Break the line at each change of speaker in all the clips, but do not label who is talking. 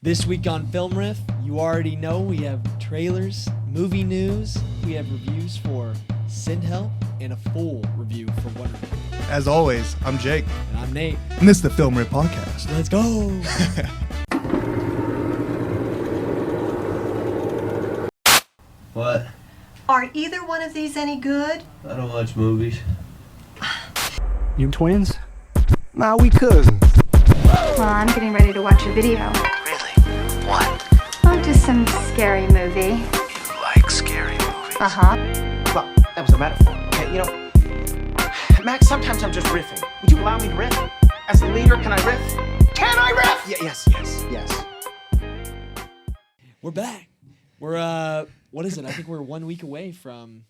This week on Film Riff, you already know we have trailers, movie news, we have reviews for Send Help, and a full review for Wonder Man.
As always, I'm Jake.
And I'm Nate.
And this is the Film Rip Podcast.
Let's go!
What?
Are either one of these any good?
I don't watch movies.
You twins? Nah, we cousins.
Well, I'm getting ready to watch a video.
Really? What?
Oh, just some scary movie.
You like scary movies?
Uh-huh.
Well, that was a metaphor, okay? You know, Max, sometimes I'm just riffing. Would you allow me to riff? As the leader, can I riff? Can I riff? Yes.
We're back. We're, what is it? I think we're 1 week away from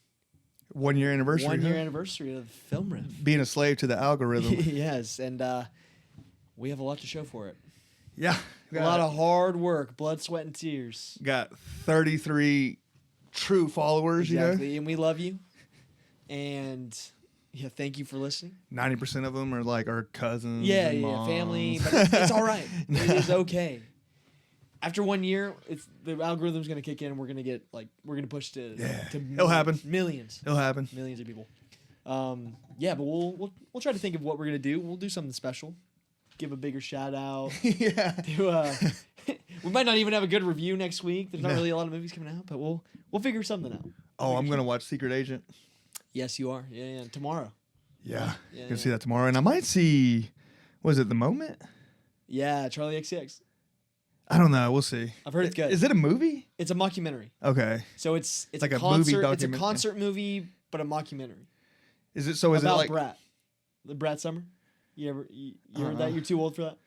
1 year anniversary.
1 year anniversary of Film Riff.
Being a slave to the algorithm.
Yes, and we have a lot to show for it.
Yeah.
A lot of hard work, blood, sweat, and tears.
Got 33 true followers,
Exactly, and we love you. And yeah, thank you for listening.
90% of them are like our cousins.
Yeah,
and
yeah,
moms.
family, but it's all right. It is okay. After 1 year, the algorithm's gonna kick in, and we're gonna push to
It'll happen.
Millions
It'll happen.
of people. Yeah, but we'll try to think of what we're gonna do. We'll do something special. Give a bigger shout out.
Yeah.
We might not even have a good review next week. There's not really a lot of movies coming out, but we'll figure something out.
Oh, I'm going to watch Secret Agent.
Yes, you are. Yeah. Tomorrow.
Yeah.
Yeah,
Gonna
yeah.
see that tomorrow. And I might see, was it The Moment?
Yeah, Charlie XCX.
I don't know. We'll see.
I've heard it's good.
Is it a movie?
It's a mockumentary.
Okay.
So it's
like
a
a
concert.
movie
It's a
document-
concert movie, but a mockumentary
Is it so? Is
about
it like?
Brat, the Brat Summer. You heard that? You're too old for that.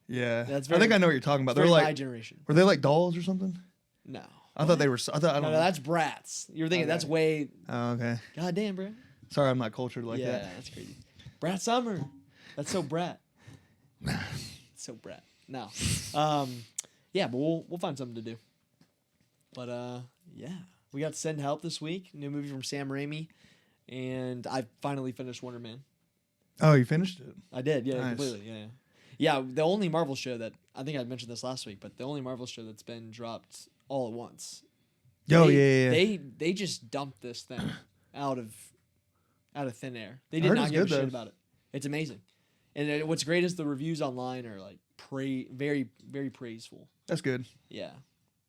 Yeah.
That's
I think I know what you're talking about. They're
Very my
like,
generation.
were they like dolls or something?
No.
I thought they were. I thought I
No,
don't
no,
know.
that's Brats. You're thinking that's way.
Oh, okay.
God damn, bro.
Sorry, I'm not cultured like
Yeah,
that.
that's crazy. Brat Summer. That's so Brat. So Brat. No. Yeah, but we'll find something to do. But yeah, we got Send Help this week. New movie from Sam Raimi, and I finally finished Wonder Man.
Oh, you finished it?
I did, yeah,
Nice.
completely, yeah. Yeah, the only Marvel show that I think I mentioned this last week, but the only Marvel show that's been dropped all at once.
Oh,
They-
yeah.
They just dumped this thing out of thin air. They
I
did
heard
not
it's
give a
good,
shit
though.
about it. It's amazing, and what's great is the reviews online are like very very praiseful.
That's good.
Yeah,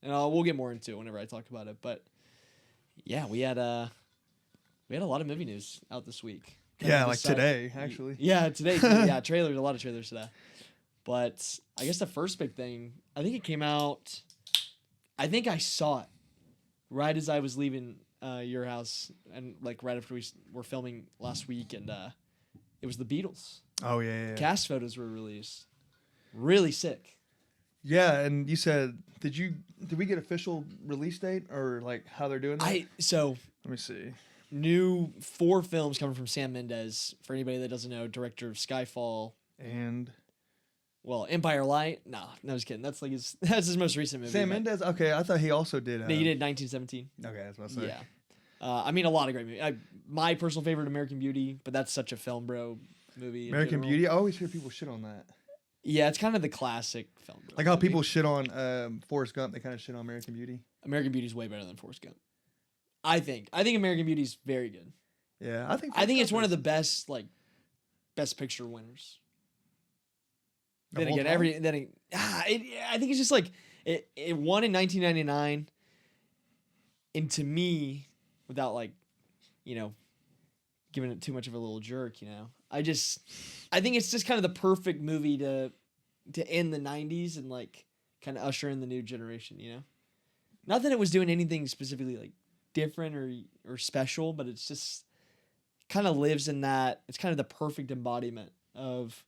and we'll get more into it whenever I talk about it. But yeah, we had a lot of movie news out this week. Kind
Yeah,
of
like
decided-
today, actually.
Yeah, today. Yeah, trailers. A lot of trailers today. But I guess the first big thing, I think it came out. I think I saw it right as I was leaving your house, and like right after we were filming last week, and it was the Beatles.
Oh, yeah.
Cast photos were released. Really sick.
Yeah, and you said, did we get official release date or like how they're doing that?
So
Let me see.
new 4 films coming from Sam Mendes. For anybody that doesn't know, director of Skyfall.
And
Well, Empire Light. No, just kidding. That's his most recent movie.
Sam
but-
Mendes? Okay, I thought he also did.
No, he did 1917.
Okay, that's what I said.
Yeah. I mean, a lot of great movies. My personal favorite, American Beauty, but that's such a film bro movie. in
American
general.
Beauty? I always hear people shit on that.
Yeah, it's kind of the classic film bro.
Like how
movie.
people shit on Forrest Gump, they kind of shit on American Beauty.
American Beauty's way better than Forrest Gump. I think American Beauty's very good.
Yeah, I think.
I think it's one of the best best picture winners. Then
whole
again,
time?
I think it's just like it won in 1999, and to me, without giving it too much of a little jerk, I think it's just kind of the perfect movie to end the 90s and like kind of usher in the new generation. Not that it was doing anything specifically like different or special, but it's just kind of lives in that. It's kind of the perfect embodiment of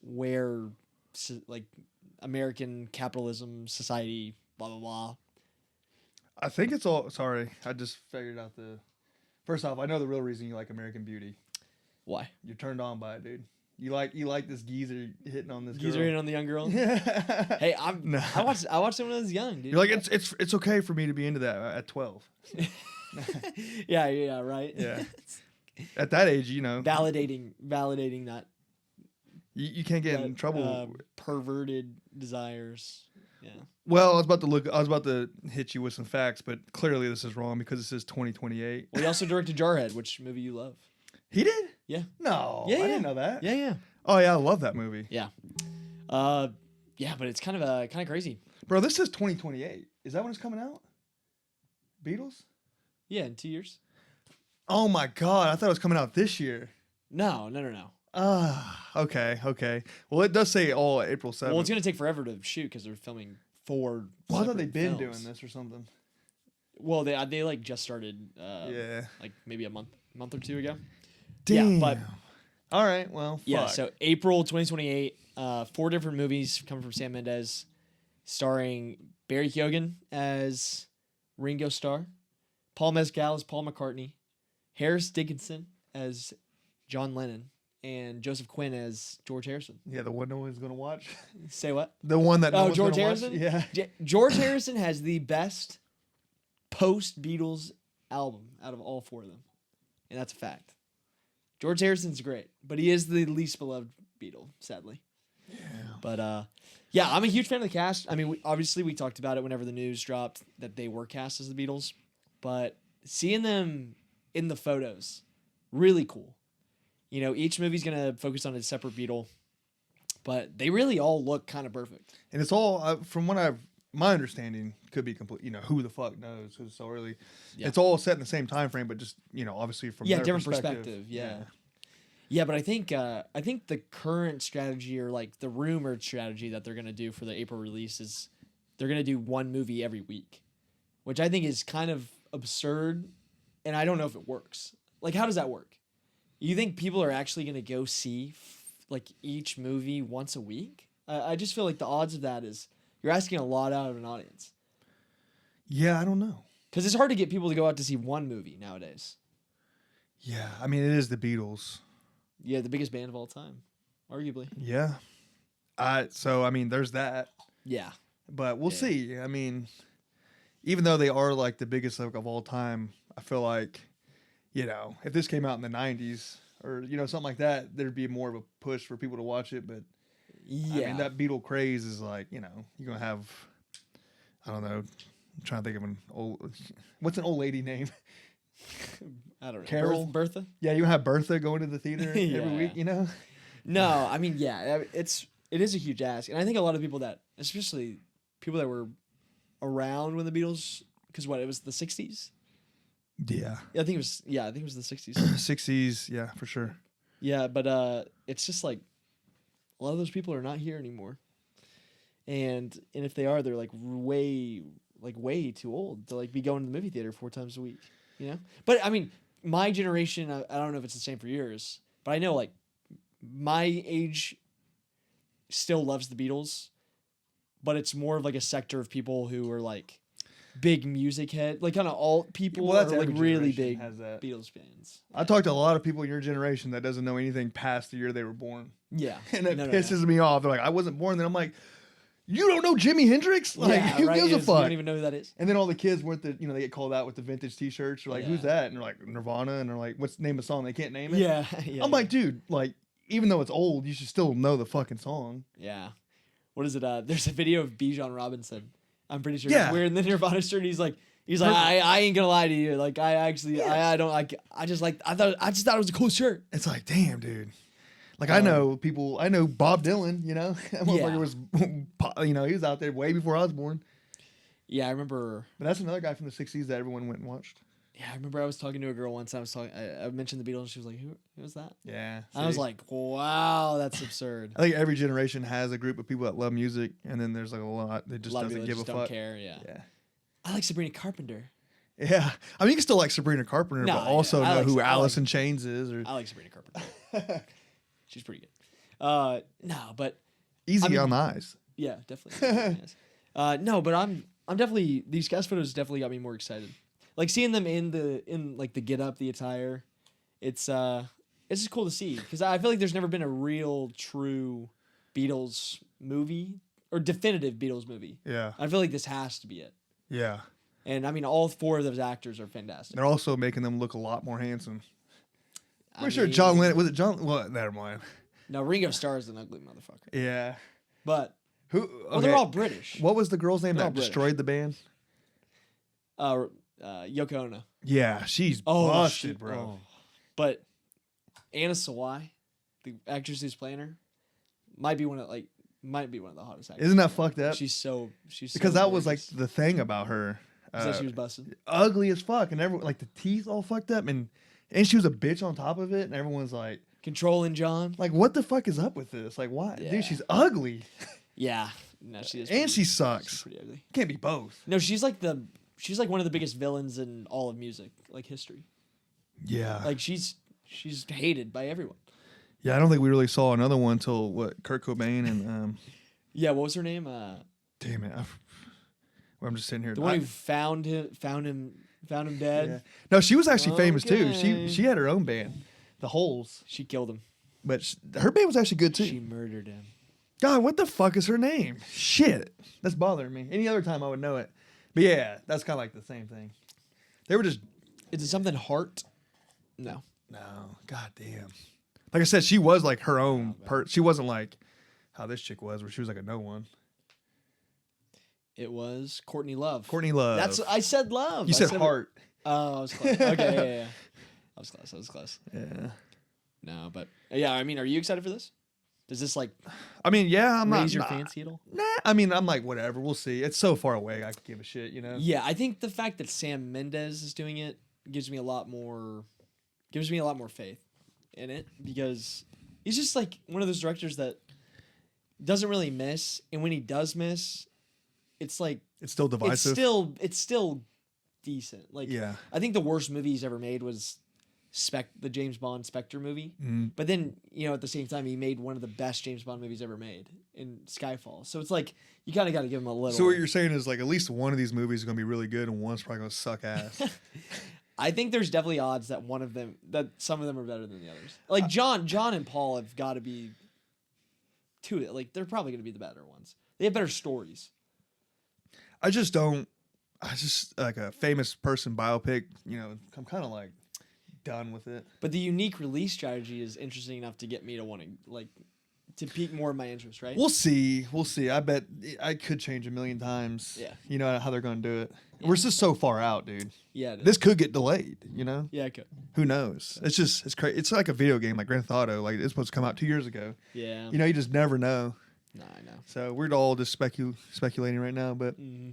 where like American capitalism, society, blah blah blah.
I think it's all. Sorry, I just figured out the. First off, I know the real reason you like American Beauty.
Why?
You're turned on by it, dude. You like this geezer hitting on this
Geezer
girl.
in on the young girl.
Yeah.
Hey,
No.
I watched it when I was young, dude.
You're like it's okay for me to be into that at 12.
yeah, right.
Yeah. At that age,
Validating that
you can't get in trouble.
perverted desires. Yeah.
Well, I was about to hit you with some facts, but clearly this is wrong because it says 2028.
Well, he also directed Jarhead, which movie you love.
He did?
Yeah.
No,
Yeah,
I
yeah.
didn't know that.
Yeah, yeah.
Oh yeah, I love that movie.
Yeah. Yeah, but it's kind of crazy.
Bro, this says 2028. Is that when it's coming out? Beatles?
Yeah, in 2 years.
Oh my god, I thought it was coming out this year.
No.
Okay. Well, it does say all April 7th.
Well, it's gonna take forever to shoot because they're filming 4.
Well, I thought they'd
separate
been
films.
doing this or something.
Well, they like just started.
Yeah.
Like maybe a month or two ago.
Damn.
Yeah, but
all right, well,
yeah.
fuck.
So April 2028. 4 different movies coming from Sam Mendes, starring Barry Keoghan as Ringo Starr, Paul Mescal as Paul McCartney, Harris Dickinson as John Lennon, and Joseph Quinn as George Harrison.
Yeah, the one no one's gonna watch.
Say what?
The one that no one's
George
gonna watch?
Harrison.
Yeah.
George Harrison has the best post Beatles album out of all 4 of them, and that's a fact. George Harrison's great, but he is the least beloved Beatle, sadly.
Yeah.
But yeah, I'm a huge fan of the cast. I mean, obviously we talked about it whenever the news dropped that they were cast as the Beatles, but seeing them in the photos, really cool. You know, each movie's gonna focus on a separate Beatle, but they really all look kind of perfect.
And it's all from what my understanding could be complete. You know, who the fuck knows? Because it's so early.
Yeah.
It's all set in the same time frame, but just obviously from their
different perspective. Yeah. Yeah, but I think the current strategy or like the rumored strategy that they're gonna do for the April release is they're gonna do one movie every week, which I think is kind of absurd, and I don't know if it works. Like, how does that work? You think people are actually gonna go see like each movie once a week? I just feel like the odds of that is you're asking a lot out of an audience.
Yeah, I don't know.
Because it's hard to get people to go out to see one movie nowadays.
Yeah, I mean it is the Beatles.
Yeah, the biggest band of all time, arguably.
Yeah. So I mean, there's that.
Yeah.
But we'll see. I mean, even though they are like the biggest of all time, I feel like, if this came out in the 90s or, something like that, there'd be more of a push for people to watch it. But
Yeah.
I mean, that Beatle craze is like, you're going to have, I don't know, I'm trying to think of what's an old lady name?
I don't know.
Carol?
Bertha?
Yeah, you have Bertha going to the theater every
Yeah.
week,
No, I mean, yeah, it is a huge ask, and I think a lot of people that, especially people that were around when the Beatles, because it was the '60s.
Yeah.
I think it was the '60s.
60s, yeah, for sure.
Yeah, but it's just like a lot of those people are not here anymore, and if they are, they're like way too old to like be going to the movie theater 4 times a week. But I mean, my generation, I don't know if it's the same for yours, but I know like my age still loves the Beatles, but it's more of like a sector of people who are like big music head, like kind of alt people,
Well, that's
are like
every
really
generation
big
has that.
Beatles fans.
I talked to a lot of people in your generation that doesn't know anything past the year they were born.
Yeah,
And it
No.
pisses me off. They're like, I wasn't born then. I'm like, you don't know Jimi Hendrix? Like,
Yeah,
who
right?
gives a
You
fuck?
don't even know who that is.
And then all the kids weren't they get called out with the vintage t-shirts. They're like, who's
Yeah.
that? And they're like, Nirvana. And they're like, what's the name of the song? They can't name it.
Yeah,
I'm like, dude, like, even though it's old, you should still know the fucking song.
yeah. What is it? There's a video of Bijan Robinson. I'm pretty sure
Yeah.
he's wearing the Nirvana shirt. He's like, I ain't gonna lie to you. Like, I actually, I don't like. I just thought it was a cool shirt.
It's like, damn, dude. Like, I know people. I know Bob Dylan. That motherfucker was, he was out there way before I was born.
Yeah, I remember.
But that's another guy from the '60s that everyone went and watched.
Yeah, I remember I was talking to a girl once. I mentioned the Beatles. And she was like, "Who was that?"
Yeah.
I was
see?
like, "Wow, that's absurd."
I think every generation has a group of people that love music, and then there's like a lot that just
a lot of
doesn't
people
give
just
a
don't
fuck.
care. Yeah.
Yeah.
I like Sabrina Carpenter.
Yeah. I mean, you can still like Sabrina Carpenter,
No,
but also
yeah, I
know
like-
who
I like-
Alice in Chains is. Or
I like Sabrina Carpenter. She's pretty good. No, but
easy
mean-
on the eyes.
yeah, definitely. Yes. No, but I'm definitely, these cast photos definitely got me more excited. Like seeing them in like the get up, the attire, it's just cool to see because I feel like there's never been a real true Beatles movie or definitive Beatles movie.
Yeah.
I feel like this has to be it.
Yeah.
And I mean, all 4 of those actors are fantastic.
They're also making them look a lot more handsome.
I
Pretty sure
mean,
John Lennon was it John? Well, never mind.
No, Ringo Starr is an ugly motherfucker.
Yeah.
But
Who?
Well, they're
okay,
all British.
What was the girl's name
They're all
that
British.
destroyed the band?
Yoko Ono.
Yeah, she's
Oh,
busted, bro.
oh. But Anna Sawai, the actress who's playing her, might be one of the hottest actors.
Isn't that fucked up?
She's
Because
so
that was like
gorgeous.
the thing about her.
Is that she was busted.
Ugly as fuck, and everyone like the teeth all fucked up, and she was a bitch on top of it, and everyone's
Controlling John.
like, what the fuck is up with this? Like, why,
Yeah.
dude? She's ugly,
Yeah. No, she is.
and she
She's
sucks.
pretty ugly.
Can't be both.
No, she's like one of the biggest villains in all of music, like history.
Yeah,
Like she's hated by everyone.
yeah. I don't think we really saw another one until what Kurt Cobain and
Yeah, what was her name?
damn it, I'm just sitting here.
The one who found him dead.
Yeah. No, she was actually famous too.
Okay.
She had her own band, The Holes,
She killed him.
but her band was actually good too.
She murdered him.
God, what the fuck is her name? Shit, that's bothering me. Any other time I would know it, but yeah, that's kind of like the same thing. They were just
Is it something Hart? No.
no, god damn. Like I said, she was like her own she wasn't like how this chick was, where she was like a no one.
It was Courtney Love.
Courtney Love.
I said Love.
You
I
said
it-
Heart.
Oh, I was close. Okay, yeah. I was close.
Yeah.
No, but yeah, I mean, are you excited for this? Does this like
I mean, yeah, I'm
raise
not.
your fancy at all?
Nah, I mean, I'm like whatever. We'll see. It's so far away. I could give a shit, you know.
Yeah, I think the fact that Sam Mendes is doing it gives me a lot more faith in it, because he's just like one of those directors that doesn't really miss, and when he does miss, it's like
It's still divisive.
it's still decent. Like
Yeah.
I think the worst movie he's ever made was the James Bond Spectre movie.
Mm.
But then, at the same time, he made one of the best James Bond movies ever made in Skyfall. So it's like you kind of got to give him a little.
So what you're saying is like at least one of these movies is gonna be really good and one's probably gonna suck ass.
I think there's definitely odds that some of them are better than the others. Like John and Paul have got to be like they're probably going to be the better ones. They have better stories.
I just like a famous person biopic, I'm kind of like done with it.
But the unique release strategy is interesting enough to get me to want to pique more of my interest, right?
We'll see. I bet I could change a million times.
Yeah.
You know how they're going to do it. We're just so far out, dude.
Yeah. It is.
This could get delayed,
Yeah, it could.
Who knows? It's crazy. It's like a video game, like Grand Theft Auto. Like it's supposed to come out 2 years ago.
Yeah.
You just never know.
No, I know.
So we're all just speculating right now, but
Mm-hmm.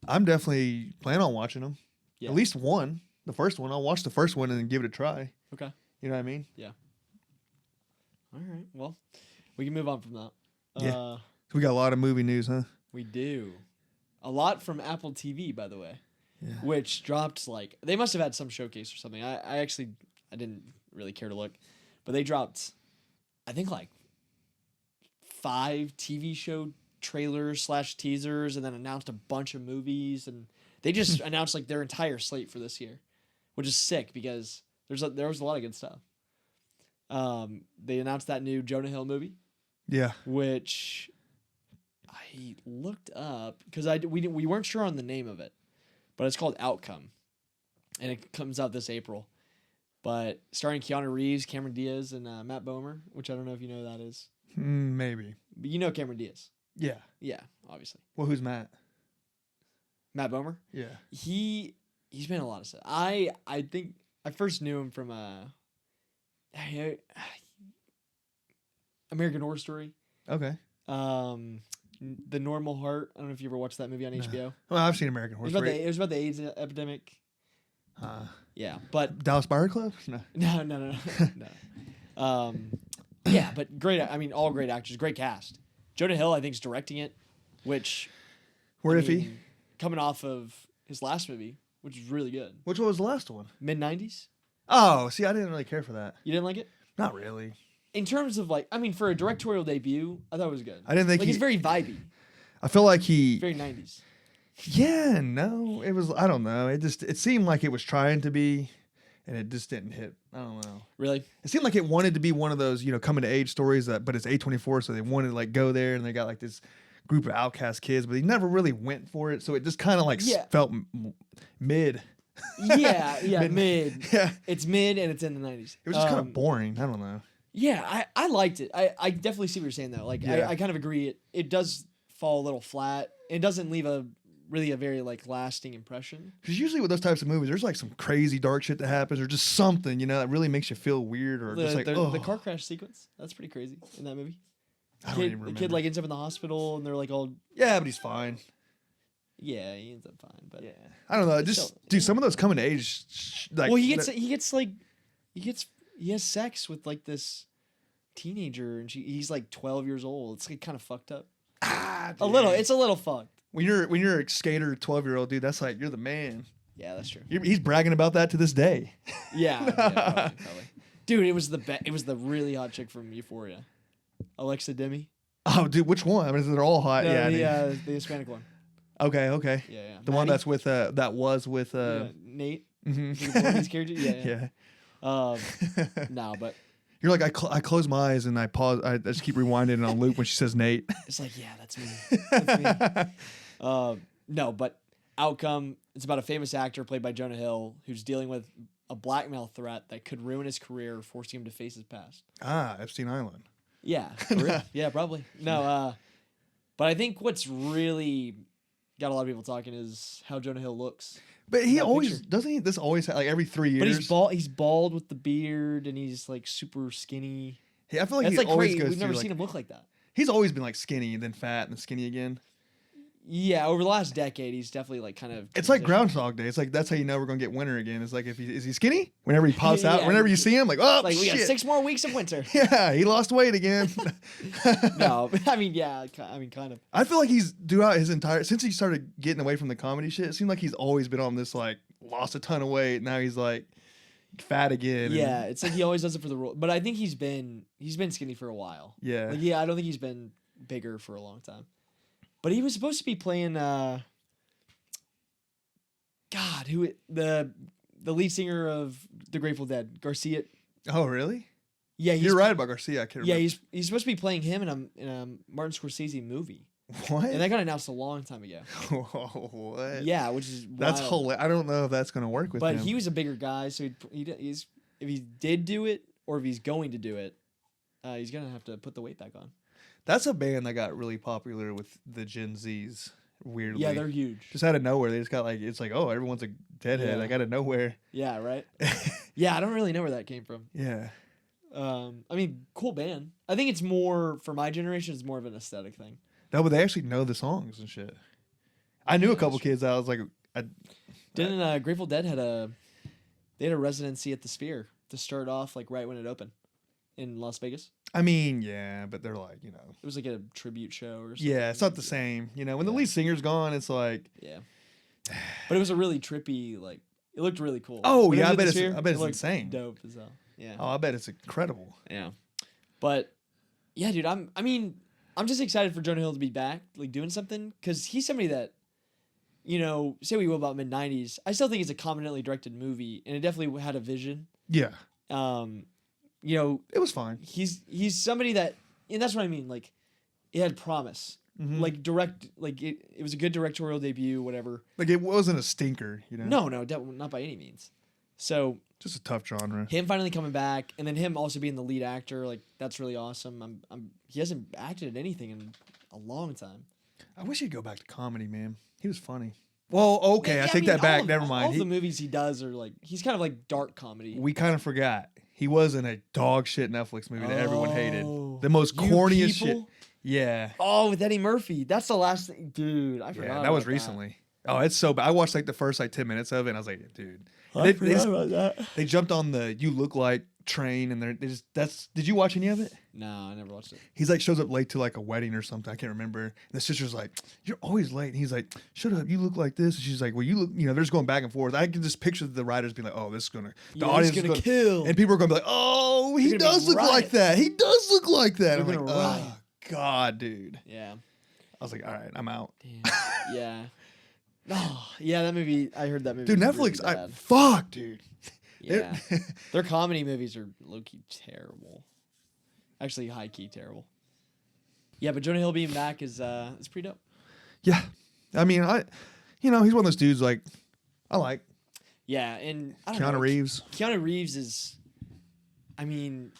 I'm definitely planning on watching them.
Yeah.
At least one. The first one. I'll watch the first one and then give it a try.
Okay.
You know what I mean?
All right. Well, we can move on from that.
Yeah. We got a lot of movie news, huh?
We do. A lot from Apple TV, by the way.
Yeah.
Which dropped they must have had some showcase or something. I didn't really care to look, but they dropped, I think 5 TV show trailers / teasers, and then announced a bunch of movies, and they just announced their entire slate for this year, which is sick because there was a lot of good stuff. They announced that new Jonah Hill movie,
Yeah.
which I looked up because we weren't sure on the name of it, but it's called Outcome, and it comes out this April. But starring Keanu Reeves, Cameron Diaz, and Matt Bomer, which I don't know if you know who that is,
Maybe.
but you know Cameron Diaz.
Yeah.
Yeah, obviously.
Well, who's Matt?
Matt Bomer.
Yeah.
He's been in a lot of stuff. I think I first knew him from American Horror Story.
Okay.
The Normal Heart. I don't know if you ever watched that movie on HBO.
Well, I've seen American Horror Story.
It was about the AIDS epidemic. Yeah, but
Dallas Buyer Club? No.
no. Yeah, but great. I mean, all great actors, great cast. Jonah Hill, I think, is directing it, which
Where
I
if he?
mean, coming off of his last movie, which was really good,
Which one was the last one?
mid-90s.
Oh, see, I didn't really care for that.
You didn't like it?
Not really.
In terms of for a directorial debut, I thought it was good.
I didn't think
it's very vibey,
I feel like he.
very 90s.
Yeah, no, it was. I don't know. It seemed like it was trying to be, and it just didn't hit. I don't know.
Really?
It seemed like it wanted to be one of those, coming to age stories but it's A24, so they wanted to go there, and they got this group of outcast kids, but they never really went for it. So it just kind of felt mid.
Yeah, mid.
Yeah,
It's mid and it's in the 90s.
it was just kind of boring. I don't know.
Yeah, I liked it. I definitely see what you're saying though. Like
Yeah.
I kind of agree. It does fall a little flat. It doesn't leave a very like lasting impression.
Because usually with those types of movies, there's like some crazy dark shit that happens, or just something, that really makes you feel weird, or just like,
The car crash sequence, that's pretty crazy in that movie.
I don't even remember.
The kid like ends up in the hospital and they're like all
Yeah, but he's fine.
yeah, he ends up fine. But
Yeah, I don't know.
It's
Just
still-
dude, some of those coming to age, like
well, he has sex with like this teenager and he's like 12 years old. It's like kind of fucked up. A little. It's a little fucked.
When you're a skater, 12-year-old dude, that's like you're the man.
Yeah, that's true.
He's bragging about that to this day.
Yeah, probably. Dude, it was the really hot chick from Euphoria, Alexa Demi.
Oh, dude, which one? I mean, they're all hot.
No,
Yeah, dude.
the Hispanic one.
Okay.
Yeah.
The one
Maddie?
that's with that was with
Nate.
mhm.
His character. Yeah.
yeah.
No, but
You're like I close my eyes and I pause. I just keep rewinding it on loop when she says Nate.
it's like, yeah, that's me. That's me. No, but outcome. It's about a famous actor played by Jonah Hill who's dealing with a blackmail threat that could ruin his career, forcing him to face his past.
Epstein Island.
Yeah, for real. Yeah, probably. No, but I think what's really got a lot of people talking is how Jonah Hill looks.
But he
That
always
picture.
doesn't he? This always like every 3 years.
But he's bald. He's bald with the beard, and he's like super skinny.
I feel like
That's
he
like
always
crazy.
goes
We've never
through,
seen
like,
him look like that.
He's always been like skinny, then fat, and then skinny again.
Yeah, over the last decade, he's definitely like kind of.
It's like
transitioned.
Groundhog Day. It's like that's how you know we're gonna get winter again. It's like if is he skinny? Whenever he pops out,
Yeah.
whenever you see him, like oh
Like we
shit.
got 6 more weeks of winter.
Yeah, he lost weight again.
No, I mean, yeah, I mean, kind of.
I feel like he's throughout his entire since he started getting away from the comedy shit. It seemed like he's always been on this like lost a ton of weight. Now he's like fat again. and-
Yeah, it's like he always does it for the role. But I think he's been skinny for a while.
Yeah.
Like, yeah, I don't think he's been bigger for a long time. But he was supposed to be playing the lead singer of the Grateful Dead, Garcia.
Oh really?
Yeah,
You're right about Garcia. I can't
Yeah,
remember.
he's supposed to be playing him in a Martin Scorsese movie,
What?
and that got announced a long time ago.
What?
Yeah, which is
That's
wild.
hilarious. I don't know if that's gonna work with
But
him.
he was a bigger guy, so he's if he did do it or if he's going to do it, he's gonna have to put the weight back on.
That's a band that got really popular with the Gen Zs. Weirdly,
Yeah, they're huge.
just out of nowhere. They just got like it's like oh everyone's a deadhead.
Yeah.
Like out of nowhere.
Yeah, right. Yeah, I don't really know where that came from.
Yeah.
I mean, cool band. I think it's more for my generation. It's more of an aesthetic thing.
No, but they actually know the songs and shit. I knew a couple kids that I was like,
Didn't Grateful Dead had a residency at the Sphere to start off like right when it opened in Las Vegas.
I mean, yeah, but they're like,
It was like a tribute show or something.
yeah, it's not the same. When the lead singer's gone, it's like,
Yeah, but it was a really trippy like. It looked really cool.
Oh,
When it
yeah,
was
I bet
at the
it's-
Sphere,
I bet
it
it's
looked
insane.
Dope as hell. Yeah.
oh, I bet it's incredible.
Yeah. But yeah, dude, I'm just excited for Jonah Hill to be back, like doing something, because he's somebody that, say what you will about mid-90s, I still think it's a competently directed movie, and it definitely had a vision.
Yeah,
It
was fine.
he's somebody that, and that's what I mean, like, it had promise.
Mhm.
Like it was a good directorial debut, whatever.
Like it wasn't a stinker,
No, not by any means. So
just a tough genre.
him finally coming back, and then him also being the lead actor, like that's really awesome. He hasn't acted in anything in a long time.
I wish he'd go back to comedy, man. He was funny. Well, okay,
Yeah,
I
I
take
mean,
that back.
all of-
Never
All
mind.
of the movies he does are like he's kind of like dark comedy.
We kind of forgot. He was in a dog shit Netflix movie that everyone hated.
Oh,
The most
You
corniest shit.
People?
Yeah.
Oh, with Eddie Murphy. That's the last thing, dude. I forgot.
Yeah, that was
about
recently. Oh, it's so bad. I watched like the first 10 minutes of it and I was like, dude.
I
They just-
about that.
They jumped on the "You Look Like" train, and did you watch any of it?
No, I never watched it.
He's like shows up late to like a wedding or something. I can't remember. And the sister's like, "You're always late." And he's like, "Shut up, you look like this." And she's like, "Well, you look." They're just going back and forth. I can just picture the writers being like, "Oh, this is gonna." The
Yeah,
audience
he's
is
gonna kill.
and people are gonna be like, "Oh, he
They're gonna be
does look like
riot.
that. He does look like that."
They're
I'm like,
gonna
"Oh
riot."
God, dude."
Yeah.
I was like, "All right, I'm out."
Damn. Yeah. Oh, yeah, that movie. I heard that movie.
Dude,
was really
Netflix,
bad.
fuck, dude.
Yeah. Their comedy movies are low key terrible. Actually, high key terrible. Yeah, but Jonah Hill being back is pretty dope.
Yeah, I mean, he's one of those dudes like I like
Yeah, and I don't
Keanu
know,
Reeves.
Keanu Reeves is, I mean,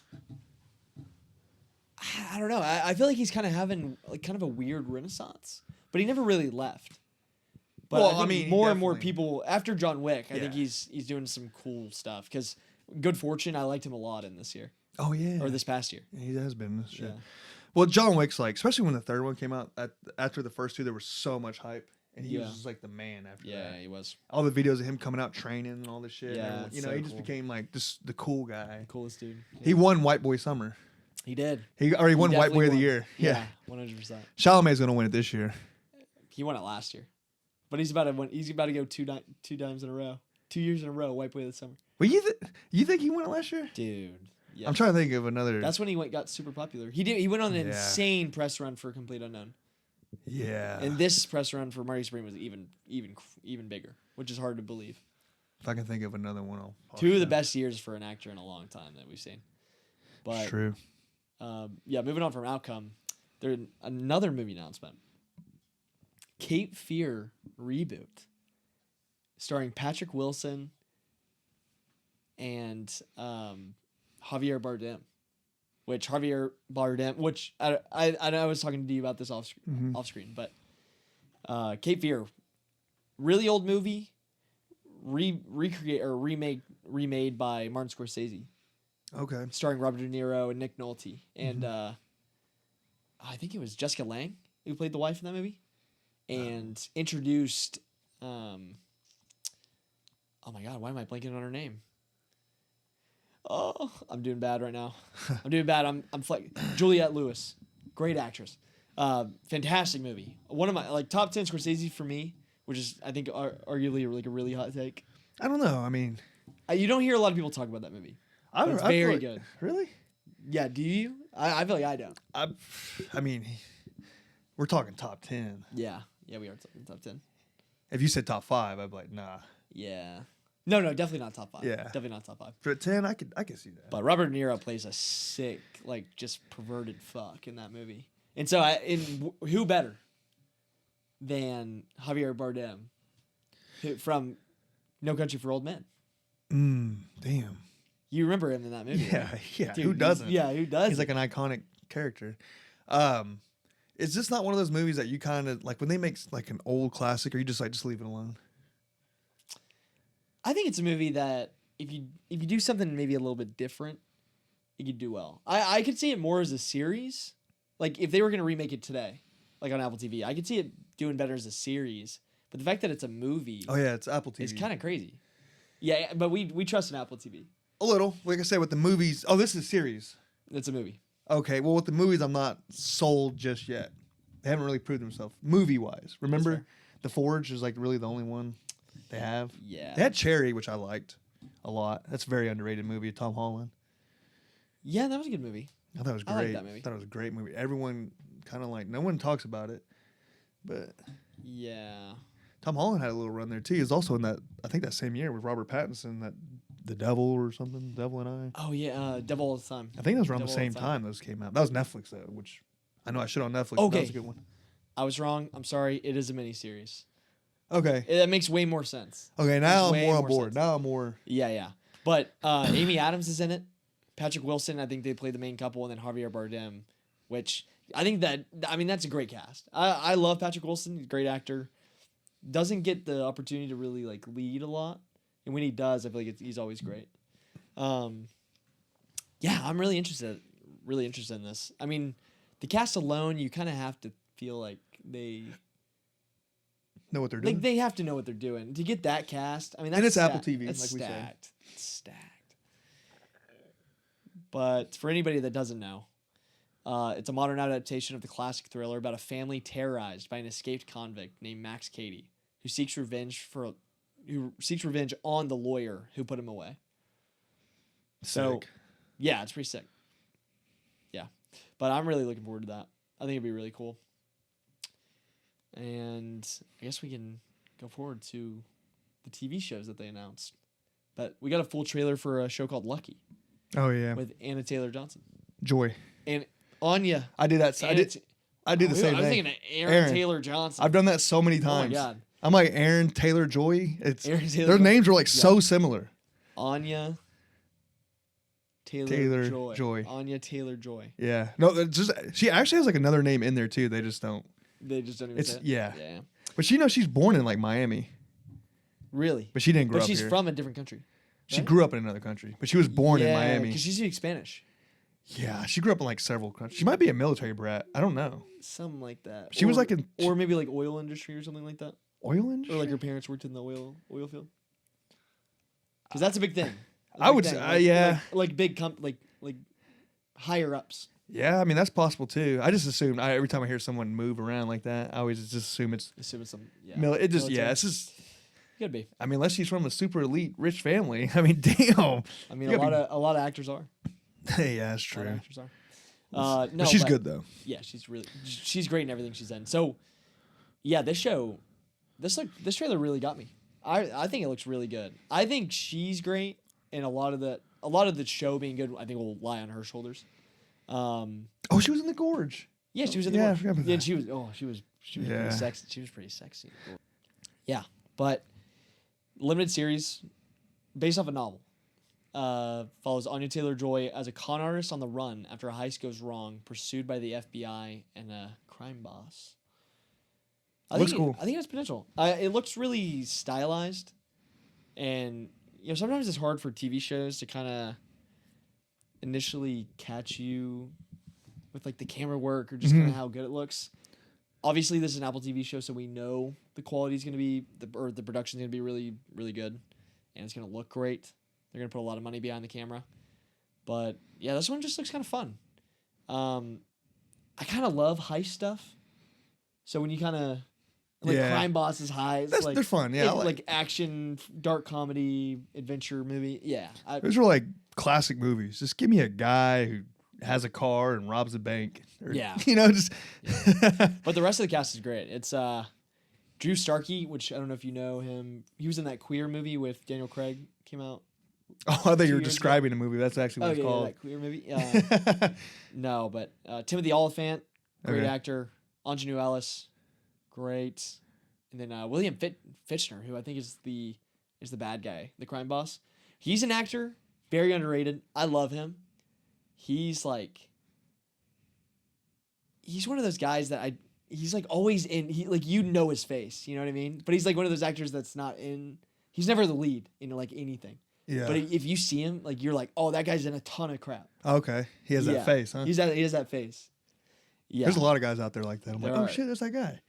I don't know. I feel like he's kind of having like kind of a weird renaissance, but he never really left. But
Well,
I
I
think
mean,
more and more
definitely.
people after John Wick. I think
Yeah.
he's doing some cool stuff. Because Good Fortune, I liked him a lot in this year
Oh yeah,
or this past year.
he has been this shit.
Yeah.
Well, John Wick's like, especially when the third one came out. After the first two, there was so much hype, and he was
Yeah.
just like the man after
Yeah,
that.
he was
All the videos of him coming out training and all this shit. and
Yeah,
everyone-
it's
you know,
so
he just
cool.
became like just the cool guy.
the coolest dude.
He won White Boy Summer.
He did.
He won White
definitely
Boy of the
won.
Year. Yeah.
100%.
Chalamet's gonna win it this year.
He won it last year, but he's about to win. He's about to go two times in a row, 2 years in a row. White Boy of the Summer,
Well, you think he won it last year?
dude. Yeah.
I'm trying to think of another.
That's when he got super popular. He went on an
Yeah.
insane press run for Complete Unknown,
Yeah.
and this press run for Marty Supreme was even bigger, which is hard to believe.
If I can think of another one, I'll
Two of the
shout.
best years for an actor in a long time that we've seen. But
True.
yeah, moving on from Outcome, there's another movie announcement. Cape Fear reboot, starring Patrick Wilson and Javier Bardem. Which I was talking to you about this off screen, but Cape Fear, really old movie, remade by Martin Scorsese,
Okay.
starring Robert De Niro and Nick Nolte, and I think it was Jessica Lange who played the wife in that movie, and introduced. Oh my God, why am I blanking on her name? Oh, I'm doing bad right now. I'm doing bad. I'm Juliette Lewis, great actress. Fantastic movie. One of my like top 10 Scorsese for me, which is I think arguably like a really hot take.
I don't know. I mean,
You don't hear a lot of people talk about that movie. It's
I feel
very
like-
good.
Really?
Yeah, do you? I feel like I don't.
I mean, we're talking top 10.
Yeah, we are top 10.
If you said top 5, I'd be like, nah.
Yeah. No, definitely not top 5.
Yeah.
Definitely not top 5.
For 10, I could see that.
But Robert De Niro plays a sick, like, just perverted fuck in that movie. And so, who better than Javier Bardem from No Country for Old Men?
Damn.
You remember him in that movie?
Yeah,
right?
yeah.
Dude,
Who doesn't?
Who doesn't?
He's like an iconic character. Is this not one of those movies that you kind of like when they make like an old classic, or you just leave it alone?
I think it's a movie that if you do something maybe a little bit different, it could do well. I could see it more as a series. Like if they were gonna remake it today, like on Apple TV, I could see it doing better as a series. But the fact that it's a movie
Oh yeah, it's Apple TV.
is kind of crazy. Yeah, but we trust an Apple TV.
a little. Like I said, with the movies. Oh, this is a series.
It's a movie.
Okay, well with the movies, I'm not sold just yet. They haven't really proved themselves movie wise. Remember,
fair.
The Forge is like really the only one they have.
Yeah.
They had Cherry, which I liked a lot. That's a very underrated movie. Tom Holland.
Yeah, that was a good movie.
I thought it was
I
great.
like that movie.
I thought it was a great movie. Everyone kind of like no one talks about it, but
Yeah.
Tom Holland had a little run there too. He was also in that I think that same year with Robert Pattinson, that The Devil or something, Devil and I.
Oh yeah, Devil All the Time.
I think that was around
Devil
the
All
same
the
time those came out. That was Netflix though, which I know I should on Netflix. But that
Okay.
was a good one.
I was wrong. I'm sorry. It is a miniseries.
Okay.
That makes way more sense.
Okay. Now I'm
way
more on
more
board.
sense.
Now I'm more.
Yeah. But Amy Adams is in it. Patrick Wilson, I think they play the main couple, and then Javier Bardem, which I think that's a great cast. I love Patrick Wilson. He's a great actor. Doesn't get the opportunity to really like lead a lot, and when he does, I feel like he's always great. Yeah, I'm really interested in this. I mean, the cast alone, you kind of have to feel like they
Know what they're doing.
they have to know what they're doing to get that cast. I mean, that's
And it's Apple
stacked.
TV,
That's
like we said.
stacked. It's stacked. But for anybody that doesn't know, it's a modern adaptation of the classic thriller about a family terrorized by an escaped convict named Max Cady, who seeks revenge on the lawyer who put him away. So,
Sick.
yeah, it's pretty sick. Yeah, but I'm really looking forward to that. I think it'd be really cool. And I guess we can go forward to the TV shows that they announced. But we got a full trailer for a show called Lucky
Oh yeah.
with Anna Taylor-Johnson
Joy.
and Anya.
I did that. I did the same
I was
thing.
thinking of Aaron Taylor-Johnson.
I've done that so many
Oh my
times.
God.
I'm like Aaron Taylor Joy. It's
Aaron
their
Taylor-Joy.
names are like so similar.
Anya Taylor
Taylor Joy.
Anya Taylor Joy.
Yeah. No, it's just she actually has like another name in there too. They just don't.
They just don't even
It's
say it?
yeah.
Yeah.
But she's born in like Miami,
Really?
but she didn't grow
But
up
she's
here.
from a different country.
She
right?
grew up in another country, but she was born in Miami.
because she speaks Spanish.
Yeah, she grew up in like several countries. She might be a military brat. I don't know.
Something like that.
She was like in
or maybe like oil industry or something like that.
oil industry.
Or like her parents worked in the oil field. Because that's a big thing. That's a
I
big
would
thing.
say, yeah.
Like big like higher ups.
Yeah, I mean that's possible too. I just assumed every time I hear someone move around like that, I always just assume it's
Assuming some
it just
military.
it's just.
Could be.
I mean, unless she's from a super elite rich family. I mean, damn.
I mean,
You
a
gotta
lot of actors are.
Hey, yeah, that's
A lot of
true.
actors are. No,
But she's good though.
Yeah, she's great in everything she's in. So, yeah, this trailer really got me. I think it looks really good. I think she's great, and a lot of the show being good, I think will lie on her shoulders.
Oh, she was in the gorge.
Yeah, she was in the
Yeah, I
Gorge.
forgot about
Yeah,
that.
she was pretty
Yeah.
sexy. She was pretty sexy. Yeah, but limited series based off a novel. Follows Anya Taylor-Joy as a con artist on the run after a heist goes wrong, pursued by the FBI and a crime boss.
Looks cool.
I think it has potential. It looks really stylized, and sometimes it's hard for TV shows to kind of initially catch you with like the camera work or just kind of how good it looks. Obviously, this is an Apple TV show, so we know the quality is going to be the production is going to be really, really good, and it's going to look great. They're going to put a lot of money behind the camera, but yeah, this one just looks kind of fun. I kind of love heist stuff, so when you kind of crime bosses heist,
They're fun. Yeah, I
like action, dark comedy, adventure movie. Yeah,
those are like classic movies. Just give me a guy who has a car and robs a bank. Or,
Yeah.
just.
But the rest of the cast is great. It's Drew Starkey, which I don't know if you know him. He was in that Queer movie with Daniel Craig. Came out.
Oh, I thought you were
years
describing a movie. That's actually what it's called.
that Queer movie. No, but Timothy Oliphant, great
Okay.
actor. Ingenue Ellis, great. And then William Fichtner, who I think is the bad guy, the crime boss. He's an actor, very underrated. I love him. He's one of those guys that he's like always in, his face, you know what I mean? But he's like one of those actors that's not in, he's never the lead in like anything.
Yeah.
But if you see him, like you're like, oh, that guy's in a ton of crap.
Okay. He has
Yeah.
that face, huh?
He has that face. Yeah.
There's a lot of guys out there like that. I'm
There
like, oh
are.
shit, there's that guy.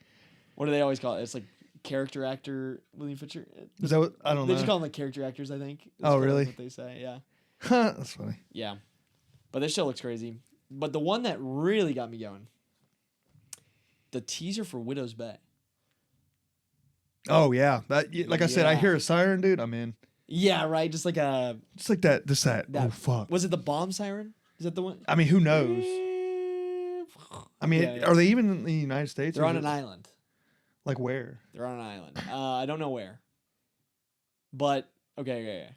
What do they always call it? It's like character actor William Fichtner.
Is that what? I don't
They
know.
just call them like character actors, I think.
Oh,
kind of
really?
What they say, yeah.
That's funny.
Yeah. But this show looks crazy. But the one that really got me going, the teaser for Widow's Bay.
Oh yeah, like I said, I
Yeah.
hear a siren, dude. I'm in.
Yeah, right. Just like a.
Just like that. Just that.
That-
Oh fuck.
Was it the bomb siren? Is that the one?
I mean, who knows? I mean,
Yeah, yeah.
are they even in the United States?
They're
or
on
is
an
it-
island.
Like where?
They're on an island. I don't know where. But okay.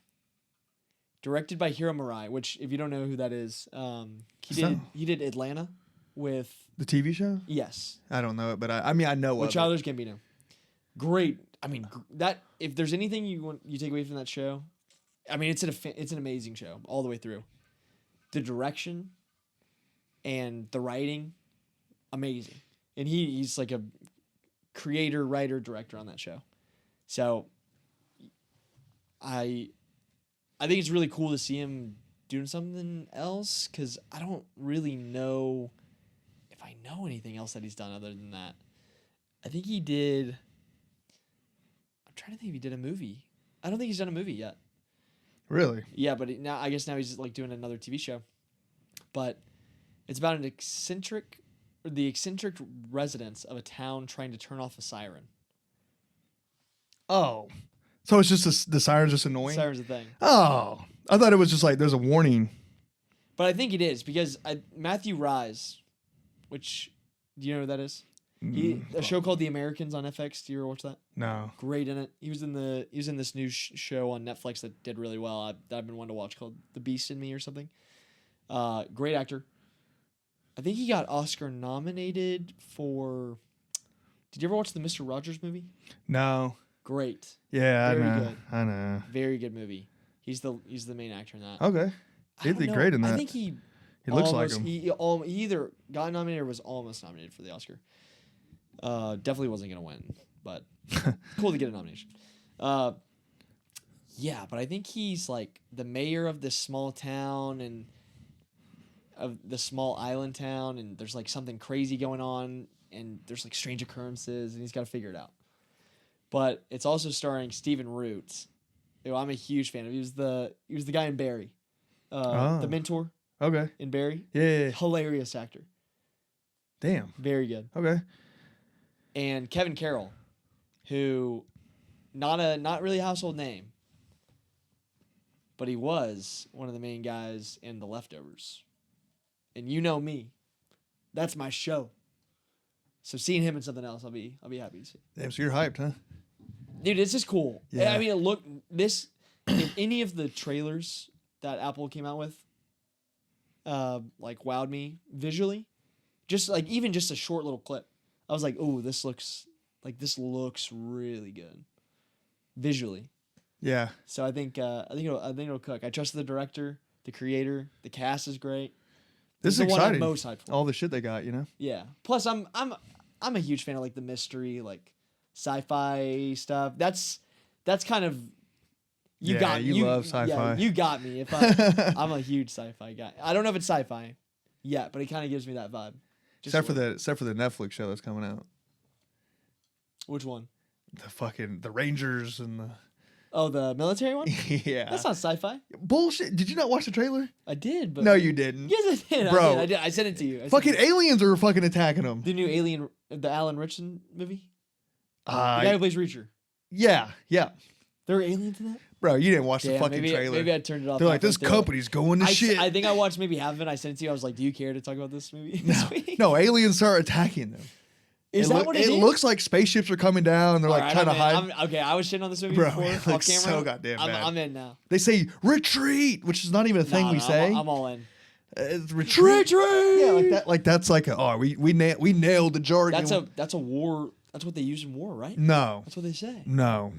Directed by Hiro Murai, which if you don't know who that is, he did Atlanta with
The TV show?
yes,
I don't know it, but I mean, I know
with
of it.
Childish Gambino. Great. I mean that if there's anything you take away from that show, I mean it's an amazing show all the way through. The direction and the writing, amazing, and he's like a creator, writer, director on that show. So I think it's really cool to see him doing something else because I don't really know if I know anything else that he's done other than that. I think he did. I'm trying to think if he did a movie. I don't think he's done a movie yet.
Really?
Yeah, but now he's like doing another TV show. But it's about the eccentric residents of a town trying to turn off a siren.
Oh, so it's just the siren's just annoying.
Siren's a thing.
Oh, I thought it was just like there's a warning.
But I think it is because Matthew Rise, which do you know who that is? A show called The Americans on FX. Do you ever watch that?
No.
Great in it. He was in this new show on Netflix that did really well. That I've been wanting to watch called The Beast in Me or something. Great actor. I think he got Oscar nominated for. Did you ever watch the Mr. Rogers movie?
No.
Great,
Yeah,
Very
I know.
good.
I know.
very good movie. He's the main actor in that.
Okay.
I
He
don't
did
know.
great in
I
that.
think he
looks like
almost-
him.
He either got nominated or was almost nominated for the Oscar. Definitely wasn't gonna win, but cool to get a nomination. Yeah, but I think he's like the mayor of this small town and of the small island town, and there's like something crazy going on, and there's like strange occurrences, and he's got to figure it out. But it's also starring Stephen Root, who I'm a huge fan of. He was the guy in Barry, the mentor
Okay.
in Barry.
Yeah.
Hilarious actor,
Damn.
very good.
Okay.
And Kevin Carroll, who not really a household name, but he was one of the main guys in The Leftovers. And you know me, that's my show. So seeing him in something else, I'll be happy to see.
Damn. So you're hyped, huh?
Dude, this is cool.
Yeah.
I mean, in any of the trailers that Apple came out with, like wowed me visually. Just like even just a short little clip, I was like, "Oh, this looks really good, visually."
Yeah.
So I think it'll cook. I trust the director, the creator, the cast is great.
This is
the one I'm
exciting.
most hyped for.
All the shit they got, you know?
Yeah. Plus, I'm a huge fan of like the mystery, like sci-fi stuff. That's kind of
Yeah,
got
you love sci-fi.
Yeah, you got me. If I'm a huge sci-fi guy. I don't know if it's sci-fi yet, but it kind of gives me that vibe. Just
Except
a
for the Netflix show that's coming out.
Which one?
The Rangers and the
Oh, the military one?
yeah.
That's not sci-fi.
Bullshit. Did you not watch the trailer?
I did, but
No, you didn't.
yes, I did.
Bro.
I did. I sent it to you.
Fucking aliens are fucking attacking them.
The new Alien, the Alan Richardson movie. The guy who plays Reacher.
Yeah.
There were aliens in that.
Bro, you didn't watch the
Damn,
fucking trailer.
Maybe I turned it off.
They're like,
halfway
this
through.
company's going to shit.
I think I watched maybe half of it. I sent it to you. I was like, do you care to talk about this movie this week?
No, aliens start attacking them.
Is that what it is?
It looks like spaceships are coming down. They're
All
like
right,
trying to
I'm
hide.
okay, I was shitting on this movie
Bro,
before
it
off
looks
camera.
so goddamn bad.
I'm in now.
They say retreat, which is not even a thing we say.
I'm all in.
It's retreat. Yeah, like that. Like that's like we nailed the jargon.
That's a war. That's what they use in war, right?
No.
That's what they say.
No.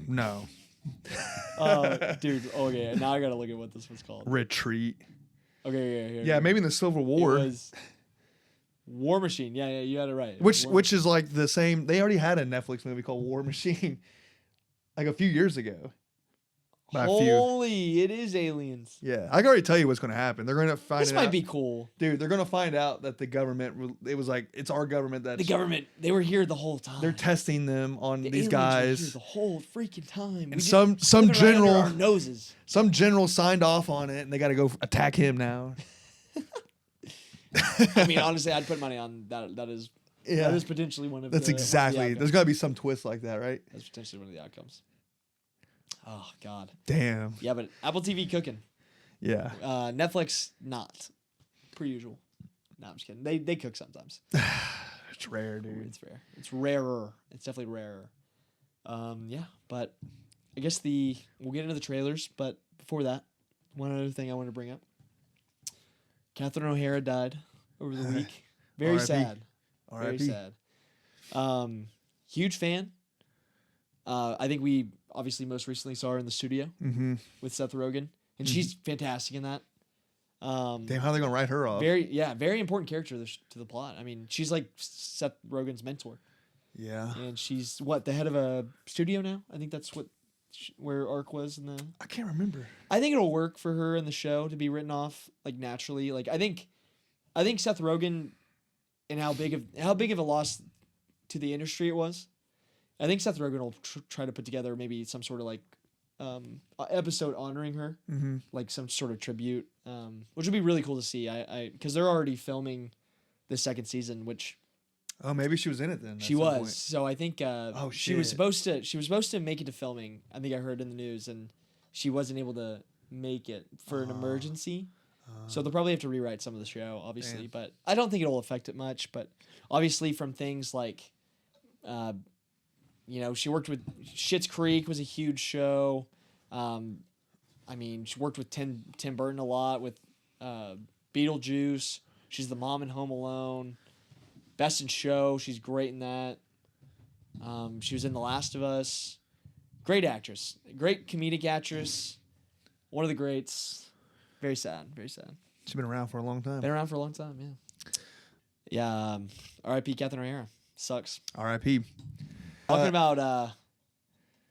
Dude. Okay, now I gotta look at what this was called.
Retreat.
Okay,
Yeah, maybe in the Civil War.
It was War Machine. Yeah, you had it right. It
Which
was War
is like the same. They already had a Netflix movie called War Machine, like a few years ago. By a few.
Holy, it is aliens.
Yeah, I can already tell you what's going to happen. They're going to find.
This might be cool.
Dude, they're going to find out that the government. It was like it's our government that
The government, they were here the whole time.
They're testing them on
The
these
aliens were
guys.
here the whole freaking time.
And some
living right under
general
our noses.
Some general signed off on it, and they got to go attack him now.
I mean, honestly, I'd put money on that. That is potentially one of.
That's
the
exactly.
outcomes.
There's got to be some twist like that, right?
That's potentially one of the outcomes. Oh God.
Damn.
Yeah, but Apple TV cooking.
Yeah.
Netflix not. Per usual. No, I'm just kidding. They cook sometimes.
It's rare, dude.
It's fair. It's rarer. It's definitely rarer. Yeah, but I guess we'll get into the trailers, but before that, one other thing I want to bring up. Catherine O'Hara died over the week. Very
R.I.P.
sad. Very
R.I.P.
sad. Huge fan. I think we obviously most recently saw her in the studio with Seth Rogen, and she's fantastic in that.
Damn, how are they gonna write her off?
Very important character to the plot. I mean, she's like Seth Rogen's mentor.
Yeah.
And she's the head of a studio now. I think that's where Ark was in the.
I can't remember.
I think it'll work for her in the show to be written off like naturally. Like I think Seth Rogen and how big of a loss to the industry it was. I think Seth Rogen will try to put together maybe some sort of like episode honoring her, like some sort of tribute, which would be really cool to see. Because they're already filming the second season, which.
Oh, maybe she was in it then.
She was. So I think she was
shit.
supposed to make it to filming. I think I heard in the news, and she wasn't able to make it for an emergency. So they'll probably have to rewrite some of the show, obviously.
Damn.
But I don't think it'll affect it much. But obviously from things like, she worked with Schitt's Creek was a huge show. I mean, she worked with Tim Burton a lot with Beetlejuice. She's the mom in Home Alone. Best in Show, she's great in that. She was in The Last of Us. Great actress. Great comedic actress. One of the greats. Very sad. Very sad.
She's been around for a long time.
Been around for a long time. Yeah. Yeah. R.I.P. Catherine O'Hara. Sucks.
R.I.P.
Talking about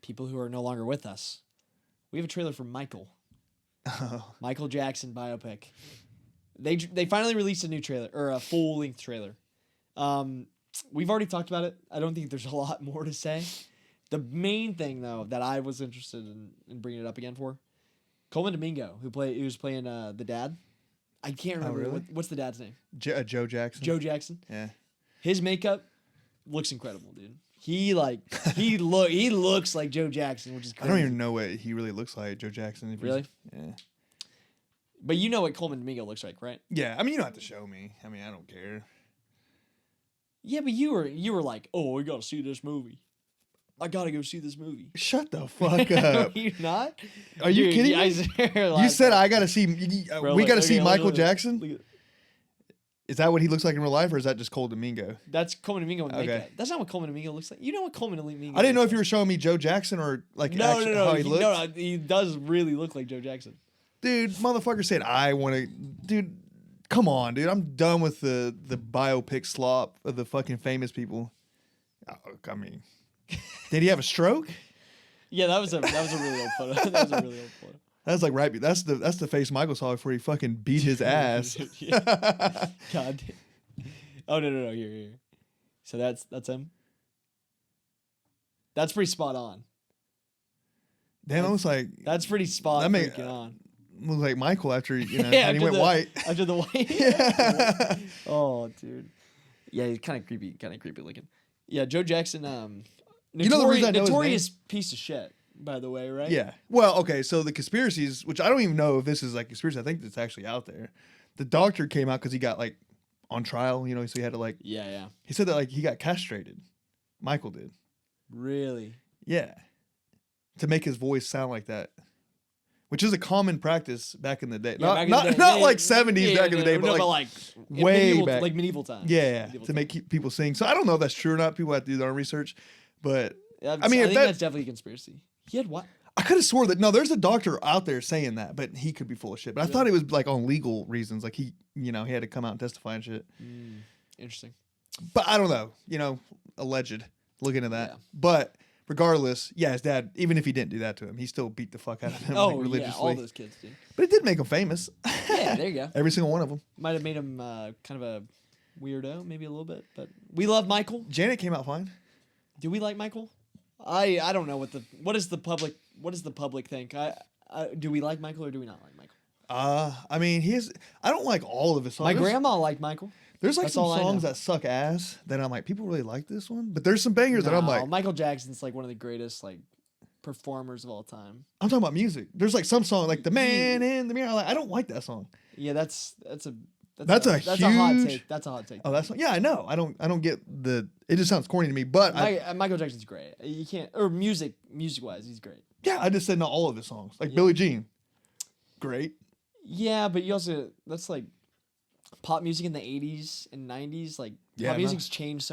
people who are no longer with us. We have a trailer for Michael. Michael Jackson biopic. They finally released a new trailer or a full length trailer. We've already talked about it. I don't think there's a lot more to say. The main thing though that I was interested in bringing it up again for, Coleman Domingo, who was playing the dad. I can't remember
really?
what's the dad's name.
Joe Jackson.
Joe Jackson.
Yeah.
His makeup looks incredible, dude. He looks like Joe Jackson, which is crazy.
I don't even know what he really looks like, Joe Jackson. If
Really?
Yeah.
But you know what Coleman Domingo looks like, right?
Yeah. I mean, you don't have to show me. I mean, I don't care.
Yeah, but you were like, oh, we gotta see this movie. I gotta go see this movie.
Shut the fuck up.
Are you not?
Are you
Dude,
kidding me? You said I gotta see.
Bro,
we
look,
gotta
okay,
see
look,
Michael
look,
Jackson.
look.
Is that what he looks like in real life, or is that just Cole Domingo?
That's Coleman Domingo in
Okay.
makeup. That's not what Coleman Domingo looks like. You know what Coleman Domingo
I didn't know
looks
if you were showing me Joe Jackson or like
like.
actually how he looked.
No, he does really look like Joe Jackson.
Dude, motherfucker said I want to. Dude, come on, dude. I'm done with the biopic slop of the fucking famous people. Oh, I mean, did he have a stroke?
Yeah, that was a really old photo. That was a really old photo.
That's like right. That's the face Michael saw before he fucking beat his ass.
Yeah. God. Oh no! Here. So that's him. That's pretty spot on.
Damn, it looks like
That's pretty spot
That make-
freaking on.
looks like Michael after and he
after
went white.
After the white. Oh, dude. Yeah, he's kind of creepy looking. Yeah, Joe Jackson.
You know the reason I know his
notorious piece of shit, by the way, right?
Yeah. Well, okay. So the conspiracies, which I don't even know if this is like conspiracy. I think it's actually out there. The doctor came out because he got like on trial. You know, so he had to like.
Yeah.
He said that like he got castrated. Michael did.
Really?
Yeah. To make his voice sound like that. Which is a common practice back in the day.
Yeah, back in
not
the day.
not
Yeah,
like 70s back in the day, but like way
medieval,
back.
like medieval times.
yeah,
Medieval
to make people sing. So I don't know if that's true or not. People have to do their own research. But
times.
I mean,
I
if
think
that-
that's definitely a conspiracy. He had what?
I could have swore that no, there's a doctor out there saying that, but he could be full of shit. But I thought it was like on legal reasons, like he had to come out and testify and shit.
Interesting.
But I don't know, alleged. Look into that.
Yeah.
But regardless, yeah, his dad, even if he didn't do that to him, he still beat the fuck out of him
Oh
like,
yeah,
religiously.
all those kids, dude.
But it did make him famous.
Yeah, there you go.
Every single one of them.
Might have made him kind of a weirdo, maybe a little bit, but we love Michael.
Janet came out fine.
Do we like Michael? I don't know what does the public think? Do we like Michael or do we not like Michael?
I mean, I don't like all of his songs.
My
There's-
grandma liked Michael.
There's like
That's
some
all I
songs
know.
that suck ass that I'm like, people really like this one. But there's some bangers that I'm
No,
like,
Michael Jackson's like one of the greatest like performers of all time.
I'm talking about music. There's like some song like The Man in the Mirror. I don't like that song.
Yeah, that's a
That's a
hot
huge-
take. That's a hot take.
Oh, that's yeah, I know. I don't get it just sounds corny to me, but
Michael Jackson's great. You can't or music wise, he's great.
yeah, I just said not all of his songs. Like Billie Jean. Great.
Yeah, but you also that's like pop music in the 80s and 90s. Like
Yeah,
pop
no.
music's changed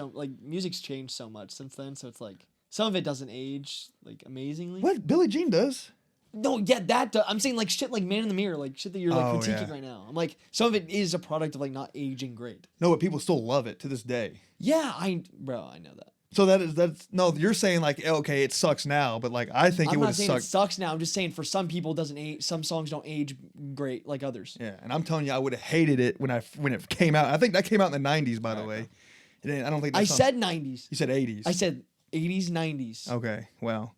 so much since then. So it's like some of it doesn't age like amazingly.
What Billie Jean does?
No, yeah, I'm saying like shit like Man in the Mirror, like shit that you're like
Oh,
critiquing
yeah.
right now. I'm like some of it is a product of like not aging great.
No, but people still love it to this day.
Yeah, I know that.
So that's no, you're saying like okay, it sucks now, but like I think it
I'm
would
not
have
saying
sucked.
it sucks now. I'm just saying for some people it doesn't age. Some songs don't age great like others.
Yeah, and I'm telling you, I would have hated it when it came out. I think that came out in the '90s, by the way. I don't think that
I
song-
said 90s.
you said '80s.
I said 80s, 90s.
okay. Well,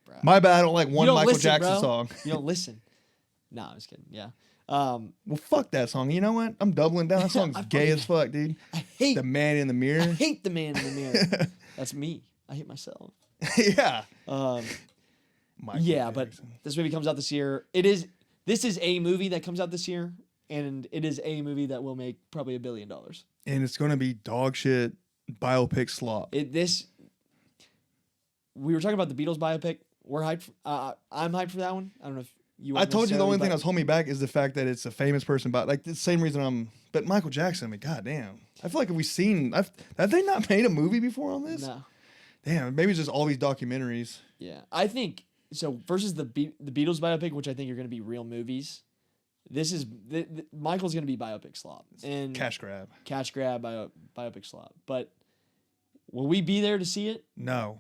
Bro.
my bad. I don't like
You
one
don't
Michael
listen,
Jackson
bro.
song.
You don't listen. No, I was kidding. Yeah.
Well, fuck that song. You know what? I'm doubling down. That song's
I
gay
fucking-
as fuck, dude.
I hate
The Man in the Mirror.
I hate the Man in the Mirror. That's me. I hate myself.
yeah. Michael
Yeah, but
Jackson.
this movie comes out this year. This is a movie that comes out this year, and it is a movie that will make probably $1 billion.
And it's gonna be dog shit biopic slop.
We were talking about the Beatles biopic. We're hyped. I'm hyped for that one. I don't know if you.
I
are
told you the only thing
necessarily,
that's holding me back is the fact that it's a famous person, but like the same reason I'm. But Michael Jackson, I mean, goddamn. I feel like have they not made a movie before on this?
No.
Damn, maybe it's just all these documentaries.
Yeah, I think so. Versus the Beatles biopic, which I think are going to be real movies. Michael's gonna be biopic slop and
Cash grab.
Biopic slop. But will we be there to see it?
No,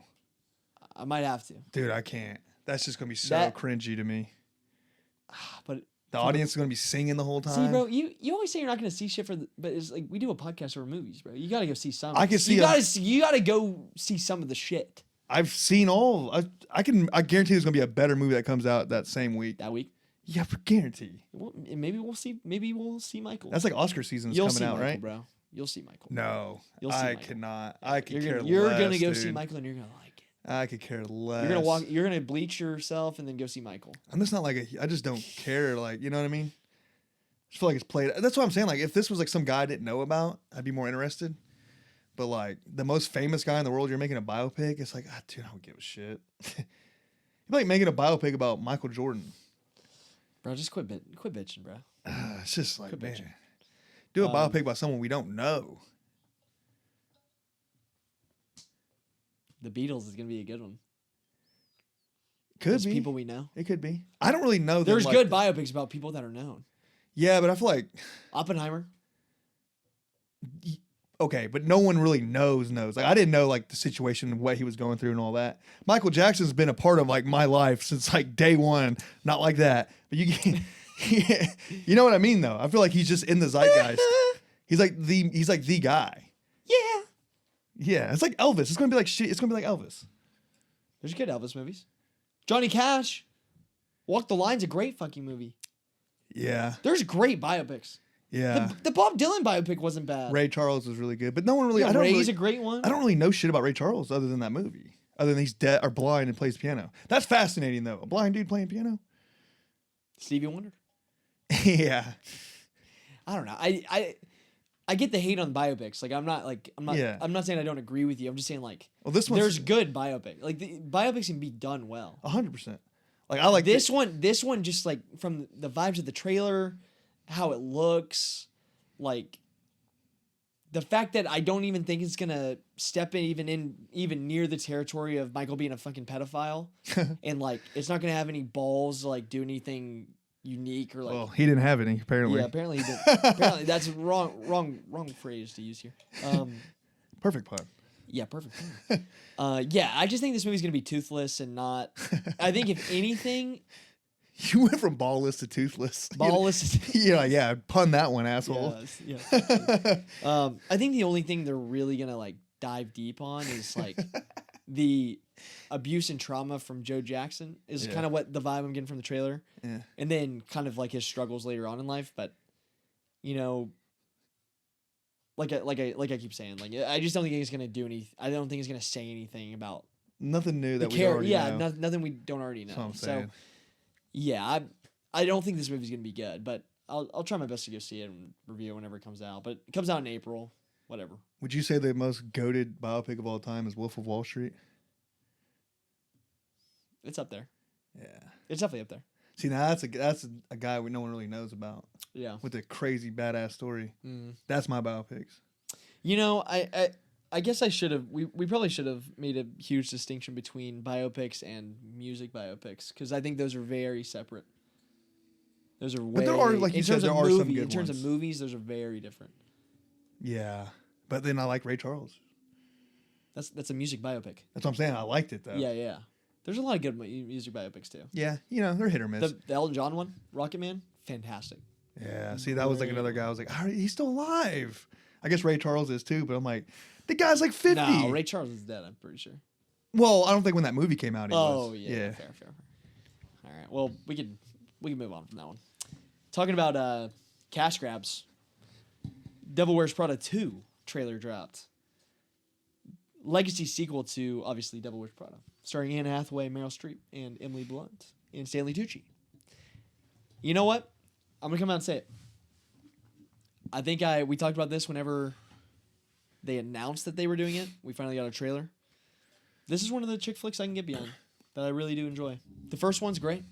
I might have to.
dude, I can't. That's just gonna be so
That-
cringy to me.
But
The audience is gonna be singing the whole time.
see, bro, you always say you're not gonna see shit but it's like we do a podcast over movies, bro. You gotta go see some.
I can see
you gotta go see some of the shit
I've seen all. I guarantee there's gonna be a better movie that comes out that same week.
that week.
Yeah, for guarantee.
Well, maybe we'll see. Maybe we'll see Michael.
That's like Oscar season's
You'll
coming
see
out,
Michael,
right?
bro. You'll see Michael.
No,
You'll see
I
Michael.
cannot. I could care
You're
less.
gonna go see
dude.
Michael, and you're gonna like it.
I could care less.
You're gonna walk. You're gonna bleach yourself, and then go see Michael.
I'm just not like I just don't care. Like, you know what I mean? I just feel like it's played. That's what I'm saying. Like, if this was like some guy I didn't know about, I'd be more interested. But like the most famous guy in the world, you're making a biopic. It's like, dude, I don't give a shit. You'd be like making a biopic about Michael Jordan.
Bro, just quit bitching, bro.
It's just like,
Quit
man,
bitching.
do a biopic about someone we don't know.
The Beatles is gonna be a good one.
Could
Those
be
people we know.
It could be. I don't really know. them
There's
like
good
that.
biopics about people that are known.
Yeah, but I feel like
Oppenheimer.
okay, but no one really knows. Like, I didn't know like the situation and what he was going through and all that. Michael Jackson's been a part of like my life since like day one. Not like that, but you know what I mean though. I feel like he's just in the zeitgeist. He's like the guy.
Yeah.
Yeah, it's like Elvis. It's gonna be like shit. It's gonna be like Elvis.
There's good Elvis movies. Johnny Cash. Walk the Line's a great fucking movie.
Yeah,
There's great biopics.
yeah.
The Bob Dylan biopic wasn't bad.
Ray Charles was really good, but no one really.
Yeah,
I don't
Ray's
really,
a great one.
I don't really know shit about Ray Charles other than that movie. Other than he's dead or blind and plays piano. That's fascinating though. A blind dude playing piano.
Stevie Wonder.
Yeah.
I don't know. I get the hate on biopics. Like I'm not
Yeah.
I'm not saying I don't agree with you. I'm just saying like
Well, this one's
there's good biopic. Like the biopics can be done well.
100%. Like I like
This one just like from the vibes of the trailer, how it looks, like the fact that I don't even think it's gonna step in even near the territory of Michael being a fucking pedophile, and like it's not gonna have any balls to like do anything unique or like.
Well, he didn't have any apparently.
Yeah, apparently he did. Apparently that's wrong phrase to use here.
Perfect pun.
Yeah, perfect. Yeah, I just think this movie's gonna be toothless and not. I think if anything,
You went from ballless to toothless.
ballless.
Yeah, pun that one, asshole.
Yeah. I think the only thing they're really gonna like dive deep on is like the abuse and trauma from Joe Jackson is
Yeah.
kind of what the vibe I'm getting from the trailer,
Yeah.
and then kind of like his struggles later on in life. But you know, like I keep saying, like I just don't think he's gonna do any. I don't think he's gonna say anything about
Nothing new
the
that we
care.
already
Yeah,
know.
nothing we don't already know.
That's what I'm
So
saying.
yeah, I don't think this movie's gonna be good, but I'll try my best to go see it and review it whenever it comes out. But it comes out in April, whatever.
Would you say the most goated biopic of all time is Wolf of Wall Street?
It's up there.
Yeah.
It's definitely up there.
See, now that's a guy no one really knows about
Yeah.
with a crazy badass story.
Mm.
That's my biopics.
You know, I guess I should have. We probably should have made a huge distinction between biopics and music biopics because I think those are very separate. Those are way.
But there are, like you
in
said,
terms
there
of
are some
movie,
good
in terms
ones.
of movies, those are very different.
Yeah. But then I like Ray Charles.
That's a music biopic.
That's what I'm saying. I liked it though.
Yeah. There's a lot of good music biopics too.
Yeah. You know, they're hit or miss.
The Elton John one, Rocket Man, fantastic.
Yeah, see, that was like another guy. I was like, he's still alive. I guess Ray Charles is too, but I'm like, the guy's like 50.
No, Ray Charles is dead. I'm pretty sure.
Well, I don't think when that movie came out, he
Oh
was.
yeah, fair. All right, well we can move on from that one. Talking about cash grabs. Devil Wears Prada 2 trailer dropped. Legacy sequel to obviously Devil Wears Prada, starring Anne Hathaway, Meryl Streep, and Emily Blunt, and Stanley Tucci. You know what? I'm gonna come out and say it. I think we talked about this whenever they announced that they were doing it. We finally got a trailer. This is one of the chick flicks I can get behind that I really do enjoy. The first one's great.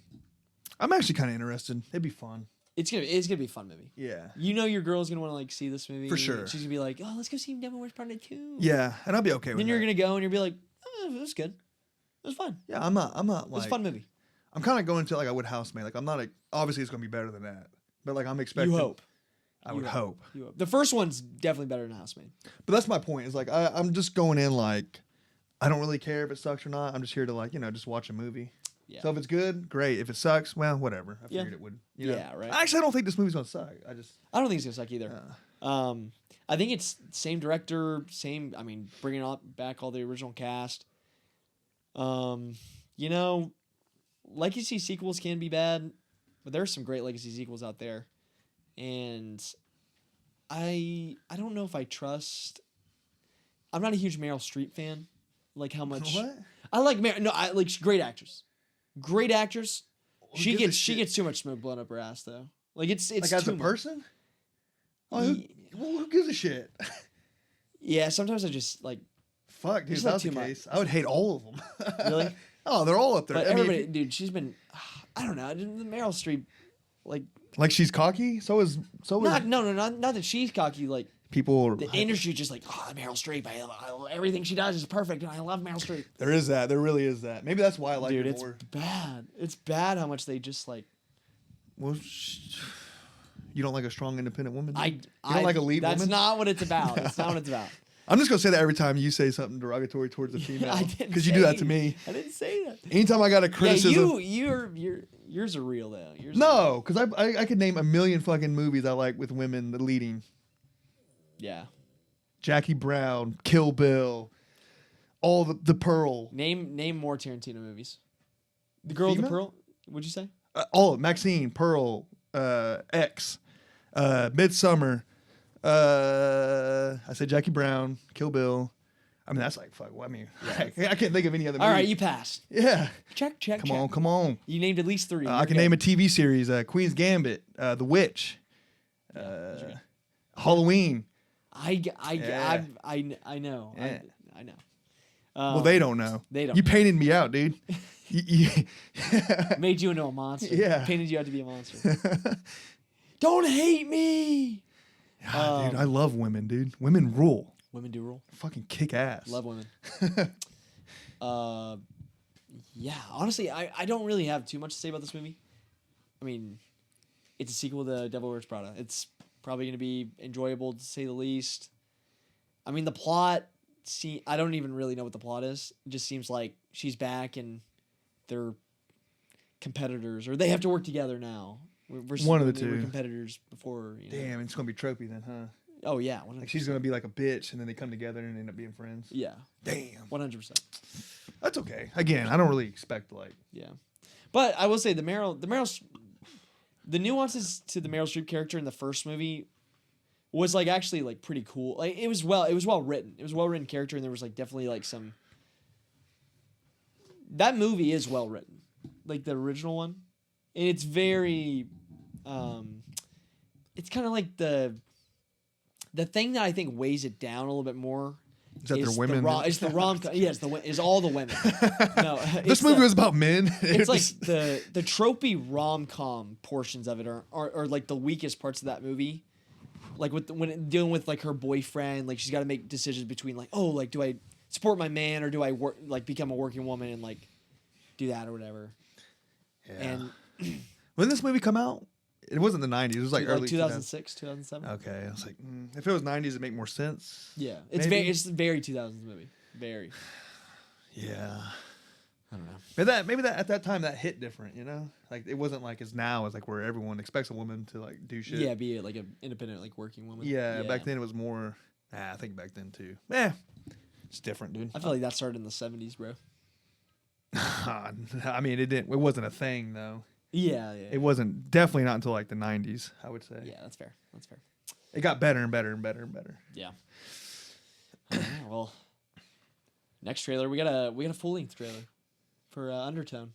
I'm actually kind of interested. It'd be fun.
It's gonna be a fun movie.
Yeah.
You know your girl's gonna want to like see this movie
For sure.
She's gonna be like, "Oh, let's go see Devil Wears Prada 2."
Yeah, and I'll be okay with
Then
that.
you're gonna go and you'll be like, "Oh, it was good. It was fun.
Yeah, I'm not
It was
like.
a fun movie."
I'm kind of going to it like I would Housemaid. Like I'm not like obviously it's gonna be better than that. but like I'm expecting.
You hope.
I would hope.
You hope. The first one's definitely better than Housemaid.
But that's my point. Is like I'm just going in like I don't really care if it sucks or not. I'm just here to like just watch a movie.
Yeah.
So if it's good, great. If it sucks, well, whatever. I figured it would.
Yeah, right.
Actually, I don't think this movie's gonna suck. I
don't think it's gonna suck either. I think it's same director, same. I mean, bringing back all the original cast. Legacy sequels can be bad, but there's some great legacy sequels out there, and I don't know if I trust. I'm not a huge Meryl Streep fan. Like how much
What?
I like I like great actress. Great actress. She
gives a
gets
shit?
too much smoke blown up her ass though. Like it's
like as
too
a
much.
person. Oh, who gives a shit?
Yeah, sometimes I just like
Fuck, dude.
It's
If
not
that was the
too much.
case, I would hate all of them.
Really.
Oh, they're all up there.
But
I mean,
everybody, dude, she's been. I don't know. The Meryl Streep, like
like she's cocky. So is
not that she's cocky. Like
people.
the industry, just like Meryl Streep. Everything she does is perfect, and I love Meryl Streep.
There is that. There really is that. Maybe that's why I like
Dude,
her
it's
more.
bad. It's bad how much they just like.
Well, you don't like a strong, independent woman?
I
You don't like a lead
That's
woman?
not what it's about. That's not what it's about.
I'm just gonna say that every time you say something derogatory towards a female,
I didn't
because you do that to
say-
me.
I didn't say that.
Anytime I got a criticism,
Yours are real though. Yours
no, because I could name a million fucking movies I like with women leading.
Yeah.
Jackie Brown, Kill Bill, all the Pearl,
Name more Tarantino movies. The Girl with the
Female?
Pearl. What'd you say?
all Maxine, Pearl, X, Midsummer. I said Jackie Brown, Kill Bill. I mean, that's like fuck. Well, I mean, I can't think of any other.
All
movie.
right, you passed.
Yeah.
Check.
Come on.
You named at least 3.
I can name a TV series: Queen's Gambit, The Witch, Halloween.
I know.
Yeah.
I know.
Well, they don't know.
They don't
You
know.
painted me out, dude.
Made you into a monster.
Yeah.
Painted you out to be a monster. Don't hate me.
dude, I love women, dude. Women rule.
Women do rule.
Fucking kick ass.
Love women. Yeah, honestly, I don't really have too much to say about this movie. I mean, it's a sequel to Devil Wears Prada. It's probably going to be enjoyable to say the least. I mean, the plot, I don't even really know what the plot is. It just seems like she's back and they're competitors, or they have to work together now. Versus
One of
when
the
they were
two.
competitors before.
Damn, it's gonna be tropey then, huh?
Oh, yeah. 100%.
Like she's gonna be like a bitch, and then they come together and end up being friends.
Yeah.
Damn.
100%.
That's okay. Again, I don't really expect like.
Yeah, but I will say the nuances to the Meryl Streep character in the first movie was like actually like pretty cool. Like it was well written. It was a well written character, and there was like definitely like some. That movie is well written, like the original one, and it's very, it's kind of like the thing that I think weighs it down a little bit more.
Is that they're women?
It's the rom. Yeah, it's all the women. No,
This movie was about men.
It's like the tropey rom com portions of it are like the weakest parts of that movie. Like when dealing with like her boyfriend, like she's got to make decisions between like, oh, like do I support my man or do I work like become a working woman and like do that or whatever.
Yeah.
And
when did this movie come out? It wasn't the 90s. It was like early
2006, 2007.
Okay, I was like, if it was 90s, it'd make more sense.
Yeah, it's
Maybe.
it's very 2000s movie. Very.
Yeah.
I don't know.
Maybe that at that time that hit different, you know? Like it wasn't like it's now. It's like where everyone expects a woman to like do shit.
Yeah, be like an independent like working woman.
Yeah, back then it was more. I think back then too. It's different, dude.
I feel like that started in the 70s, bro.
I mean, it wasn't a thing though.
Yeah.
It wasn't definitely not until like the 90s. I would say.
Yeah, that's fair.
It got better and better and better and better.
Yeah. Well, next trailer we got a full length trailer for Undertone,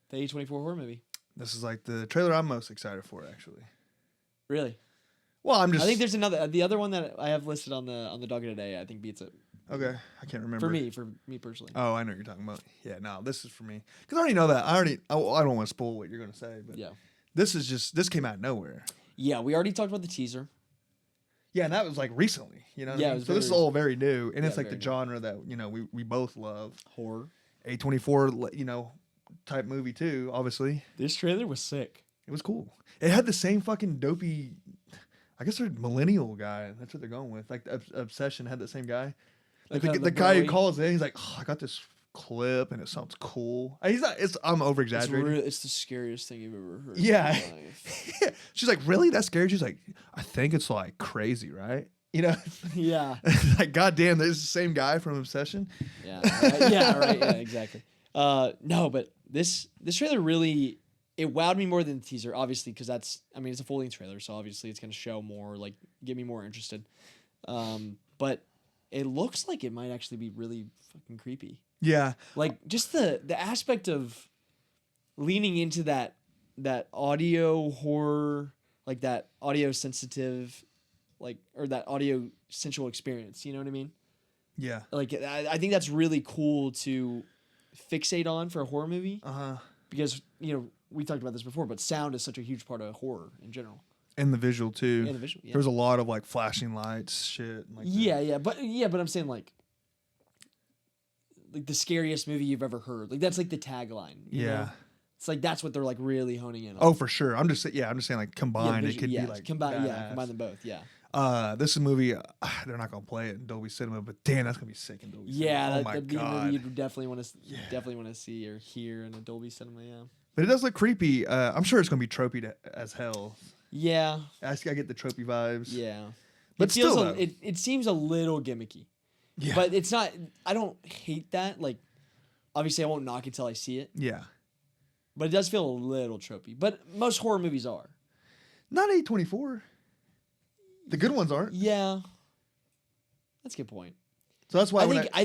the A24 horror movie.
This is like the trailer I'm most excited for, actually.
Really?
Well, I
I think there's another. The other one that I have listed on the docket today, I think beats it.
Okay, I can't remember.
For me personally.
Oh, I know what you're talking about. Yeah, no, this is for me because I already know that. I don't want to spoil what you're gonna say, but
Yeah.
this came out of nowhere.
Yeah, we already talked about the teaser.
Yeah, and that was like recently, you know. What
Yeah,
I
it
mean?
was
So this is
very-
all very new, and it's
Yeah,
like the
very new.
genre that we both love.
Horror.
A24 type movie too, obviously.
This trailer was sick.
It was cool. It had the same fucking dopey. I guess they're millennial guy. That's what they're going with. Like the Obsession had the same guy. Like
Like
the guy who
boy?
calls in, he's like, oh, I got this clip and it sounds cool. He's not. I'm over
It's,
exaggerating.
it's the scariest thing you've ever heard.
Yeah.
In your life.
She's like, really? That's scary? She's like, I think it's like crazy, right? You know?
Yeah.
Like, goddamn, there's the same guy from Obsession.
Yeah. Right. Yeah. Right. Yeah. Exactly. No, but this trailer really it wowed me more than the teaser, obviously, because it's a full length trailer, so obviously it's gonna show more, like get me more interested. But it looks like it might actually be really fucking creepy.
Yeah.
Like just the aspect of leaning into that audio horror, like that audio sensitive, like or that audio sensual experience. You know what I mean?
Yeah.
Like I think that's really cool to fixate on for a horror movie. Because we talked about this before, but sound is such a huge part of horror in general.
And the visual too.
And the visual, yeah.
There's a lot of like flashing lights, shit. Like
But I'm saying like the scariest movie you've ever heard. Like that's like the tagline. You know? It's like that's what they're like really honing in on.
Oh, for sure. I'm just saying like combined, it could be like
combine
badass.
them both. Yeah.
This is a movie. They're not gonna play it in Dolby Cinema, but damn, that's gonna be sick in Dolby Cinema.
Yeah,
Oh my
that'd be a
god.
movie you'd definitely want to see or hear in a Dolby Cinema. Yeah.
But it does look creepy. I'm sure it's gonna be tropey as hell.
Yeah.
I get the tropey vibes.
Yeah.
But
it feels
still, though.
it seems a little gimmicky.
Yeah.
But it's not. I don't hate that. Like, obviously, I won't knock it till I see it.
Yeah.
But it does feel a little tropey. But most horror movies are.
Not A24. The good ones aren't.
Yeah. That's a good point.
So that's why
I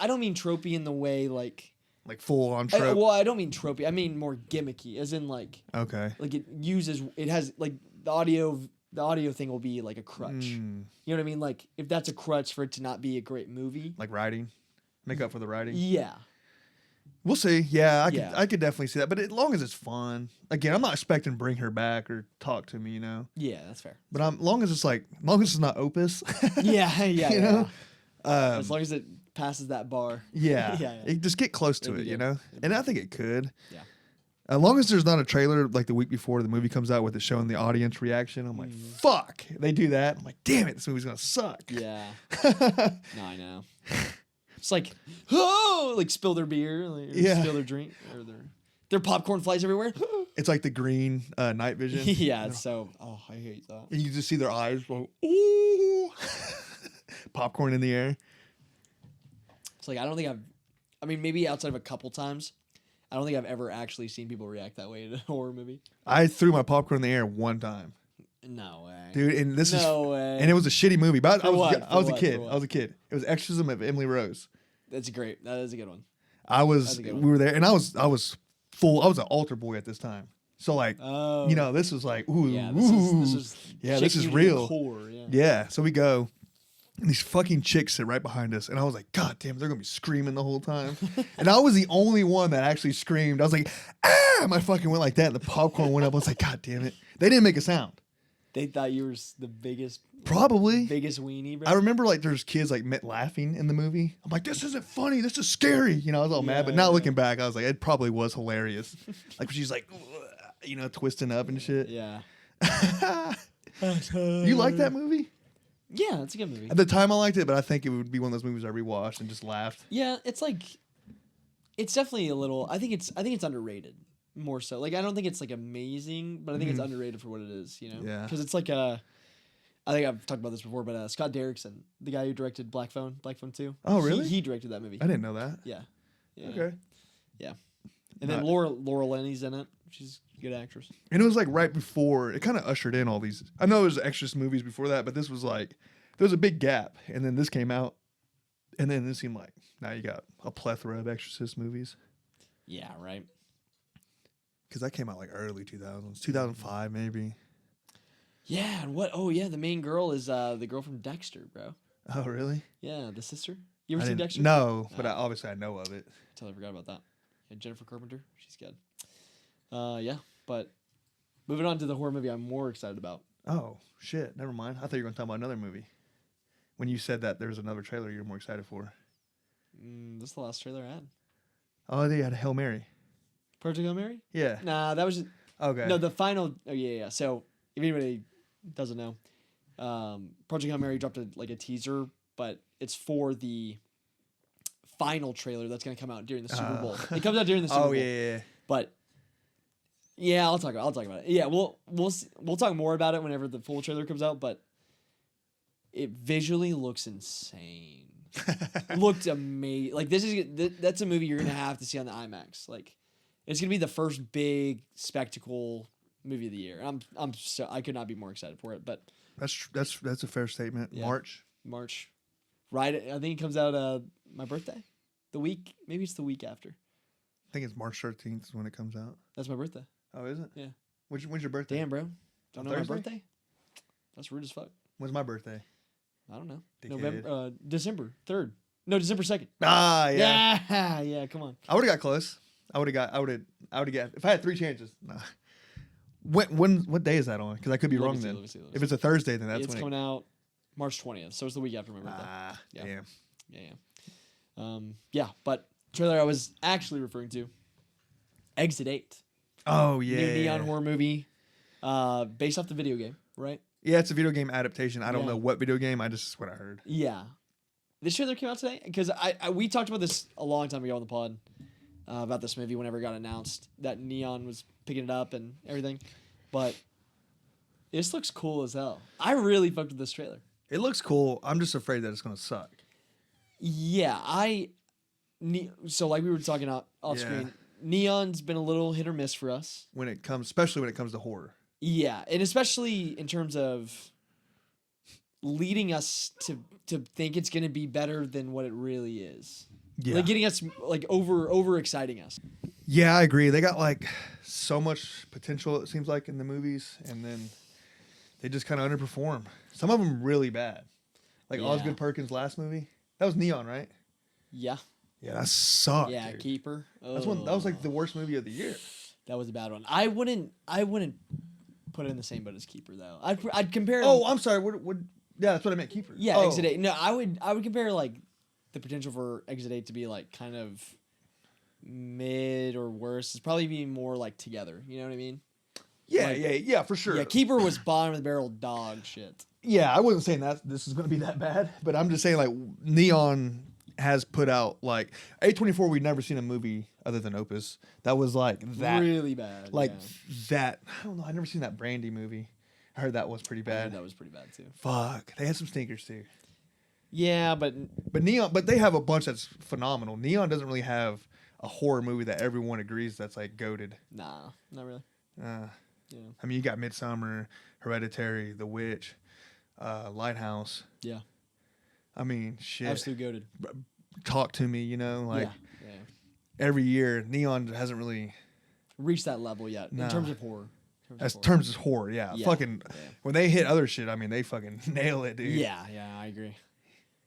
don't mean tropey in the way like
full on trope.
I don't mean tropey. I mean more gimmicky, as in like
Okay.
like it has like the audio thing will be like a crutch. You know what I mean? Like if that's a crutch for it to not be a great movie.
Like writing, make up for the writing.
Yeah.
We'll see. Yeah,
Yeah.
I could definitely see that. But as long as it's fun. Again, I'm not expecting to bring her back or talk to me,
Yeah, that's fair.
But as long as it's not Opus.
Yeah.
You know?
As long as it passes that bar.
Yeah.
Yeah.
Just get close to
It'd
it,
be
you
good.
know? And I think it could.
Yeah.
As long as there's not a trailer like the week before the movie comes out with it showing the audience reaction, I'm like, fuck. They do that. I'm like, damn it, this movie's gonna suck.
Yeah. No, I know. It's like, like spill their beer, like, or
Yeah.
spill their drink, or their popcorn flies everywhere.
It's like the green night vision.
Yeah, it's so. Oh, I hate that.
And you just see their eyes go, ooh. Popcorn in the air.
It's like I don't think maybe outside of a couple times, I don't think I've ever actually seen people react that way in a horror movie.
I threw my popcorn in the air one time.
No way,
Dude, and this is
no way.
and it was a shitty movie. But I
For what?
was a
For
kid.
what?
I was a kid. It was Exorcism of Emily Rose.
That's great. That is a good one.
We
a good one.
were there, and I was full. I was an altar boy at this time. So like,
Oh,
this was like, ooh,
yeah.
ooh.
This is
Yeah, this
shaking
is
you to the
real.
core, yeah.
Yeah. So we go, and these fucking chicks sit right behind us, and I was like, God damn, they're gonna be screaming the whole time. And I was the only one that actually screamed. I was like, ah! My fucking went like that, and the popcorn went up. I was like, God damn it! They didn't make a sound.
They thought you were the biggest
Probably.
weenie, bro.
I remember like there's kids like laughing in the movie. I'm like, this isn't funny. This is scary. I was all mad. But now looking back, I was like, it probably was hilarious. Like she's like, twisting up and shit.
Yeah.
You like that movie?
Yeah, it's a good movie.
At the time, I liked it, but I think it would be one of those movies I rewatched and just laughed.
Yeah, it's like, it's definitely a little. I think it's underrated more so. Like I don't think it's like amazing, but I think it's underrated for what it is.
Yeah.
Because it's like I think I've talked about this before, but Scott Derrickson, the guy who directed Black Phone 2.
Oh, really?
He directed that movie.
I didn't know that.
Yeah. Yeah.
Okay.
Yeah. And then Laura Linney's in it. She's a good actress.
And it was like right before, it kind of ushered in all these. I know there was Exorcist movies before that, but this was like, there was a big gap. And then this came out. And then it seemed like, now you got a plethora of Exorcist movies.
Yeah, right.
Because that came out like early 2000s, 2005 maybe.
Yeah, and what? Oh, yeah, the main girl is the girl from Dexter, bro.
Oh, really?
Yeah, the sister. You ever
I
seen
didn't-
Dexter?
No, but obviously I know of it.
Totally forgot about that. Yeah, Jennifer Carpenter, she's good. Yeah, but moving on to the horror movie I'm more excited about.
Oh, shit. Never mind. I thought you were going to talk about another movie. When you said that there was another trailer you're more excited for.
This is the last trailer I had.
Oh, they had Hail Mary.
Project Hail Mary?
Yeah.
Nah, that was just,
Okay.
No, the final. Oh yeah. So if anybody doesn't know, Project Hail Mary dropped a teaser, but it's for the final trailer that's gonna come out during the Super Bowl. It comes out during the Super Bowl.
Oh yeah.
But yeah, I'll talk about it. Yeah, we'll talk more about it whenever the full trailer comes out. But it visually looks insane. It looked amazing. Like that's a movie you're gonna have to see on the IMAX. Like it's gonna be the first big spectacle movie of the year. I could not be more excited for it. But
That's a fair statement.
Yeah.
March.
Right, I think it comes out my birthday, maybe it's the week after.
I think it's March 13th is when it comes out.
That's my birthday.
Oh, is it?
Yeah.
When's your birthday?
Damn, bro, don't know
Thursday?
my birthday? That's rude as fuck.
When's my birthday?
I don't know.
Dickhead.
November, December 3rd. No, December 2nd.
Ah, yeah.
Yeah, come on.
I would have got close. I would have got if I had 3 chances. Nah. What day is that on? Because I could be wrong then.
Let me see.
If it's a Thursday, then that's
it's
when
coming out March 20th, so it's the week after my birthday. Yeah.
Damn.
Yeah, but trailer I was actually referring to, Exit 8.
Oh yeah.
New neon horror movie, based off the video game, right?
Yeah, it's a video game adaptation. I don't
Yeah.
know what video game. Just what I heard.
Yeah. This trailer came out today because we talked about this a long time ago on the pod about this movie whenever it got announced that Neon was picking it up and everything, but this looks cool as hell. I really fucked with this trailer.
It looks cool. I'm just afraid that it's gonna suck.
Yeah, so like we were talking off
Yeah.
screen, Neon's been a little hit or miss for us.
Especially when it comes to horror.
Yeah, and especially in terms of leading us to think it's going to be better than what it really is.
Yeah.
Like getting us like over exciting us.
Yeah, I agree. They got like so much potential. It seems like in the movies, and then they just kind of underperform. Some of them really bad. Like
Yeah.
Osgood Perkins' last movie. That was Neon, right?
Yeah.
Yeah, that sucked.
Yeah,
dude.
Keeper.
That was like the worst movie of the year.
That was a bad one. I wouldn't put it in the same boat as Keeper though. I'd compare.
Oh, I'm sorry. What? Yeah, that's what I meant. Keeper.
Yeah,
Oh.
Exit 8. No, I would compare like the potential for Exit 8 to be like kind of mid or worse. It's probably be more like Together. You know what I mean?
Yeah,
Like-
yeah, for sure.
Yeah, Keeper was bottom of the barrel dog shit.
Yeah, I wasn't saying that this is going to be that bad, but I'm just saying like Neon has put out like A24. We've never seen a movie other than Opus that was like that,
Really bad.
like
yeah.
that. I don't know. I've never seen that Brandy movie. I heard that was pretty
I heard
bad.
that was pretty bad too.
Fuck, they had some stinkers too.
Yeah, but
But Neon, but they have a bunch that's phenomenal. Neon doesn't really have a horror movie that everyone agrees that's like goated.
nah, not really. Yeah.
I mean, you got Midsummer, Hereditary, The Witch, Lighthouse.
Yeah.
I mean, shit.
Absolute goated.
Talk to me, like
yeah.
every year, Neon hasn't really.
Reached that level yet
Nah.
in terms of horror.
As terms as horror, yeah.
Yeah,
Fucking
yeah.
when they hit other shit, I mean, they fucking nail it, dude.
Yeah, I agree.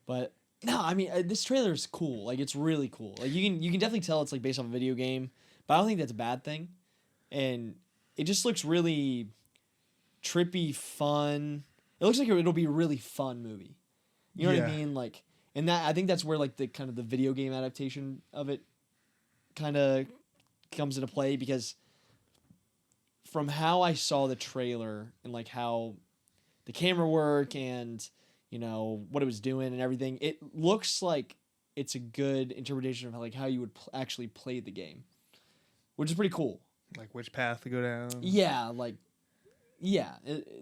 But no, I mean this trailer is cool. Like it's really cool. Like you can definitely tell it's like based off a video game, but I don't think that's a bad thing. And it just looks really trippy, fun. It looks like it'll be a really fun movie. You know what I
Yeah.
mean? Like, and that I think that's where like the kind of the video game adaptation of it kind of comes into play because from how I saw the trailer and like how the camera work and what it was doing and everything, it looks like it's a good interpretation of how you would actually play the game, which is pretty cool.
Like which path to go down.
Yeah,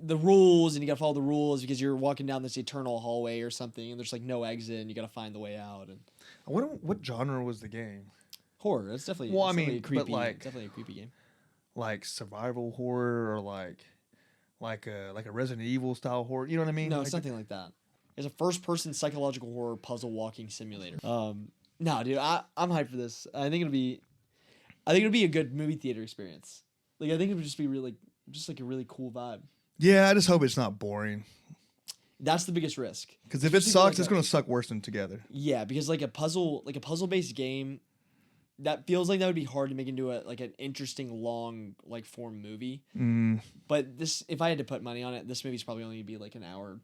the rules, and you gotta follow the rules because you're walking down this eternal hallway or something, and there's like no exit, and you gotta find the way out. And
What genre was the game?
horror, it's definitely
Well, I
it's
mean,
definitely a
but,
creepy,
like-
definitely a creepy game.
Like survival horror or like a Resident Evil style horror. You know what I mean?
No,
Like,
it's nothing like that. It's a first-person psychological horror puzzle walking simulator. No, dude, I'm hyped for this. I think it'll be a good movie theater experience. Like I think it would just be really, just like a really cool vibe.
Yeah, I just hope it's not boring.
That's the biggest risk.
Because if it
Especially
sucks,
like
it's
a-
gonna suck worse than Together.
Yeah, because like a puzzle-based game, that feels like that would be hard to make into an interesting long form movie. But this, if I had to put money on it, this movie's probably only gonna be like an hour,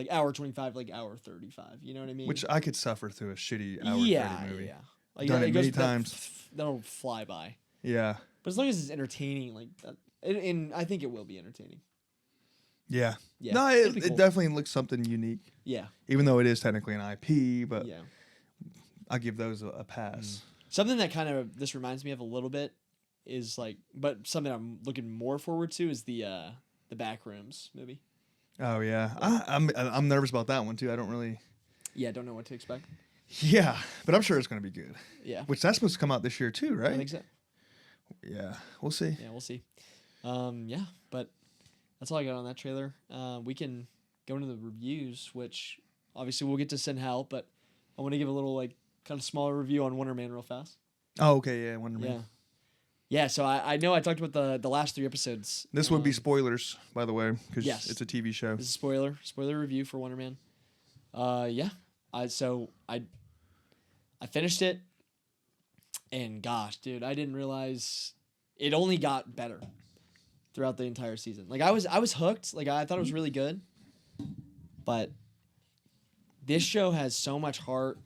hour 25, hour 35. You know what I mean?
Which I could suffer through a shitty hour 30 movie.
yeah. Like
Done it
goes-
many times.
That'll fly by.
Yeah.
But as long as it's entertaining, like that, and I think it will be entertaining.
Yeah.
Yeah,
No,
it'll be
it
cool.
definitely looks something unique,
Yeah,
even though it is technically an IP. But
yeah.
I give those a pass.
Something that kind of this reminds me of a little bit is like, but something I'm looking more forward to is the Backrooms movie.
Oh yeah, I'm nervous about that one too. I don't really.
Yeah, don't know what to expect.
Yeah, but I'm sure it's gonna be good.
Yeah,
Which that's supposed to come out this year too, right?
I think so.
Yeah, we'll see.
Yeah, we'll see. Yeah, but that's all I got on that trailer. We can go into the reviews, which obviously we'll get to send Hal, but I want to give a little like kind of smaller review on Wonder Man real fast.
Oh, okay, yeah, Wonder Man.
Yeah. Yeah, so I know I talked about the last 3 episodes.
This would be spoilers, by the way, because
yes.
it's a TV show.
This is spoiler review for Wonder Man. Yeah, I finished it, and gosh, dude, I didn't realize it only got better throughout the entire season. Like I was hooked. Like I thought it was really good, but this show has so much heart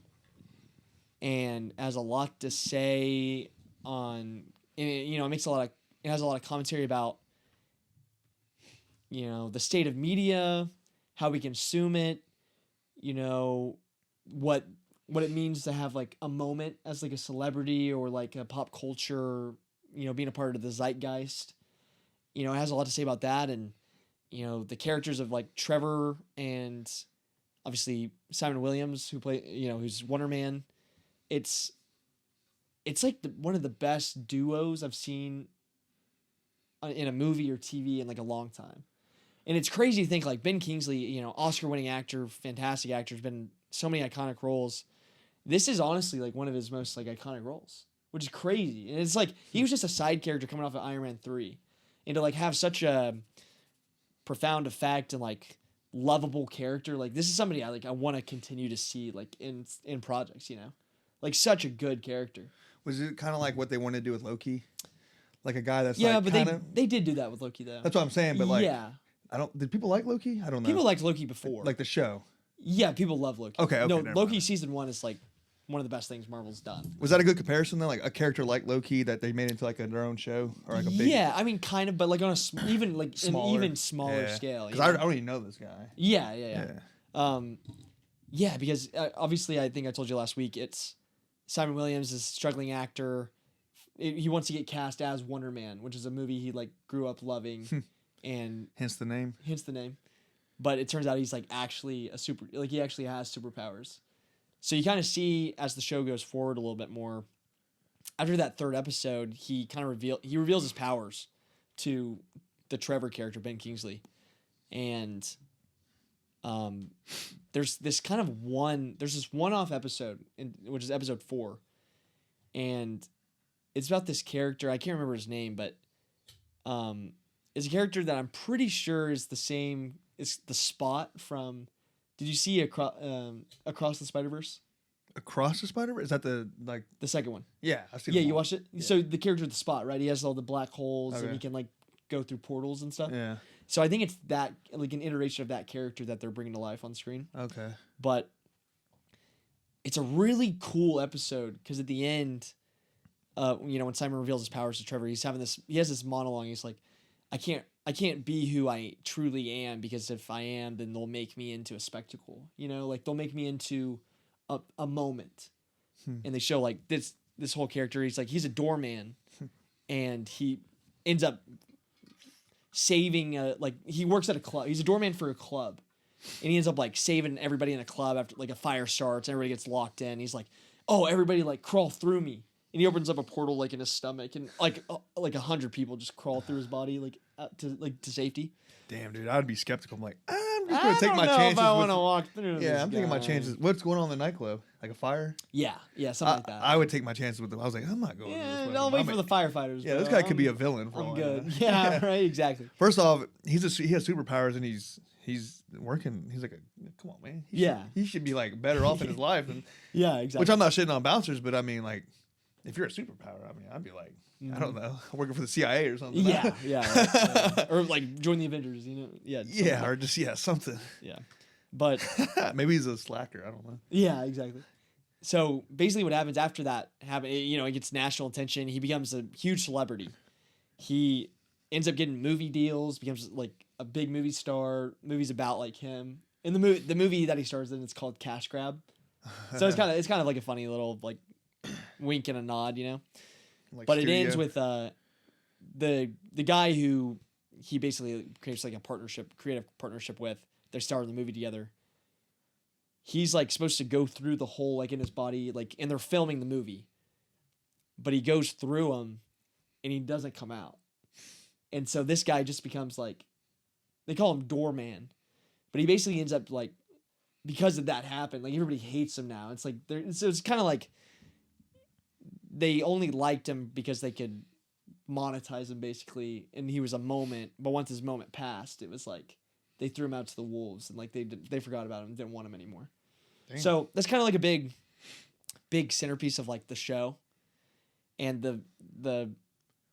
and has a lot to say on. And it has a lot of commentary about, the state of media, how we consume it, what it means to have like a moment as like a celebrity or like a pop culture, being a part of the zeitgeist. It has a lot to say about that, and the characters of like Trevor and obviously Simon Williams who's Wonder Man. It's like one of the best duos I've seen in a movie or TV in like a long time. And it's crazy to think like Ben Kingsley, Oscar-winning actor, fantastic actor, has been in so many iconic roles. This is honestly like one of his most like iconic roles, which is crazy. And it's like he was just a side character coming off of Iron Man 3. And to like have such a profound effect and like lovable character, like this is somebody I want to continue to see like in projects, Like such a good character.
Was it kind of like what they wanted to do with Loki? Like a guy that's
but
kinda...
they did do that with Loki though.
That's what I'm saying, but like
yeah.
Did people like Loki? I don't know.
People liked Loki before.
Like the show.
Yeah, people love Loki.
Okay,
no,
never
Loki
mind.
season 1 is like one of the best things Marvel's done.
Was that a good comparison though? Like a character like Loki that they made into like their own show or like a big
Yeah, I mean kind of, but like on even like
smaller,
an even smaller scale.
Because I don't even know this guy.
Yeah. Yeah, because obviously I think I told you last week it's Simon Williams is a struggling actor. He wants to get cast as Wonder Man, which is a movie he like grew up loving, and
hence the name.
But it turns out he's like actually he actually has superpowers. So you kind of see as the show goes forward a little bit more. After that 3rd episode, he kind of reveals his powers to the Trevor character, Ben Kingsley, and there's this one-off episode which is episode 4, and it's about this character. I can't remember his name, but it's a character that I'm pretty sure is the same. It's the Spot from. Did you see Across the Spider-Verse?
Across the Spider-Verse? Is that the
second one?
Yeah, I've seen.
Yeah,
them
you
all.
watched it.
Yeah.
So the character the Spot, right? He has all the black holes,
Okay.
and he can like go through portals and stuff.
Yeah.
So I think it's that like an iteration of that character that they're bringing to life on screen.
Okay.
But it's a really cool episode because at the end, when Simon reveals his powers to Trevor, he has this monologue. He's like, I can't be who I truly am, because if I am, then they'll make me into a spectacle. Like they'll make me into a moment. And they show like this whole character. He's like, he's a doorman, and he ends up saving he works at a club. He's a doorman for a club, and he ends up like saving everybody in a club after like a fire starts. Everybody gets locked in. He's like, oh, everybody like crawl through me. And he opens up a portal like in his stomach, and like 100 people just crawl through his body like to safety.
Damn, dude, I'd be skeptical. I'm like, I'm just gonna take my chances.
I don't know if I want to walk through.
Yeah, I'm taking my chances. What's going on in the nightclub? Like a fire?
Yeah, something like that.
I would take my chances with them. I was like, I'm not going.
Yeah,
to this
I'll wait for the firefighters.
Yeah,
bro.
this guy could be a villain. For
I'm
all I
good.
know.
Yeah, right. Exactly.
First off, he has superpowers, and he's working. He's like, come on, man. He should be like better off in his life. And
yeah, exactly.
Which I'm not shitting on bouncers, but I mean, like, if you're a superpower, I mean, I'd be like, I don't know, working for the CIA or something.
Yeah, right. Or like join the Avengers, Yeah.
Yeah, or just something.
Yeah, but
maybe he's a slacker. I don't know.
Yeah, exactly. So basically, what happens after that it gets national attention. He becomes a huge celebrity, he ends up getting movie deals, becomes like a big movie star. Movies about like him. In the movie that he stars in, it's called Cash Grab. So it's kind of like a funny little like wink and a nod, you know.
Like
But
studio.
it ends with the guy who he basically creates like a creative partnership with. They star in the movie together. He's like supposed to go through the hole like in his body, like, and they're filming the movie. But he goes through them, and he doesn't come out. And so this guy just becomes like, they call him Doorman, but he basically ends up like, because of that happened, like everybody hates him now. It's like so it's kind of like they only liked him because they could monetize him basically, and he was a moment. But once his moment passed, it was like they threw him out to the wolves, and like they forgot about him, and didn't want him anymore. Damn. So that's kind of like a big centerpiece of like the show, and the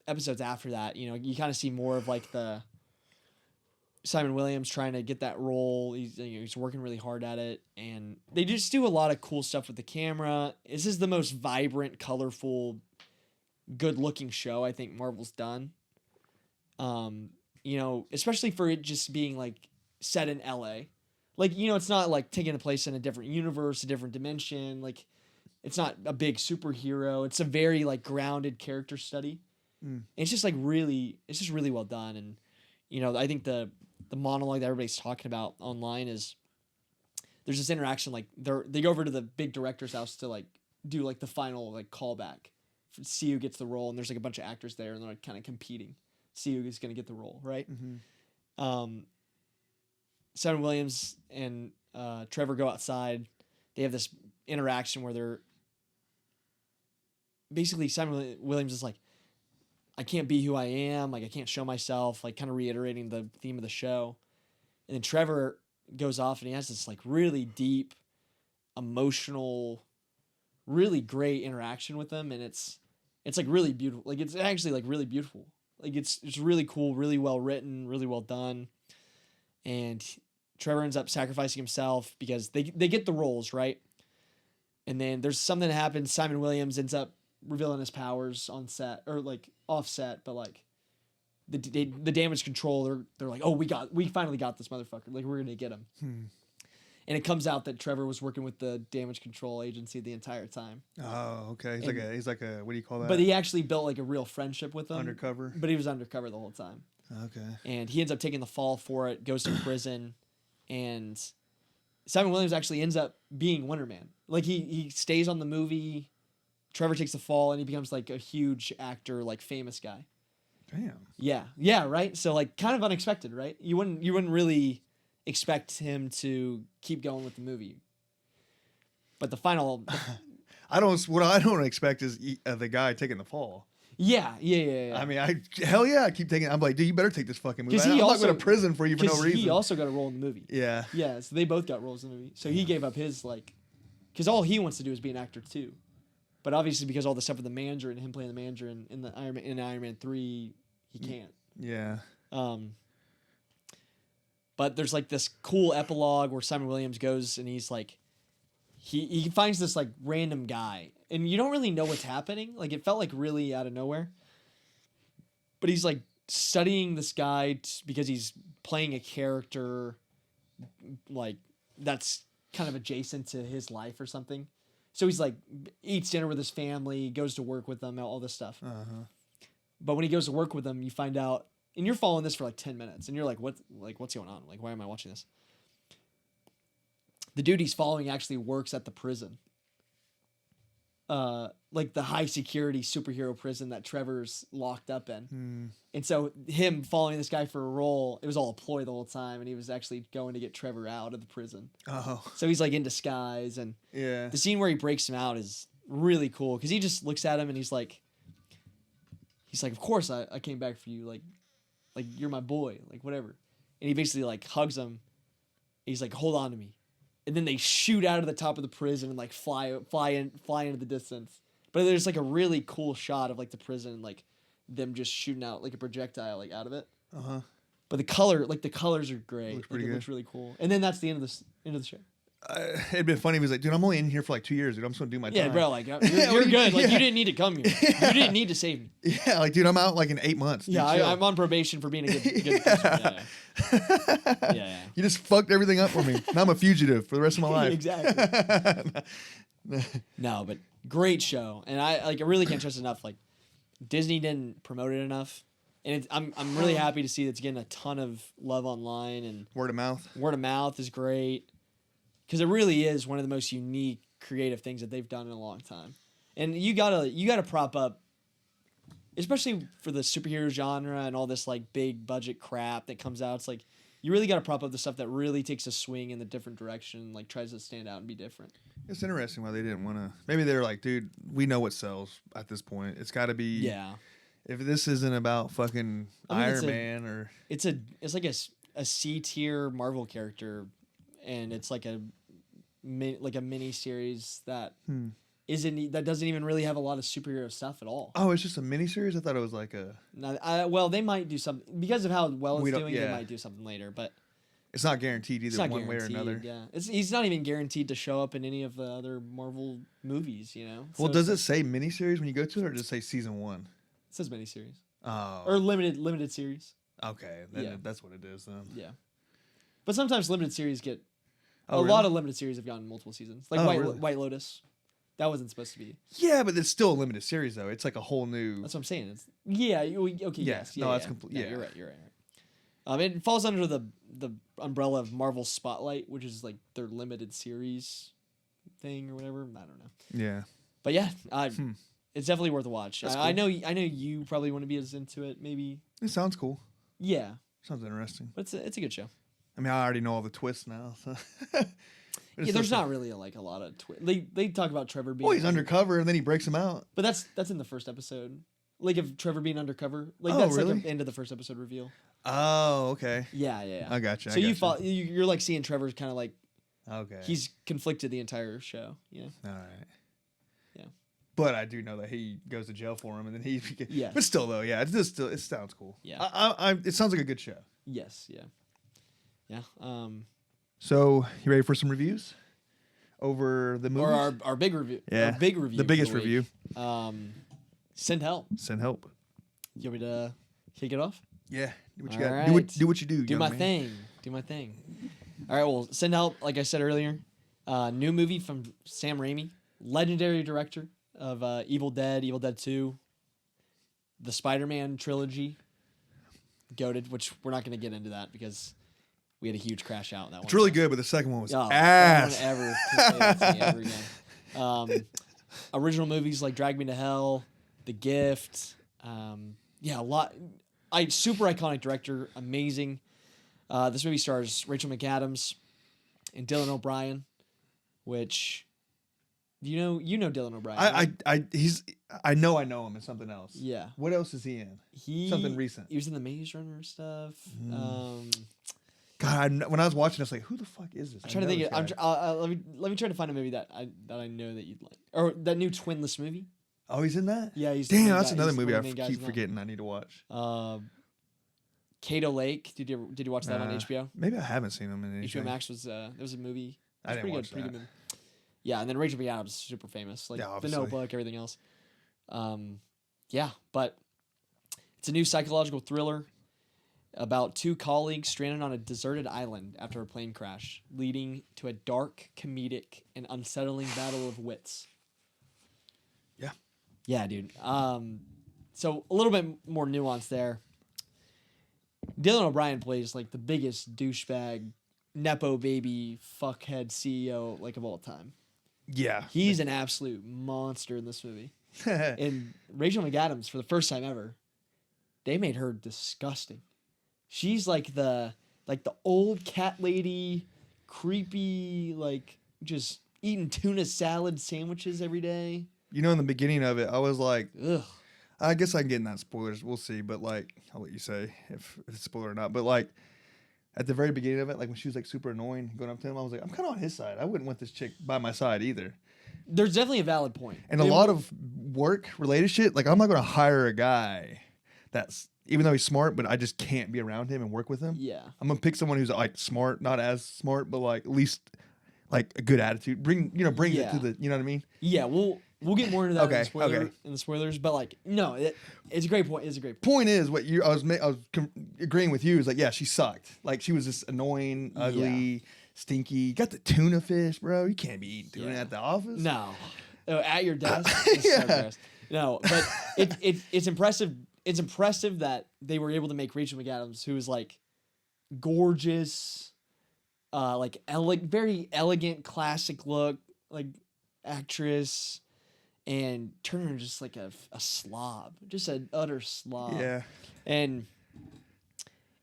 episodes after that. You know, you kind of see more of like the Simon Williams trying to get that role. He's working really hard at it, and they just do a lot of cool stuff with the camera. This is the most vibrant, colorful, good-looking show I think Marvel's done. You know, especially for it just being like set in LA. Like, you know, it's not like taking place in a different universe, a different dimension. Like, it's not a big superhero. It's a very like grounded character study. It's just like it's just really well done. And you know, I think the monologue that everybody's talking about online is there's this interaction, like they go over to the big director's house to like do like the final like callback, see who gets the role, and there's like a bunch of actors there, and they're like kind of competing, see who is going to get the role, right? Simon Williams and Trevor go outside. They have this interaction where they're basically, Simon Williams is like, I can't be who I am, like I can't show myself, like kind of reiterating the theme of the show. And then Trevor goes off and he has this like really deep, emotional, really great interaction with them, and it's like really beautiful. Like it's actually like really beautiful. Like it's really cool, really well written, really well done. And Trevor ends up sacrificing himself because they get the roles, right? And then there's something that happens. Simon Williams ends up revealing his powers on set, or like off set, but like the damage control, they're like, oh, we finally got this motherfucker, like we're gonna get him. And it comes out that Trevor was working with the damage control agency the entire time.
Oh, okay. He's like a what do you call that?
But he actually built like a real friendship with them.
Undercover.
But he was undercover the whole time.
Okay.
And he ends up taking the fall for it, goes to prison, and Simon Williams actually ends up being Wonder Man. Like he stays on the movie. Trevor takes the fall, and he becomes like a huge actor, like famous guy.
Damn.
Yeah, right. So like kind of unexpected, right? You wouldn't really expect him to keep going with the movie, but the final.
What I don't expect is the guy taking the fall.
Yeah.
I mean, I keep taking. I'm like, dude, you better take this fucking movie.
'Cause
I'm
he
not
also-
going to prison for you for no reason.
He also got a role in the movie.
Yeah.
Yeah, so they both got roles in the movie. So he gave up his like, because all he wants to do is be an actor too, but obviously because all the stuff with the manager and him playing the manager in the Iron Man 3, he can't.
Yeah.
But there's like this cool epilogue where Simon Williams goes and he's like, he finds this like random guy, and you don't really know what's happening. Like it felt like really out of nowhere. But he's like studying this guy because he's playing a character like that's kind of adjacent to his life or something. So he's like eats dinner with his family, goes to work with them, all this stuff. But when he goes to work with them, you find out, and you're following this for like 10 minutes, and you're like, what's going on? Like, why am I watching this? The dude he's following actually works at the prison. Like the high security superhero prison that Trevor's locked up in. And so him following this guy for a role, it was all a ploy the whole time, and he was actually going to get Trevor out of the prison.
Oh.
So he's like in disguise, and the scene where he breaks him out is really cool because he just looks at him and he's like, of course I came back for you, like you're my boy, like whatever. And he basically like hugs him. He's like, hold on to me. And then they shoot out of the top of the prison and like fly into the distance. But there's like a really cool shot of like the prison, like them just shooting out like a projectile like out of it. But the colors are great.
Looks pretty
It
good.
looks really cool. And then that's the end of the show.
it'd been funny. He was like, dude, I'm only in here for like 2 years, dude. I'm just gonna do my
Yeah,
time.
bro, like you're good. Like you didn't need to come here. You didn't need to save me.
Yeah, like dude, I'm out like in 8 months. Dude,
Yeah,
chill.
I'm on probation for being a good person. Yeah.
You just fucked everything up for me. Now I'm a fugitive for the rest of my life.
Exactly. No, but great show, and I really can't stress enough. Like Disney didn't promote it enough, and I'm really happy to see that it's getting a ton of love online, and
Word of mouth.
word of mouth is great because it really is one of the most unique, creative things that they've done in a long time. And you gotta prop up, especially for the superhero genre and all this like big budget crap that comes out. It's like you really gotta prop up the stuff that really takes a swing in the different direction, like tries to stand out and be different.
It's interesting why they didn't want to. Maybe they're like, dude, we know what sells at this point. It's got to be.
Yeah,
If this isn't about fucking Iron Man or.
it's like a C tier Marvel character, and it's like a mini series that that doesn't even really have a lot of superhero stuff at all.
Oh, it's just a miniseries? I thought it was like a.
Now, well, they might do something because of how well
We
it's
don't-
doing. They
yeah.
might do something later, but
It's not guaranteed
it's
either
not
one way or
guaranteed.
another.
Yeah, he's not even guaranteed to show up in any of the other Marvel movies.
Well,
So
does it
it's
say miniseries when you go to it, or does it say season 1?
it says miniseries
Oh.
or limited series?
Okay, then
Yeah.
that's what it is then.
Yeah, but sometimes limited series get
Oh,
a
really?
lot of limited series have gotten multiple seasons, like
Oh, really?
White Lotus. That wasn't supposed to be.
Yeah, but it's still a limited series though. It's like a whole new.
That's what I'm saying. It's okay.
Yeah,
Yes.
no,
Yeah,
that's
yeah.
complete-
No,
yeah.
You're right. It falls under the umbrella of Marvel Spotlight, which is like their limited series thing or whatever. I don't know.
Yeah.
But yeah, it's definitely worth a watch.
That's
I
cool.
know you probably want to be as into it. Maybe.
It sounds cool.
Yeah,
Sounds interesting.
but it's a good show.
I mean, I already know all the twists now. So.
Yeah, there's not really a lot of they talk about Trevor being.
Well, he's undercover and then he breaks him out.
But that's in the first episode. Like of Trevor being undercover. Like
Oh,
that's
really?
like the end of the first episode reveal.
Oh, okay.
Yeah.
I gotcha.
So you're like seeing Trevor's kind of like
Okay.
he's conflicted the entire show. Yeah.
all right.
Yeah.
But I do know that he goes to jail for him, and then he.
Yes.
But still, though, yeah, it sounds cool.
Yeah.
It sounds like a good show.
Yes. Yeah.
So, you ready for some reviews over the movies?
Or our big review.
Yeah.
Our big review.
The
for
biggest
week.
review.
Send help.
Send help.
You want me to kick it off?
Yeah. Do what you
All
got.
right.
Do what you do.
Do
young
my
man.
thing. Do my thing. All right. Well, Send Help. Like I said earlier, new movie from Sam Raimi, legendary director of Evil Dead, Evil Dead 2, the Spider-Man trilogy, goated. Which we're not going to get into that because we had a huge crash out in that one.
It's really good, but the second one was
Oh,
ass.
I don't ever say that to me ever again. Original movies like Drag Me to Hell, The Gift. A lot. Super iconic director, amazing. This movie stars Rachel McAdams and Dylan O'Brien, which you know Dylan O'Brien. right?
I know him in something else.
Yeah.
What else is he in? Something recent.
He was in the Maze Runner stuff.
God, when I was watching, I was like, who the fuck is this?
I'm trying to think. Let me try to find a movie that I know that you'd like, or that new Twinless movie.
Oh, he's in that?
Yeah, he's the
Damn,
main
that's
guy.
another
He's one
movie
of
I
the main guys
keep
in that.
forgetting I need to watch.
Kato Lake. Did you watch that on HBO?
Maybe I haven't seen him in anything.
HBO Max was there was a movie. It
I
was
didn't
pretty
watch
good, pretty
that.
good movie. Yeah, and then Rachel McAdams is super famous, like
Yeah,
The
obviously.
Notebook, everything else. But it's a new psychological thriller about two colleagues stranded on a deserted island after a plane crash, leading to a dark, comedic, and unsettling battle of wits.
Yeah.
Yeah, dude. So a little bit more nuance there. Dylan O'Brien plays like the biggest douchebag, nepo baby, fuckhead CEO like of all time.
Yeah.
He's an absolute monster in this movie. And Rachel McAdams, for the first time ever, they made her disgusting. She's like the old cat lady, creepy, like just eating tuna salad sandwiches every day.
You know, in the beginning of it, I was like,
Ugh.
I guess I can get in that spoilers. We'll see. But like, I'll let you say if it's a spoiler or not. But like, at the very beginning of it, like when she was like super annoying going up to him, I was like, I'm kind of on his side. I wouldn't want this chick by my side either.
There's definitely a valid point.
And a lot of work related shit, like I'm not going to hire a guy that's, even though he's smart, but I just can't be around him and work with him.
Yeah.
I'm going to pick someone who's like smart, not as smart, but like at least like a good attitude. Bring it
Yeah.
to the, you know what I mean?
Yeah, we'll get more into that
Okay.
in the spoilers, but like no, it's a great point. It's a great point.
Point is, agreeing with you is like, yeah, she sucked. Like she was just annoying, ugly, stinky. Got the tuna fish, bro. You can't be eating tuna at the office.
No, at your desk. It's so gross. No, but it's impressive. It's impressive that they were able to make Rachel McAdams, who is like gorgeous, like very elegant, classic look, like actress, and turn her just like a slob, just an utter slob.
Yeah.
And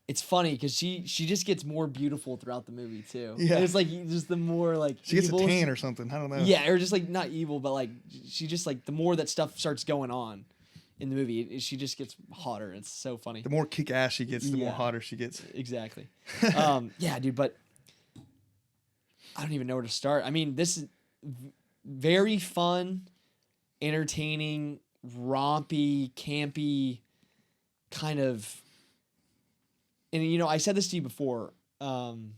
it's funny because she just gets more beautiful throughout the movie too.
Yeah.
And it's like just the more like
She gets a
evil
tan or something. I don't know.
yeah, or just like not evil, but like she just like the more that stuff starts going on in the movie, she just gets hotter. It's so funny.
The more kick ass she gets, the more
Yeah.
hotter she gets.
Exactly. Yeah, dude, but I don't even know where to start. I mean, this is very fun, entertaining, rompy, campy kind of. And you know, I said this to you before. Kind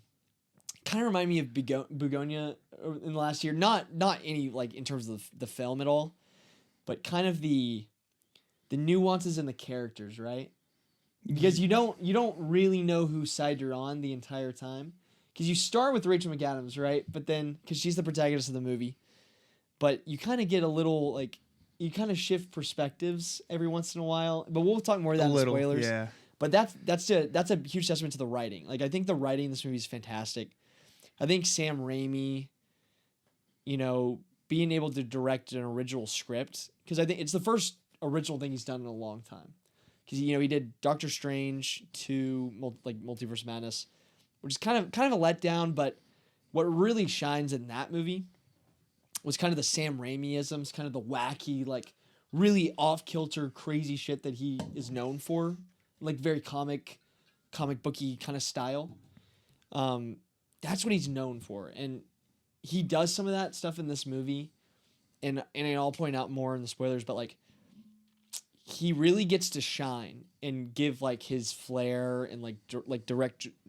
of remind me of Begonia in the last year. Not any like in terms of the film at all, but kind of the nuances in the characters, right? Because you don't really know whose side you're on the entire time. Because you start with Rachel McAdams, right? But then because she's the protagonist of the movie, but you kind of get a little like you kind of shift perspectives every once in a while. But we'll talk more of that in the spoilers.
Yeah.
But that's a huge testament to the writing. Like I think the writing in this movie is fantastic. I think Sam Raimi, you know, being able to direct an original script, because I think it's the first original thing he's done in a long time. Because you know he did Doctor Strange 2, Multiverse Madness, which is kind of a letdown. But what really shines in that movie was kind of the Sam Raimi-isms, kind of the wacky, like really off kilter, crazy shit that he is known for. Like very comic booky kind of style. That's what he's known for. And he does some of that stuff in this movie. And I'll point out more in the spoilers, but like he really gets to shine and give like his flair and like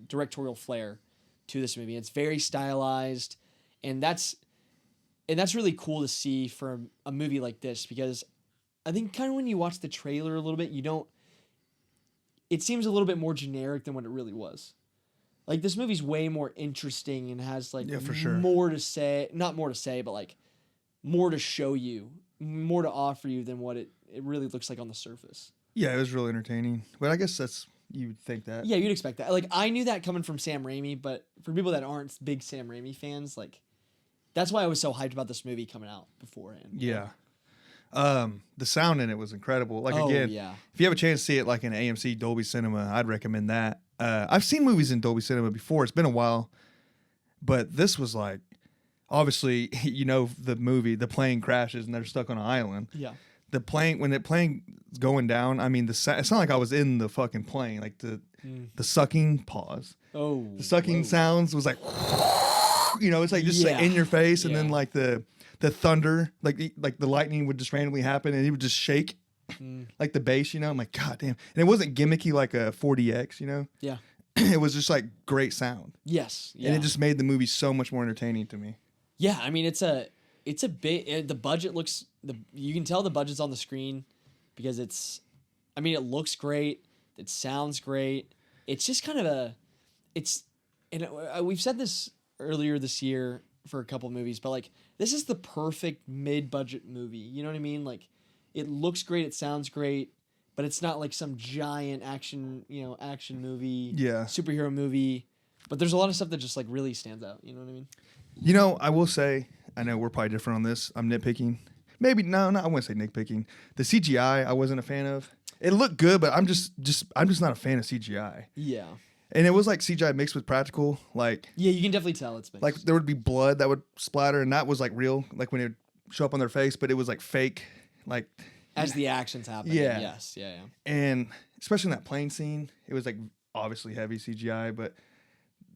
directorial flair to this movie. It's very stylized, and that's really cool to see for a movie like this, because I think kind of when you watch the trailer a little bit, it seems a little bit more generic than what it really was. Like this movie's way more interesting and has like
for sure.
more to say, not more to say, but like more to show you, more to offer you than what it really looks like on the surface.
Yeah, it was really entertaining. But I guess you would think that.
Yeah, you'd expect that. Like I knew that coming from Sam Raimi, but for people that aren't big Sam Raimi fans, like that's why I was so hyped about this movie coming out beforehand.
Yeah. The sound in it was incredible. Like again,
yeah.
if you have a chance to see it like in AMC Dolby Cinema, I'd recommend that. I've seen movies in Dolby Cinema before. It's been a while, but this was like, obviously, you know, the movie, the plane crashes and they're stuck on an island.
Yeah.
When the plane's going down, I mean, it's not like I was in the fucking plane. Like the sucking pause.
Oh.
The sucking sounds was like, you know, it's like just like in your face, and then like the thunder, like the lightning would just randomly happen, and he would just shake, like the bass, you know. I'm like, God damn, and it wasn't gimmicky like a 4DX, you know.
Yeah.
It was just like great sound.
Yes. Yeah.
And it just made the movie so much more entertaining to me.
Yeah, I mean it's a bit. The budget looks you can tell the budget's on the screen because it looks great. It sounds great. It's just kind of we've said this earlier this year for a couple movies, but like this is the perfect mid-budget movie. You know what I mean? Like it looks great, it sounds great, but it's not like some giant action movie, superhero movie. But there's a lot of stuff that just like really stands out. You know what I mean?
You know, I will say, I know we're probably different on this. I'm nitpicking. Maybe no, I wouldn't say nitpicking. The CGI I wasn't a fan of. It looked good, but I'm just not a fan of CGI.
Yeah.
And it was like CGI mixed with practical. Like
Yeah, you can definitely tell it's mixed.
like there would be blood that would splatter, and that was like real, like when it would show up on their face, but it was like fake, like
as the actions happen.
Yeah.
Yes. Yeah.
And especially in that plane scene, it was like obviously heavy CGI, but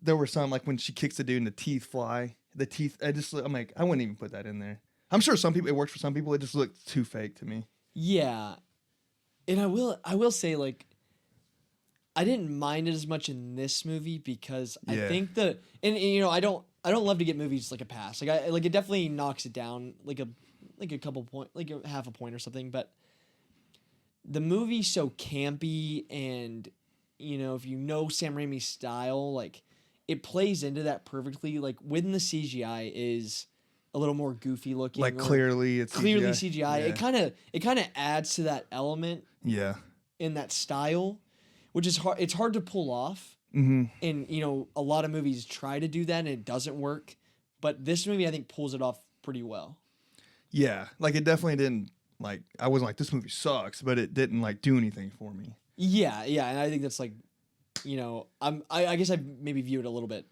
there were some like when she kicks the dude and the teeth fly. The teeth, I'm like, I wouldn't even put that in there. I'm sure some people, it works for some people. It just looked too fake to me.
Yeah. And I will say, like, I didn't mind it as much in this movie because I think and you know, I don't I don't love to get movies like a pass. Like it definitely knocks it down like a couple point, like a half a point or something. But the movie's so campy, and if you know Sam Raimi's style, like it plays into that perfectly. Like when the CGI is a little more goofy looking,
Like clearly
CGI.
Yeah.
It kind of adds to that element
Yeah.
in that style, which is hard. It's hard to pull off.
Mm-hmm.
And a lot of movies try to do that and it doesn't work, but this movie I think pulls it off pretty well.
Yeah, like it definitely didn't like. I wasn't like this movie sucks, but it didn't like do anything for me.
Yeah, and I think that's like, I guess I maybe view it a little bit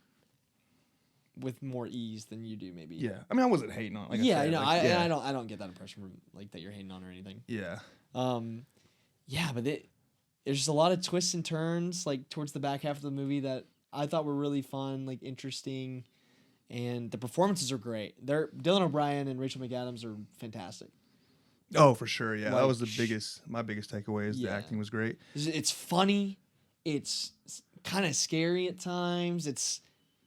with more ease than you do, maybe.
Yeah, I mean, I wasn't hating on it. Like
yeah,
I said,
I don't get that impression from like that you're hating on or anything.
Yeah.
Yeah, but there's just a lot of twists and turns like towards the back half of the movie that I thought were really fun, like interesting, and the performances are great. Dylan O'Brien and Rachel McAdams are fantastic.
Oh, for sure. Yeah,
Like,
that was my biggest takeaway is the
Yeah.
acting was great.
It's funny, it's kind of scary at times. It's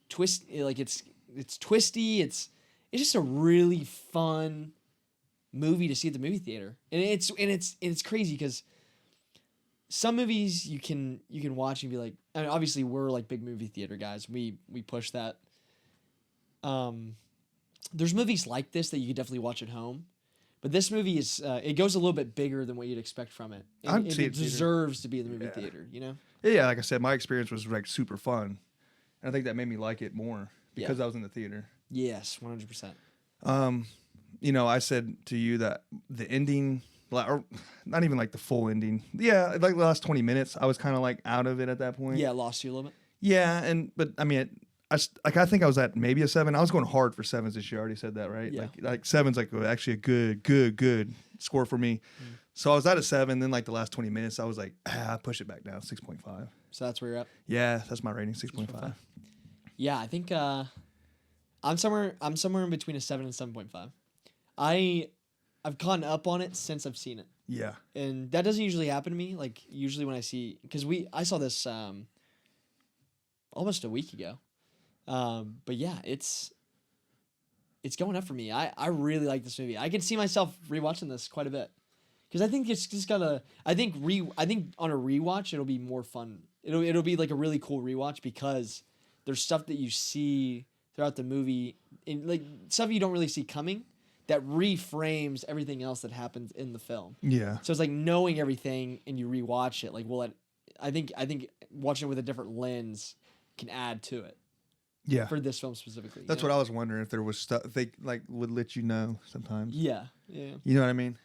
it's twisty. It's just a really fun movie to see at the movie theater, and it's crazy because some movies you can watch and be like, I mean, obviously we're like big movie theater guys. We push that. There's movies like this that you could definitely watch at home, but this movie is it goes a little bit bigger than what you'd expect from it. And
see
it
it theater.
deserves to be in the movie theater.
Yeah, like I said, my experience was like super fun, and I think that made me like it more because I was in the theater.
Yes, 100%.
I said to you that the ending, or not even like the full ending. Yeah, like the last 20 minutes, I was kind of like out of it at that point.
Yeah, it lost you a little bit.
Yeah, but I mean, I think I was at maybe a 7. I was going hard for 7s this year. I already said that, right?
Yeah.
Like 7's like actually a good score for me. So I was at a 7. Then like the last 20 minutes, I was like, push it back down, 6.5.
So that's where you're at.
Yeah, that's my rating, 6.5.
Yeah, I think I'm somewhere in between a 7 and 7.5. I've caught up on it since I've seen it.
Yeah.
And that doesn't usually happen to me. Like usually when I see, because I saw this almost a week ago. But yeah, it's going up for me. I really like this movie. I can see myself rewatching this quite a bit. Because I think it's just I think on a rewatch it'll be more fun. It'll be like a really cool rewatch because there's stuff that you see throughout the movie, in like stuff you don't really see coming, that reframes everything else that happens in the film.
Yeah.
So it's like knowing everything and you rewatch it. Like, I think watching it with a different lens can add to it.
Yeah.
For this film specifically.
That's what I was wondering, if there was stuff they like would let you know sometimes.
Yeah.
You know what I mean?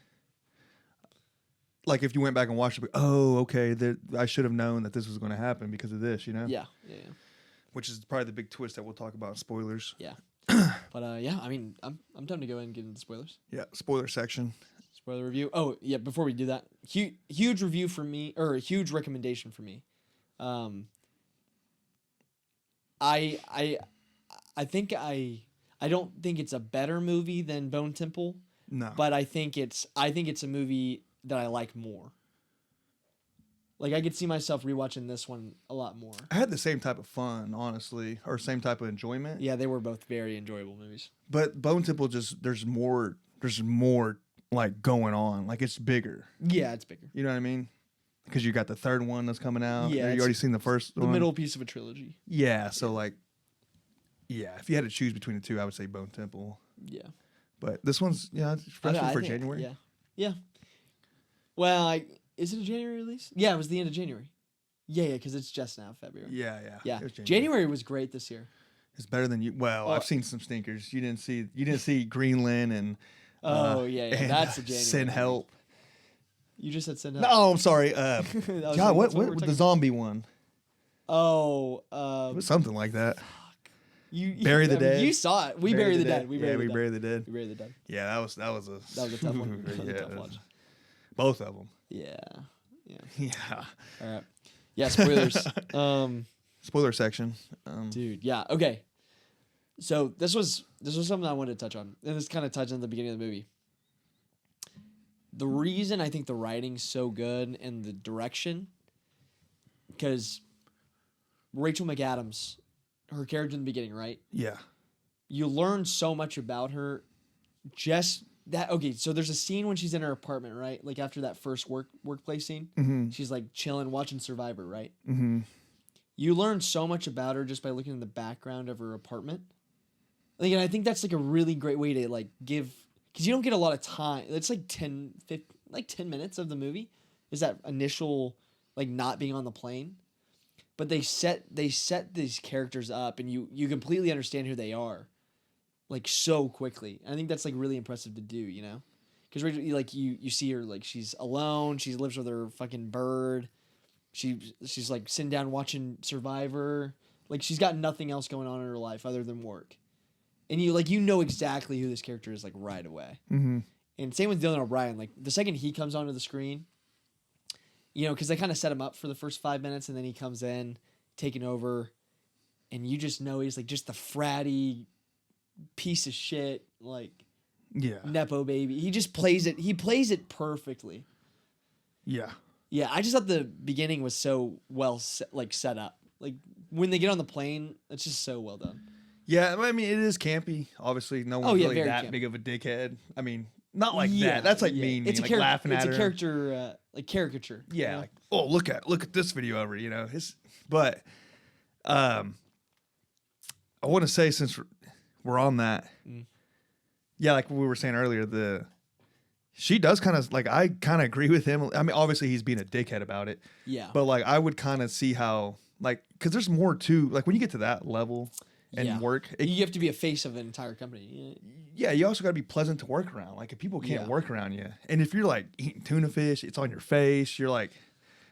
Like if you went back and watched it, okay, I should have known that this was going to happen because of this,
Yeah.
Which is probably the big twist that we'll talk about in spoilers.
Yeah. But yeah, I mean, I'm done to go ahead and get into spoilers.
Yeah, spoiler section.
Spoiler review. Oh yeah, before we do that, huge review for me, or a huge recommendation for me. I think I don't think it's a better movie than Bone Temple.
No.
But I think it's a movie that I like more. Like I could see myself rewatching this one a lot more.
I had the same type of fun, honestly, or same type of enjoyment.
Yeah, they were both very enjoyable movies.
But Bone Temple there's more like going on. Like it's bigger.
Yeah, it's bigger.
You know what I mean? Because you got the third one that's coming out.
Yeah,
you already seen the first
the
one.
middle piece of a trilogy.
Yeah, so like, yeah, if you had to choose between the two, I would say Bone Temple.
Yeah.
But this one's especially for January.
Yeah. Well, is it a January release? Yeah, it was the end of January. Yeah, because it's just now February.
Yeah.
Yeah.
It was
January was great this year.
It's better than you. Well, I've seen some stinkers. You didn't see Greenland and.
And that's a January.
Send Help.
You just said Send Help.
No, I'm sorry. God, what
we're
the zombie one?
Oh,
It was something like that.
You
Bury the Dead.
You saw it. We Bury the Dead.
We Bury the Dead.
We Bury the Dead.
Yeah, that was a
That was a tough one. That was a tough watch.
Both of them.
Yeah.
Yeah.
All right. Yeah. Spoilers.
Spoiler section.
Dude. Yeah. Okay. So this was something I wanted to touch on, and this kind of touched on the beginning of the movie. The reason I think the writing's so good and the direction, because Rachel McAdams, her character in the beginning, right?
Yeah.
you learn so much about her. Just that. Okay, so there's a scene when she's in her apartment, right? Like after that first workplace scene, she's like chilling, watching Survivor, right?
Mm-hmm.
You learn so much about her just by looking in the background of her apartment. Like, and I think that's like a really great way to like give, because you don't get a lot of time. It's like 10 minutes of the movie is that initial like not being on the plane, but they set these characters up and you completely understand who they are, like so quickly. And I think that's like really impressive to do, you know, because like you see her like she's alone, she lives with her fucking bird, she's like sitting down watching Survivor, like she's got nothing else going on in her life other than work. And you know exactly who this character is like right away.
Mm-hmm.
And same with Dylan O'Brien. Like the second he comes onto the screen, you know, because they kind of set him up for the first 5 minutes, and then he comes in, taking over, and you just know he's like just the fratty piece of shit, like nepo baby. He just plays it. He plays it perfectly.
Yeah.
Yeah, I just thought the beginning was so well set up. Like when they get on the plane, it's just so well done.
Yeah, I mean, it is campy. Obviously, no one's really that
campy.
big of a dickhead. I mean, not like that. That's like mean.
It's
like laughing at her.
It's a character, like caricature.
Yeah,
you know?
like, oh, look at this video over, you know. But I want to say, since we're on that, yeah, like we were saying earlier, she does kind of like, I kind of agree with him. I mean, obviously he's being a dickhead about it.
Yeah.
But like, I would kind of see how, like, because there's more to, like, when you get to that level and work,
you have to be a face of an entire company.
Yeah, you also got to be pleasant to work around. Like, if people can't work around you, and if you're like eating tuna fish, it's on your face, you're like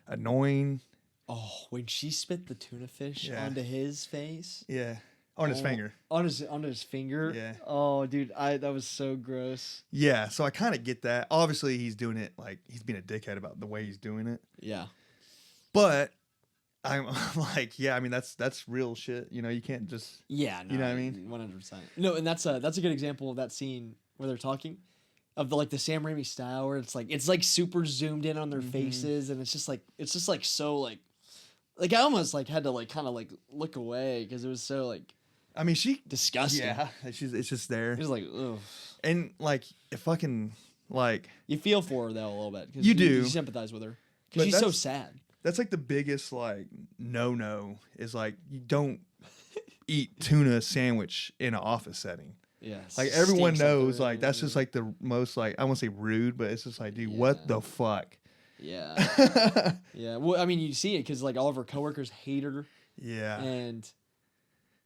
annoying.
Oh, when she spit the tuna fish onto his face.
Yeah. On his finger.
On his finger.
Yeah.
Oh, dude, that was so gross.
Yeah, so I kind of get that. Obviously, he's doing it like he's being a dickhead about the way he's doing it.
Yeah.
But I'm like, yeah, I mean that's real shit. You know, you can't just
you know what I
mean?
100%. No, and that's a good example of that scene where they're talking of the Sam Raimi style where it's like super zoomed in on their faces, and it's just like so like I almost like had to like kind of like look away because it was so like.
I mean, she
disgusting.
Yeah, it's just there.
It's like, ugh.
And like, it fucking like
you feel for her though a little bit.
You do.
You sympathize with her because she's so sad.
That's like the biggest like no is like you don't eat tuna sandwich in an office setting.
Yeah,
like everyone knows like that's just like the most like I won't say rude, but it's just like, dude, what the fuck?
Yeah. Yeah. Well, I mean, you see it because like all of her coworkers hate her.
Yeah.
And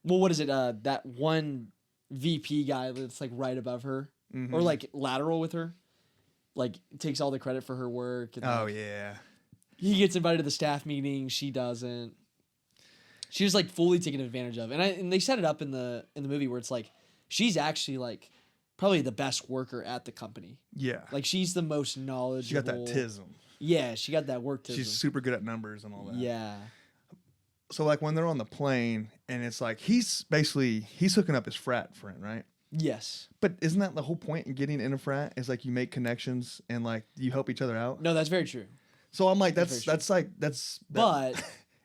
well, what is it? That one VP guy that's like right above her or like lateral with her, like takes all the credit for her work. And,
oh
like,
yeah.
He gets invited to the staff meeting. She doesn't. She's like fully taken advantage of, and they set it up in the movie where it's like she's actually like probably the best worker at the company.
Yeah.
Like she's the most knowledgeable.
She got that tism.
Yeah, she got that work tism.
She's super good at numbers and all that.
Yeah.
So like when they're on the plane and it's like he's hooking up his frat friend, right?
Yes.
But isn't that the whole point in getting in a frat? Is like you make connections and like you help each other out?
No, that's very true.
So I'm like, that's
But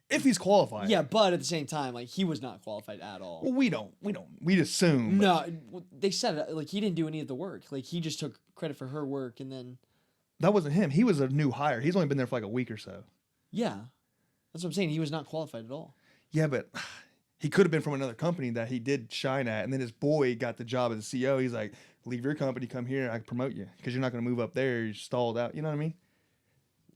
if he's qualified.
Yeah, but at the same time, like he was not qualified at all.
Well, we assume.
No, they said it like he didn't do any of the work. Like he just took credit for her work and then.
That wasn't him. He was a new hire. He's only been there for like a week or so.
Yeah. That's what I'm saying. He was not qualified at all.
Yeah, but he could have been from another company that he did shine at. And then his boy got the job as a CEO. He's like, leave your company, come here. I can promote you because you're not going to move up there. You're stalled out. You know what I mean?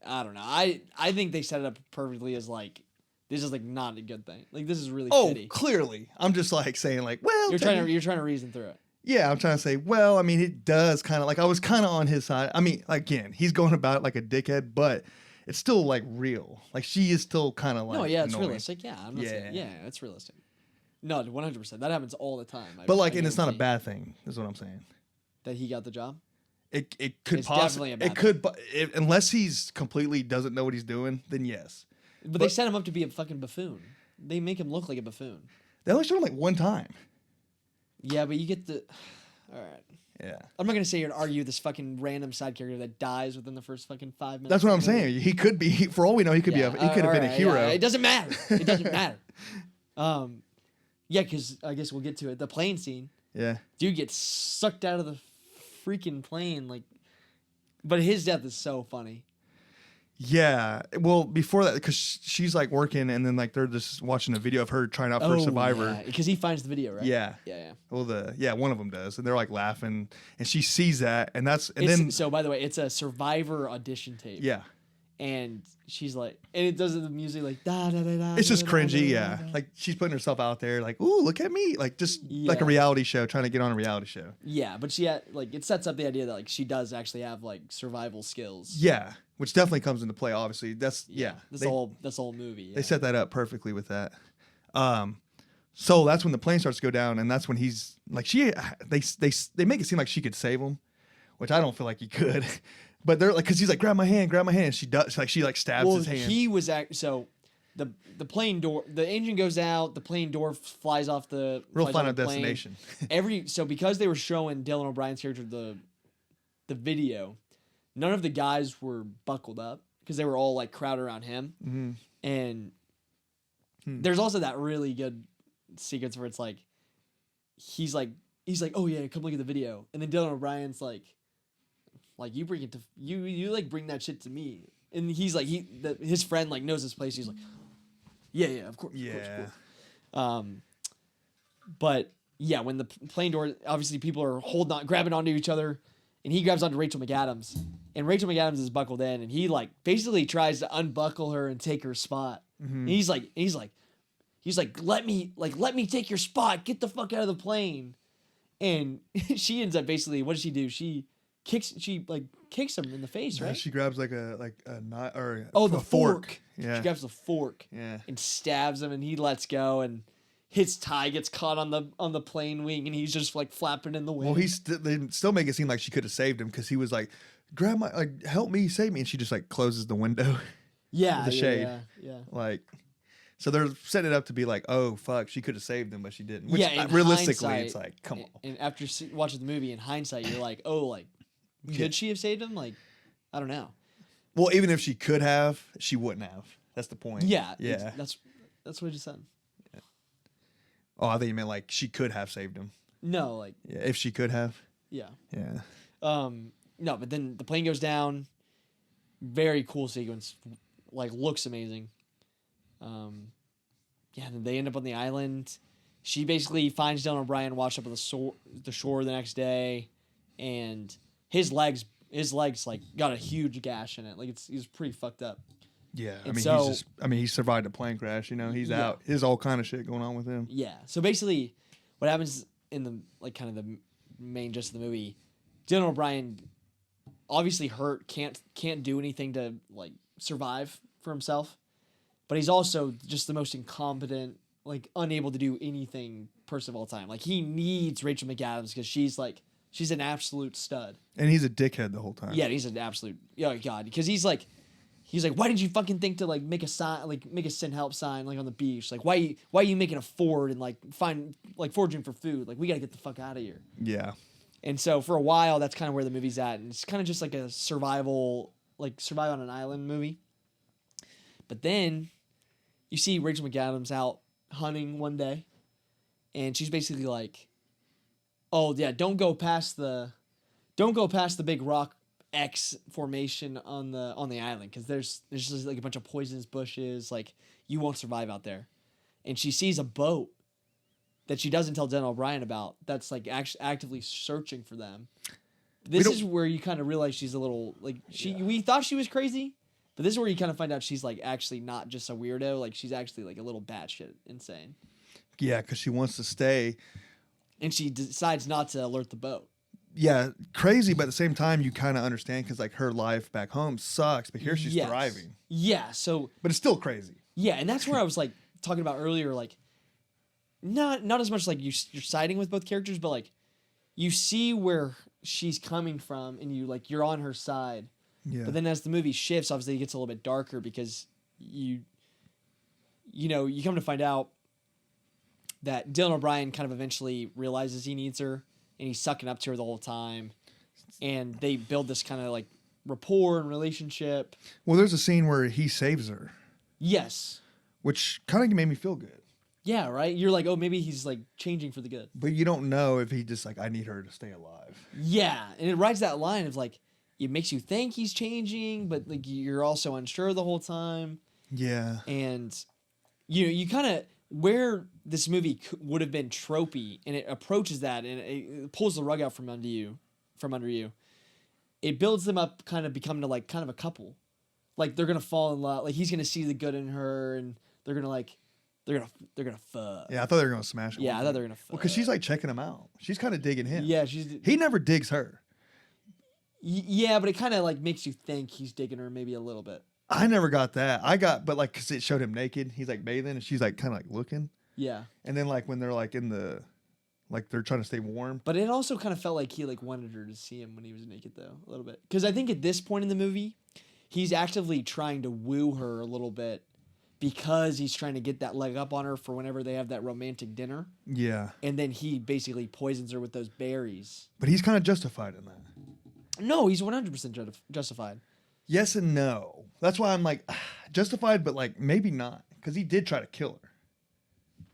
I don't know. I think they set it up perfectly as like, this is like not a good thing. Like this is really shitty.
Clearly. I'm just like saying like, well.
You're trying to reason through it.
Yeah, I'm trying to say, well, I mean, it does kind of like I was kind of on his side. I mean, again, he's going about it like a dickhead, but it's still like real. Like she is still kind of like.
No, yeah, it's
annoying.
realistic. Yeah, I'm not saying. Yeah, it's realistic. No, 100%. That happens all the time.
But like, and it's not a bad thing. Is what I'm saying.
That he got the job.
It could possibly. It could, unless he's completely doesn't know what he's doing, then yes.
But they set him up to be a fucking buffoon. They make him look like a buffoon.
They only showed him like one time.
Yeah, but you get the. All right.
Yeah.
I'm not gonna say you're gonna argue this fucking random side character that dies within the first fucking 5 minutes.
That's what I'm saying. He could be, for all we know, he could have been a hero.
Yeah, it doesn't matter. It doesn't matter. Yeah, because I guess we'll get to it. The plane scene.
Yeah.
Dude gets sucked out of the freaking plane, like. But his death is so funny.
Yeah. Well, before that, because she's like working, and then like they're just watching a video of her trying out for Survivor.
Because he finds the video, right?
Yeah.
Yeah.
Well, one of them does, and they're like laughing, and she sees that, and then
So by the way, it's a Survivor audition tape.
yeah,
And she's like, and it does the music like da da da da.
it's just
da, da,
cringy.
da,
Yeah,
da, da.
like she's putting herself out there, like, ooh, look at me, like just like a
Yeah.
reality show, trying to get on a reality show.
Yeah, but she had, like, it sets up the idea that like she does actually have like survival skills.
Yeah, which definitely comes into play. Obviously, that's
That's the whole movie. Yeah.
They set that up perfectly with that. So that's when the plane starts to go down, and that's when he's like, they make it seem like she could save him, which I don't feel like he could. But they're like, because he's like, grab my hand, and she does, like she like stabs his hand.
He was so the plane door, the engine goes out, the plane door flies off the
Real
flies
Final
off the plane.
Destination.
So because they were showing Dylan O'Brien's character the video, none of the guys were buckled up because they were all like crowded around him.
Mm-hmm.
And there's also that really good sequence where it's like he's like, oh yeah, come look at the video, and then Dylan O'Brien's like you bring it to you like bring that shit to me, and he's like his friend like knows this place. He's like, yeah, of course,
Yeah.
of course. But yeah, when the plane door, obviously people are grabbing onto each other, and he grabs onto Rachel McAdams, and Rachel McAdams is buckled in, and he like basically tries to unbuckle her and take her spot.
Mm-hmm.
And he's like, let me take your spot. Get the fuck out of the plane. And she ends up basically, what does she do? She kicks him in the face, right?
She grabs like a knife or
the fork.
Yeah.
She grabs the fork.
Yeah.
And stabs him, and he lets go, and his tie gets caught on the plane wing, and he's just like flapping in the wind.
Well, they still make it seem like she could have saved him because he was like, grab my, like, help me, save me, and she just like closes the window.
Yeah,
the shade.
Yeah.
Like, so they're setting it up to be like, oh fuck, she could have saved him, but she didn't. Which,
Yeah, in
realistically,
hindsight-
it's like, come on.
And after watching the movie in hindsight, you're like, oh, like, could she have saved him? Like, I don't know.
Well, even if she could have, she wouldn't have. That's the point.
Yeah,
Yeah.
That's what I just said.
Oh, I think you meant like she could have saved him.
No, like,
Yeah, if she could have.
yeah.
Yeah.
No, but then the plane goes down. Very cool sequence. Like, looks amazing. Yeah, then they end up on the island. She basically finds Dylan O'Brien washed up on the shore the next day, and his legs like got a huge gash in it. Like, he's pretty fucked up.
Yeah.
And
he survived a plane crash, you know, he's
Yeah.
out. There's all kind of shit going on with him.
Yeah. So basically, what happens in the like kind of the main gist of the movie, Dylan O'Brien, obviously hurt, can't do anything to like survive for himself, but he's also just the most incompetent, like unable to do anything person of all time. Like, he needs Rachel McAdams because she's an absolute stud.
And he's a dickhead the whole time.
Yeah, he's an absolute god, because he's like, why did you fucking think to like make a sign, like make a send help sign like on the beach? Like, why are you making a ford and like foraging for food? Like, we gotta get the fuck out of here.
Yeah.
And so for a while, that's kind of where the movie's at, and it's kind of just like a survive on an island movie. But then you see Rachel McAdams out hunting one day, and she's basically like, "Oh yeah, don't go past the big rock X formation on the island, because there's just like a bunch of poisonous bushes. Like, you won't survive out there." And she sees a boat that she doesn't tell Dylan O'Brien about, that's like actively searching for them. This is where you kind of realize she's a little like we thought she was crazy, but this is where you kind of find out she's like actually not just a weirdo. Like, she's actually like a little batshit insane.
Yeah, because she wants to stay.
And she decides not to alert the boat.
Yeah, crazy, but at the same time, you kind of understand because like her life back home sucks, but here she's
Yes.
thriving.
Yeah, so
But it's still crazy.
yeah, and that's where I was like talking about earlier, like not as much like you're siding with both characters, but like you see where she's coming from, and you're on her side.
Yeah.
But then as the movie shifts, obviously it gets a little bit darker, because you come to find out that Dylan O'Brien kind of eventually realizes he needs her, and he's sucking up to her the whole time, and they build this kind of like rapport and relationship.
Well, there's a scene where he saves her,
Yes.
which kind of made me feel good.
Yeah, right. You're like, oh, maybe he's like changing for the good.
But you don't know if he just like, I need her to stay alive.
Yeah, and it rides that line of like, it makes you think he's changing, but like you're also unsure the whole time.
Yeah.
And you kind of where this movie would have been tropey, and it approaches that, and it pulls the rug out from under you. It builds them up, kind of becoming like kind of a couple. Like they're gonna fall in love. Like he's gonna see the good in her, and they're gonna fuck.
Yeah, I thought they were gonna smash it.
Yeah, I thought they were gonna fuck.
Well, because she's like checking him out. She's kind of digging him.
Yeah,
he never digs her.
Yeah, but it kind of like makes you think he's digging her maybe a little bit.
I never got that. But like, cause it showed him naked. He's like bathing, and she's like kind of like looking.
Yeah.
And then like when they're like like they're trying to stay warm.
But it also kind of felt like he like wanted her to see him when he was naked though, a little bit. Because I think at this point in the movie, he's actively trying to woo her a little bit because he's trying to get that leg up on her for whenever they have that romantic dinner.
Yeah.
And then he basically poisons her with those berries.
But he's kind of justified in that.
No, he's 100% justified.
Yes and no. That's why I'm like justified, but like maybe not, because he did try to kill her.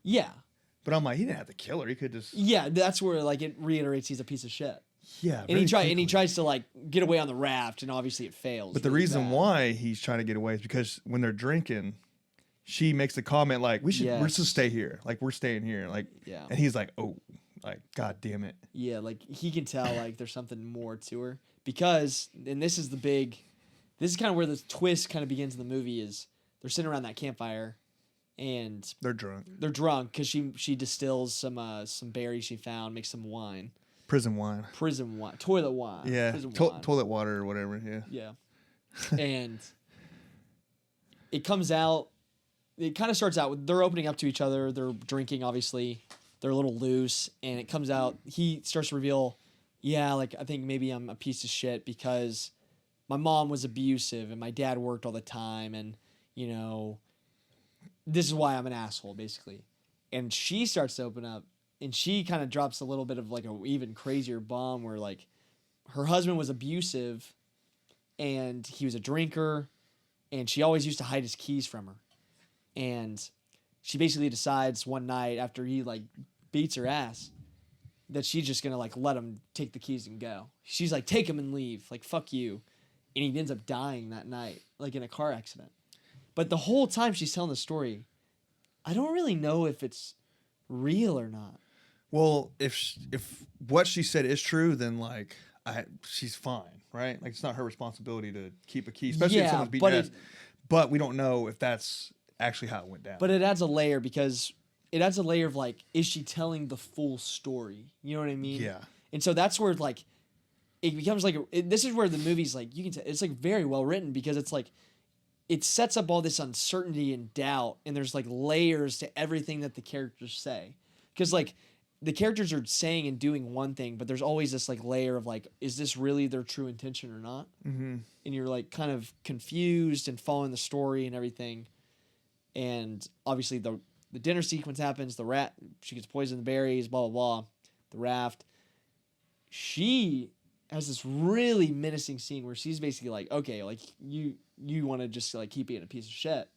Yeah.
But I'm like, he didn't have to kill her. He could just.
Yeah, that's where like it reiterates he's a piece of shit.
Yeah.
And he tries to like get away on the raft, and obviously it fails.
But the
really
reason
bad.
why he's trying to get away is because when they're drinking, she makes the comment like, we're just to stay here. Like we're staying here. Like,
yeah.
And he's like, oh, like, God damn it.
Yeah, like he can tell like there's something more to her because, and this is kind of where the twist kind of begins in the movie is they're sitting around that campfire, and
they're drunk.
They're drunk because she distills some berries she found, makes some wine.
Prison wine.
Toilet wine.
Yeah,
wine.
toilet water or whatever. Yeah.
Yeah, and it comes out. It kind of starts out with they're opening up to each other. They're drinking, obviously. They're a little loose, and it comes out. He starts to reveal, yeah, like I think maybe I'm a piece of shit because my mom was abusive and my dad worked all the time, and this is why I'm an asshole, basically. And she starts to open up, and she kind of drops a little bit of like a even crazier bomb where like her husband was abusive, and he was a drinker, and she always used to hide his keys from her, and she basically decides one night after he like beats her ass that she's just gonna like let him take the keys and go. She's like, take him and leave, like fuck you. And he ends up dying that night, like in a car accident. But the whole time she's telling the story, I don't really know if it's real or not.
Well, if what she said is true, then like she's fine, right? Like it's not her responsibility to keep a key, especially if someone's beating ass. But we don't know if that's actually how it went down.
But it adds a layer because it adds a layer of like, is she telling the full story? You know what I mean?
Yeah.
And so that's where like it becomes like this is where the movie's like you can tell it's like very well written because it's like it sets up all this uncertainty and doubt, and there's like layers to everything that the characters say because like the characters are saying and doing one thing, but there's always this like layer of like, is this really their true intention or not?
Mm-hmm.
And you're like kind of confused and following the story and everything. And obviously the dinner sequence happens. She gets poisoned in the berries, blah, blah, blah. The raft. She has this really menacing scene where she's basically like, okay, like you want to just like keep being a piece of shit.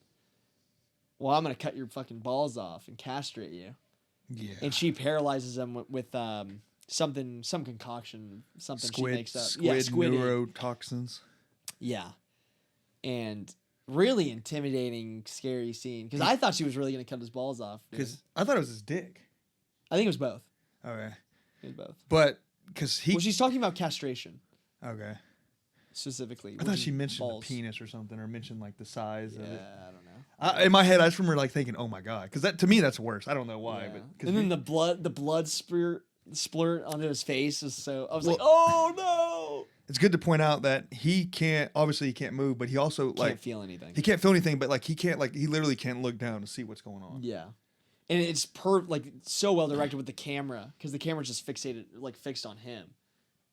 Well, I'm going to cut your fucking balls off and castrate you.
Yeah.
And she paralyzes him with some concoction, something she makes up.
Squid neurotoxins.
Yeah. And really intimidating, scary scene. Because I thought she was really going to cut his balls off.
Because I thought it was his dick.
I think it was both.
Okay.
It was both.
But because
Well, she's talking about castration.
Okay.
Specifically.
I thought she mentioned the penis or something, or mentioned like the size of it.
I don't know.
In my head, I just remember like thinking, "Oh my god," because that to me that's worse. I don't know why, but
and then the blood splurt onto his face is so. I was like, "Oh no!"
It's good to point out that he can't move, but he also like
can't feel anything.
He can't feel anything, but like he literally can't look down to see what's going on.
Yeah, and it's so well directed with the camera because the camera's just fixed on him.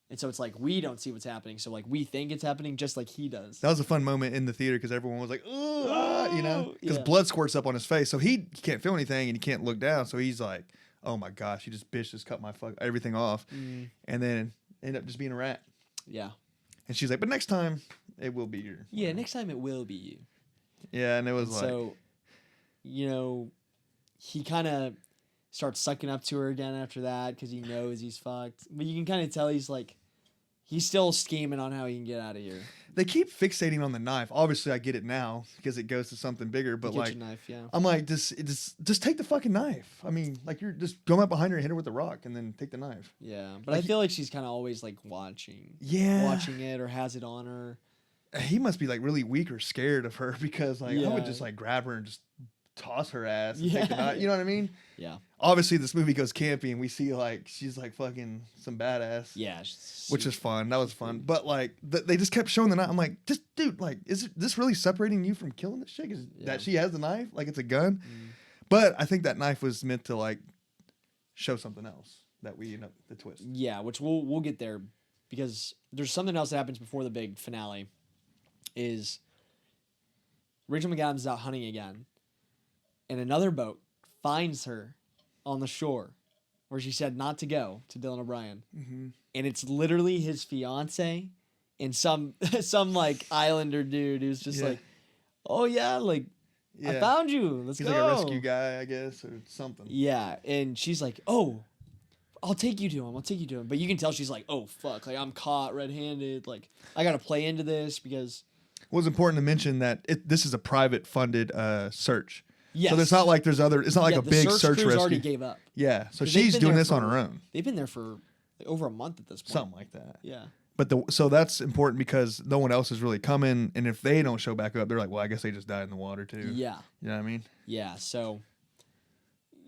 And so it's like we don't see what's happening, so like we think it's happening just like he does.
That was a fun moment in the theater because everyone was like, "Oh," because
yeah.
blood squirts up on his face, so he can't feel anything and he can't look down. So he's like, "Oh my gosh, he just cut my everything off," and then end up just being a rat.
Yeah.
And she's like, "But next time, it will be you."
Yeah, next time it will be you.
Yeah, and it was
so, he kind of starts sucking up to her again after that because he knows he's fucked. But you can kind of tell he's like, he's still scheming on how he can get out of here.
They keep fixating on the knife. Obviously, I get it now because it goes to something bigger. But
Get
like,
your knife, yeah.
I'm like, just take the fucking knife. I mean, like you're just going up behind her and hit her with the rock, and then take the knife.
Yeah, but
Like,
I feel like she's kind of always like watching it or has it on her.
He must be like really weak or scared of her because like I
Yeah.
would just like grab her and just toss her ass and
Yeah.
take the knife. You know what I mean?
Yeah,
Obviously, this movie goes campy, and we see like she's like fucking some badass.
yeah,
Which is fun. That was fun. But like they just kept showing the knife. I'm like, just dude, like, is this really separating you from killing this chick? Is that she has the knife? Like it's a gun? But I think that knife was meant to like show something else that we the twist.
Yeah, which we'll get there because there's something else that happens before the big finale. Is Rachel McAdams is out hunting again, and another boat finds her on the shore where she said not to go to Dylan O'Brien, and it's literally his fiance and some like Islander dude who's just like, oh yeah, like I found you, let's
He's
go.
like a rescue guy, I guess, or something.
Yeah, and she's like, oh, I'll take you to him. But you can tell she's like, oh fuck, like I'm caught red-handed, like I gotta play into this because.
It was important to mention that this is a private funded search.
Yes.
So it's not like there's other. It's not like a
the
big
search
search
crews
rescue.
already gave up.
Yeah. So
'Cause they've
she's
been
doing
there
this on
for-
her own.
They've been there for like, over a month at this point.
Something like that.
Yeah.
But so that's important because no one else is really coming, and if they don't show back up, they're like, well, I guess they just died in the water too.
Yeah.
You know what I mean?
Yeah. So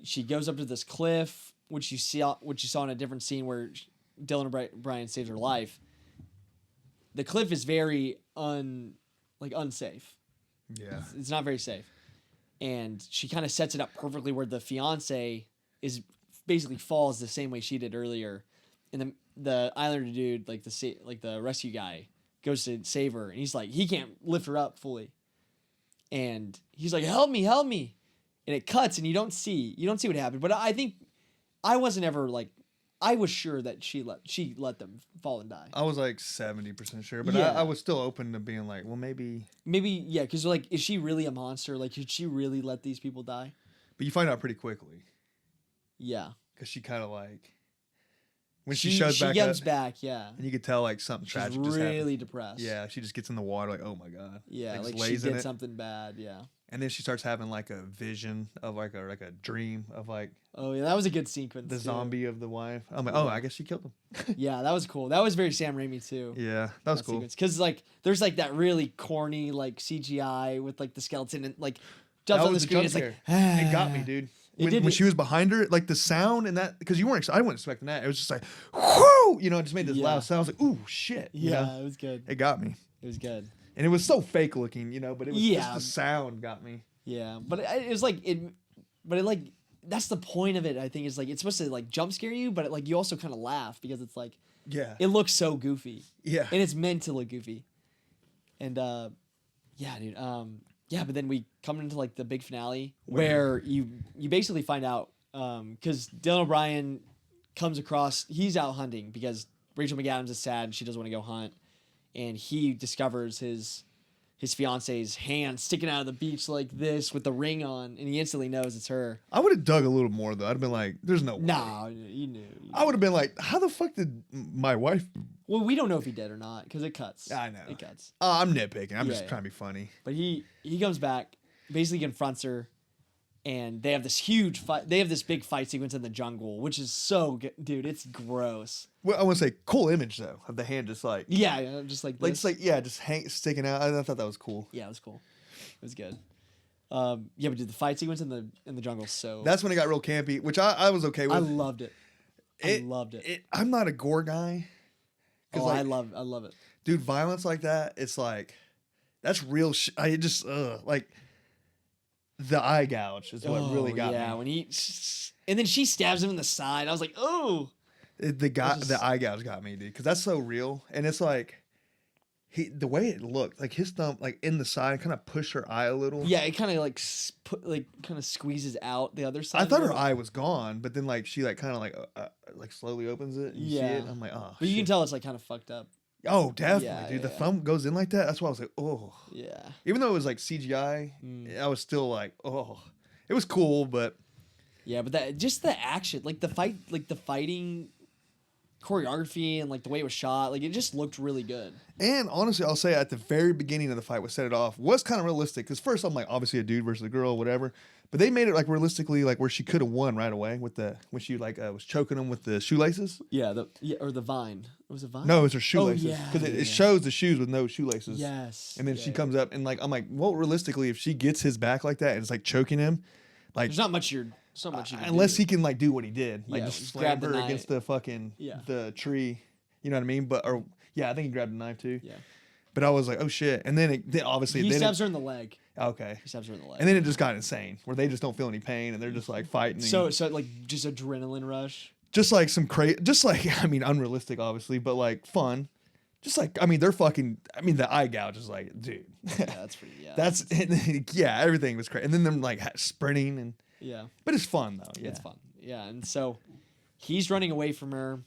she goes up to this cliff, which you saw in a different scene where Dylan O'Brien saves her life. The cliff is very unsafe.
Yeah.
It's not very safe. And she kind of sets it up perfectly where the fiance is basically falls the same way she did earlier. And the Islander dude, like the rescue guy, goes to save her, and he's like, he can't lift her up fully. And he's like, help me. And it cuts and you don't see what happened. But I think I wasn't ever like, I was sure that she let them fall and die.
I was like 70% sure, but
Yeah.
I was still open to being like, well, maybe.
Yeah, because like, is she really a monster? Like, did she really let these people die?
But you find out pretty quickly
Yeah.
because she kind of like when she shows back
comes
up,
back, yeah.
and you could tell like something
She's
tragic just
really
happened.
depressed.
Yeah, she just gets in the water like, oh my god.
Yeah,
just
like she
lays in
did
it.
something bad, yeah.
And then she starts having like a vision of like a dream of like
Oh yeah, that was a good sequence.
the
too.
zombie of the wife. I'm like, oh, I guess she killed him.
Yeah, that was cool. That was very Sam Raimi too.
Yeah, that was cool.
Because like there's like that really corny like CGI with like the skeleton and like jumps
That
on the
was
screen. It's
jump
like
scare. It got me, dude.
It
When,
did
when
me-
she was behind her, like the sound and that, because I wasn't expecting that. It was just like, whoo, you know, it just made this
Yeah.
loud sound. I was like, ooh, shit. you
Yeah,
know?
it was good.
It got me.
It was good.
And it was so fake looking, you know, but it was
Yeah.
just the sound got me.
Yeah, but it was like it, but it like that's the point of it. I think is like it's supposed to like jump scare you, but like you also kind of laugh because it's like
Yeah.
it looks so goofy.
Yeah.
And it's meant to look goofy. And yeah, dude. Yeah, but then we come into like the big finale where you basically find out because Dylan O'Brien comes across, he's out hunting because Rachel McAdams is sad and she doesn't want to go hunt, and he discovers his fiance's hand sticking out of the beach like this with the ring on, and he instantly knows it's her.
I would have dug a little more though. I'd have been like, "There's no way."
Nah, you knew.
I would have been like, "How the fuck did my wife?"
Well, we don't know if he did or not because it cuts.
I know.
It cuts.
I'm nitpicking. I'm
Yeah,
just
yeah.
trying to be funny.
But he comes back, basically confronts her, and they have this huge fight. They have this big fight sequence in the jungle, which is so good, dude. It's gross.
Well, I want to say cool image though of the hand just like
Yeah, just like
like
this.
it's like yeah, just sticking out. I thought that was cool.
Yeah, it was cool. It was good. Yeah, but dude, the fight sequence in the jungle, so
That's when it got real campy, which I was okay with.
I loved it. I loved it.
I'm not a gore guy.
Oh,
like,
I love it.
dude, violence like that, it's like that's real. I just like the eye gouge is what really got
yeah,
me.
when he and then she stabs him in the side. I was like, oh.
The eye gouge got me, dude, because that's so real, and it's like the way it looked, like his thumb, like in the side, kind of pushed her eye a little.
Yeah, it kind of like kind of squeezes out the other side.
I thought
of
her
it.
eye was gone, but then like she like kind of like slowly opens it. And you see it. I'm like, oh.
But you can
shit.
tell it's like kind of fucked up.
Oh, definitely,
Yeah,
dude. The
yeah.
thumb goes in like that. That's why I was like, oh.
Yeah.
Even though it was like CGI, I was still like, oh. It was cool, but
Yeah, but that just the action, like the fighting choreography and like the way it was shot, like it just looked really good.
And honestly, I'll say at the very beginning of the fight, what set it off was kind of realistic. Because first, I'm like, obviously a dude versus a girl, whatever. But they made it like realistically, like where she could have won right away with when she like was choking him with the shoelaces.
Yeah, or the vine. Was it vine?
No, it was her shoelaces.
Oh, yeah,
Because it
yeah.
shows the shoes with no shoelaces.
Yes.
And then
Yeah,
she
yeah.
comes up and like I'm like, well, realistically, if she gets his back like that and it's like choking him, like
There's not much you can
unless
do.
he can like do what he did, like
Yeah,
just
just
slam
grab the
her
knife.
against the fucking the tree. You know what I mean? But I think he grabbed a knife too.
Yeah.
But I was like, oh shit! And then obviously
He
then
stabs her in the leg.
okay.
He stabs her in the leg.
And then it just got insane, where they just don't feel any pain and they're just like fighting.
so like just adrenaline rush.
just like some just like I mean, unrealistic, obviously, but like fun. Just like I mean, they're fucking. I mean, the eye gouge is like, dude.
Yeah, that's pretty. Yeah.
That's yeah, everything was crazy, and then them like sprinting and.
yeah.
But it's fun though. Yeah.
It's fun. Yeah, and so he's running away from her,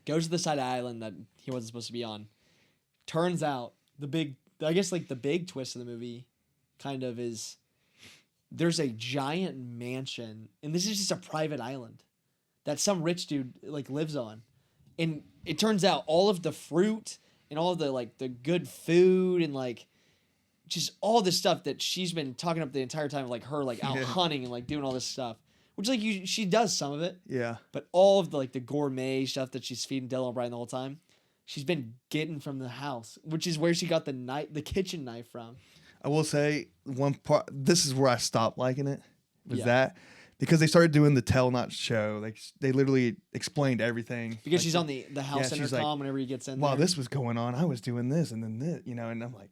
goes to the side of the island that he wasn't supposed to be on. Turns out the big twist of the movie kind of is there's a giant mansion, and this is just a private island that some rich dude like lives on. And it turns out all of the fruit and all of the like the good food and like just all this stuff that she's been talking up the entire time, like her like out hunting and like doing all this stuff, which like she does some of it,
Yeah.
but all of the like the gourmet stuff that she's feeding Dylan O'Brien the whole time, she's been getting from the house, which is where she got the kitchen knife from.
I will say one part. This is where I stopped liking it. Was
Yeah.
that because they started doing the tell not show? Like they literally explained everything.
Because
like,
she's on the house
she's
intercom
like,
whenever he gets in
while
there.
this was going on, I was doing this and then this, and I'm like,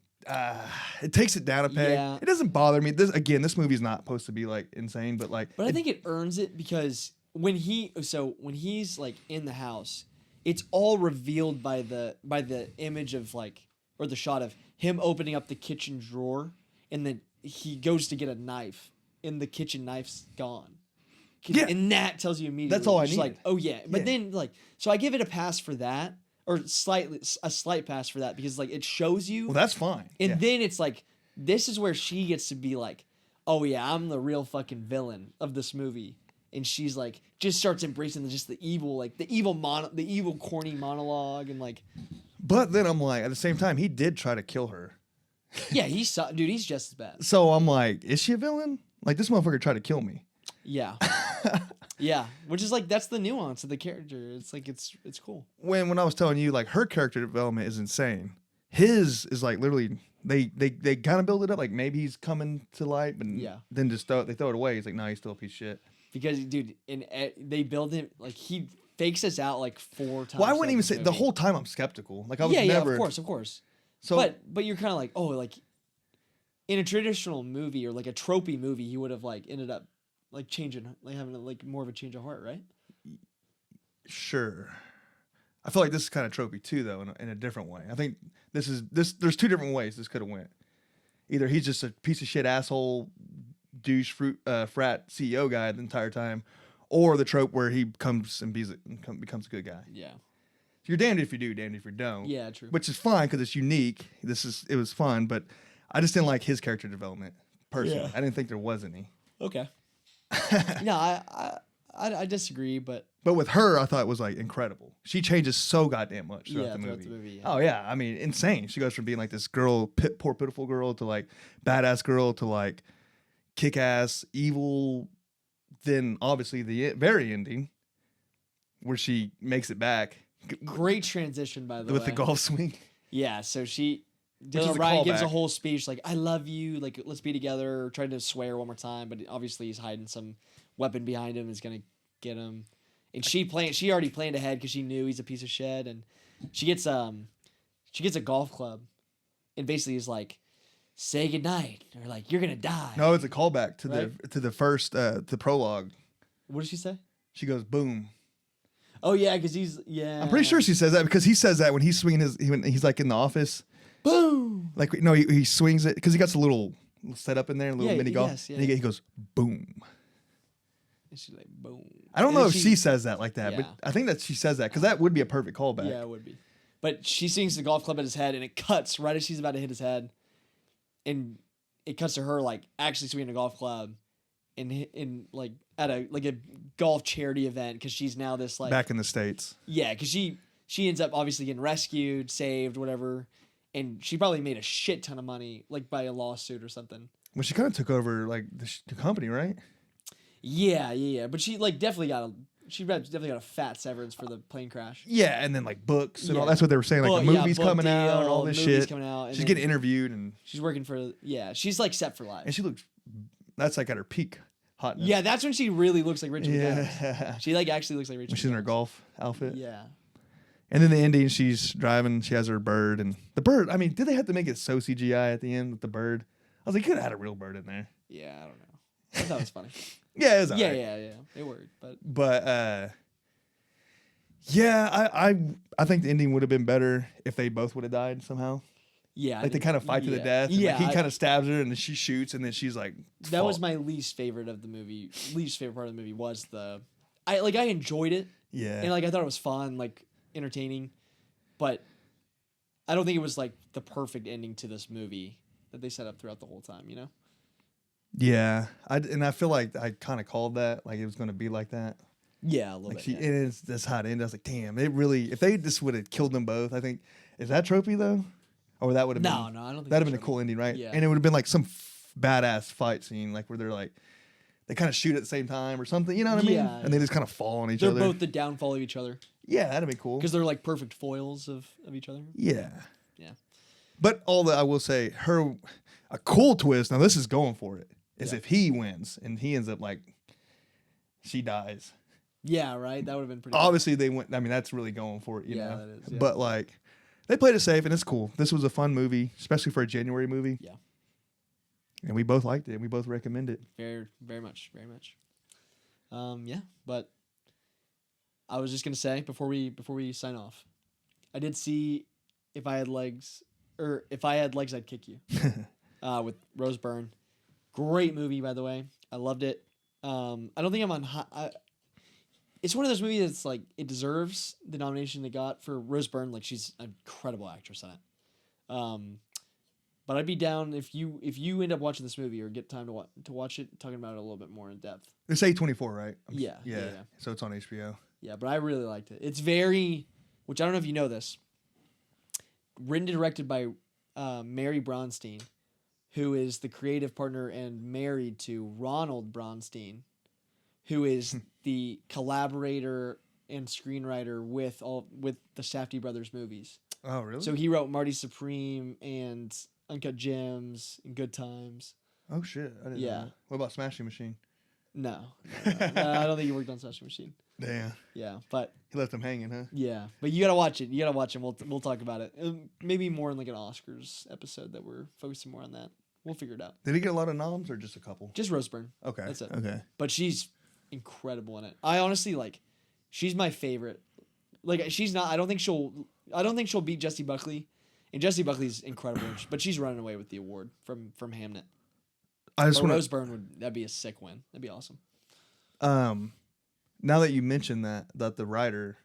it takes it down a peg.
Yeah.
It doesn't bother me. This movie's not supposed to be like insane, but like,
But I think it earns it because when he's like in the house, it's all revealed by the image of like, or the shot of him opening up the kitchen drawer, and then he goes to get a knife and the kitchen knife's gone.
Yeah.
And that tells you immediately.
That's all I
just like,
needed.
oh yeah. But
Yeah.
then like, so I give it a pass for that, or a slight pass for that, because like it shows you.
well, that's fine.
And
Yeah.
then it's like, this is where she gets to be like, oh yeah, I'm the real fucking villain of this movie. And she's like, just starts embracing the evil, like the evil corny monologue. And like,
But then I'm like, at the same time, he did try to kill her.
yeah, he's just as bad.
So I'm like, is she a villain? Like this motherfucker tried to kill me.
Yeah. Yeah. Which is like, that's the nuance of the character. It's like, it's cool.
When I was telling you, like her character development is insane. His is like literally they kind of build it up like maybe he's coming to light, but
Yeah.
then just throw it away. He's like, no, he's still a piece of shit.
Because dude, they build him, like he fakes us out like 4 times.
Well, I wouldn't
throughout
even
this
say the
movie.
whole time I'm skeptical. Like I was
yeah,
never.
of course.
So
but you're kind of like, oh, like in a traditional movie or like a tropey movie, he would have like ended up like changing, like having like more of a change of heart, right?
sure. I feel like this is kind of tropey too, though, in a different way. I think this. There's 2 different ways this could have went. Either he's just a piece of shit asshole, douche frat CEO guy the entire time, or the trope where he comes and becomes a good guy.
Yeah.
You're damned if you do, damned if you don't.
Yeah, true.
Which is fine because it's unique. It was fun, but I just didn't like his character development personally.
Yeah.
I didn't think there was any.
Okay. No, I disagree, but
But with her, I thought it was like incredible. She changes so goddamn much throughout
Yeah,
the
throughout
movie.
the movie, yeah.
Oh yeah, I mean, insane. She goes from being like this girl, poor pitiful girl, to like badass girl, to like kick ass evil. Then obviously the very ending, where she makes it back
great transition by the
with
way.
the golf swing.
Yeah, so
is
Dylan
a
O'Brien gives a
callback.
whole speech like, I love you, like let's be together, trying to swear one more time, but obviously he's hiding some weapon behind him, is gonna get him. And she already planned ahead because she knew he's a piece of shit, and she gets a golf club and basically is like, say goodnight, or like, you're gonna die.
No, it's a callback to
Right?
the first the prologue.
What did she say?
She goes boom.
Oh yeah, because
I'm pretty sure she says that because he says that when he's swinging when he's like in the office.
boom.
Like no, he swings it because he got a little setup in there, a little
Yeah,
mini golf.
yes, yeah.
And he goes boom.
And she's like, boom.
I don't
And
know
then
if she says that like that,
Yeah.
but I think that she says that because that would be a perfect callback.
Yeah, it would be. But she swings the golf club at his head, and it cuts right as she's about to hit his head, and it cuts to her like actually swinging a golf club, in like at a golf charity event because she's now this like
Back in the States.
Yeah, because she ends up obviously getting rescued, saved, whatever, and she probably made a shit ton of money like by a lawsuit or something.
Well, she kind of took over like the company, right?
Yeah. But she like definitely got a fat severance for the plane crash.
Yeah, and then like books and all.
Yeah.
That's what they were saying. Like the movies
book
coming out
deal,
and all this
movies
shit.
coming out, and
She's
then
getting interviewed and
she's working for she's like set for life.
she looks. That's like at her peak hotness.
Yeah, that's when she really looks like Rachel McAdams.
Yeah.
She like actually looks like Rachel.
When she's in her
McAdams.
golf outfit.
Yeah.
And then the ending, she's driving. She has her bird, and the bird. I mean, did they have to make it so CGI at the end with the bird? I was like, you could have had a real bird in there.
Yeah, I don't know. I thought it was funny.
Yeah, it was.
Yeah,
alright.
yeah. It worked, but
yeah, I think the ending would have been better if they both would have died somehow.
yeah,
Like they kind of fight to the death. And,
Yeah,
like, he kind of stabs her, and then she shoots, and then she's like.
that was
fall-
my least favorite of the movie. Least favorite part of the movie was I enjoyed it,
Yeah.
and like I thought it was fun, like entertaining, but I don't think it was like the perfect ending to this movie that they set up throughout the whole time. You know?
Yeah, I feel like I kind of called that, like it was going to be like that.
Yeah, a little
Like
bit.
she,
yeah.
and it's that's how it ended. I was like, damn, it really. If they just would have killed them both, I think is that trophy though, or that would have
No,
been
no, I don't think
that'd have
that's
been a cool ending, right?
Yeah.
And it would have been like some badass fight scene, like where they're like they kind of shoot at the same time or something. You know what I mean?
Yeah,
And they just kind of fall on each
They're
other.
both the downfall of each other
Yeah, that'd be cool.
because they're like perfect foils of each other.
Yeah.
Yeah.
But all that I will say, a cool twist. Now this is going for it. Is
Yeah.
if he wins and he ends up like she dies.
Yeah, right. That would have been pretty.
Obviously they went. I mean, that's really going for it. You
Yeah,
know.
that is, yeah.
But like, they played it safe and it's cool. This was a fun movie, especially for a January movie.
Yeah.
And we both liked it. We both recommend it.
Very, very much, very much. Yeah, but I was just gonna say before we sign off, I did see If I Had Legs, I'd Kick You, with Rose Byrne. Great movie, by the way. I loved it. I don't think I'm on high. It's one of those movies that's like it deserves the nomination it got for Rose Byrne. Like she's an incredible actress in it. But I'd be down if you end up watching this movie or get time to watch it, talking about it a little bit more in depth.
It's A24, right?
Yeah.
So it's on HBO.
Yeah, but I really liked it. It's very, which I don't know if you know this, written and directed by Mary Bronstein, who is the creative partner and married to Ronald Bronstein, who is the collaborator and screenwriter with the Safdie brothers movies.
Oh, really?
So he wrote Marty Supreme and Uncut Gems and Good Times.
Oh shit! I didn't know
Yeah.
that. What about Smashing Machine?
No, I don't think he worked on Sesame Machine.
Damn,
Yeah, but
he left them hanging, huh?
yeah, but you gotta watch it. You gotta watch it. We'll talk about it. Maybe more in like an Oscars episode that we're focusing more on that. We'll figure it out.
Did he get a lot of noms or just a couple?
Just Rose Byrne.
Okay,
That's it.
Okay,
But she's incredible in it. I honestly she's my favorite. Like she's not. I don't think she'll beat Jessie Buckley, and Jessie Buckley's incredible. But she's running away with the award from Hamnet.
I just
But
want
Rose Byrne that'd be a sick win. That'd be awesome.
Now that you mentioned that the writer,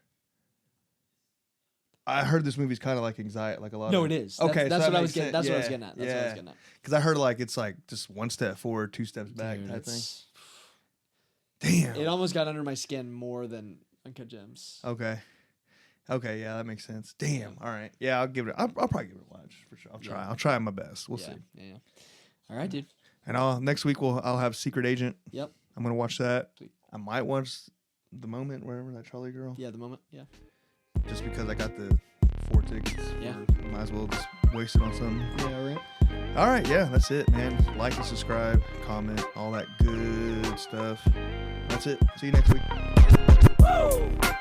I heard this movie's kind of like anxiety, like a lot.
No,
of
it is.
Okay,
That's
so
what I was getting. That's what I was getting at. That's what I was
yeah.
getting at.
Because I heard like it's like just one step forward, two steps back
Dude,
type thing.
it's-
Damn.
It almost got under my skin more than Uncut Gems.
Okay. Okay, yeah, that makes sense. Damn. All right. Yeah, I'll probably give it a watch for sure. I'll try.
Yeah.
I'll try my best. We'll
Yeah,
see.
yeah. All right, dude.
And next week I'll have Secret Agent.
Yep.
I'm gonna watch that.
Sweet.
I might watch The Moment, wherever that Charlie girl.
Yeah, the moment. Yeah.
Just because I got the 4 tickets.
Yeah.
Might as well just waste it on something.
Yeah, right.
All right, yeah, that's it, man. Like and subscribe, comment, all that good stuff. That's it. See you next week.
Woo!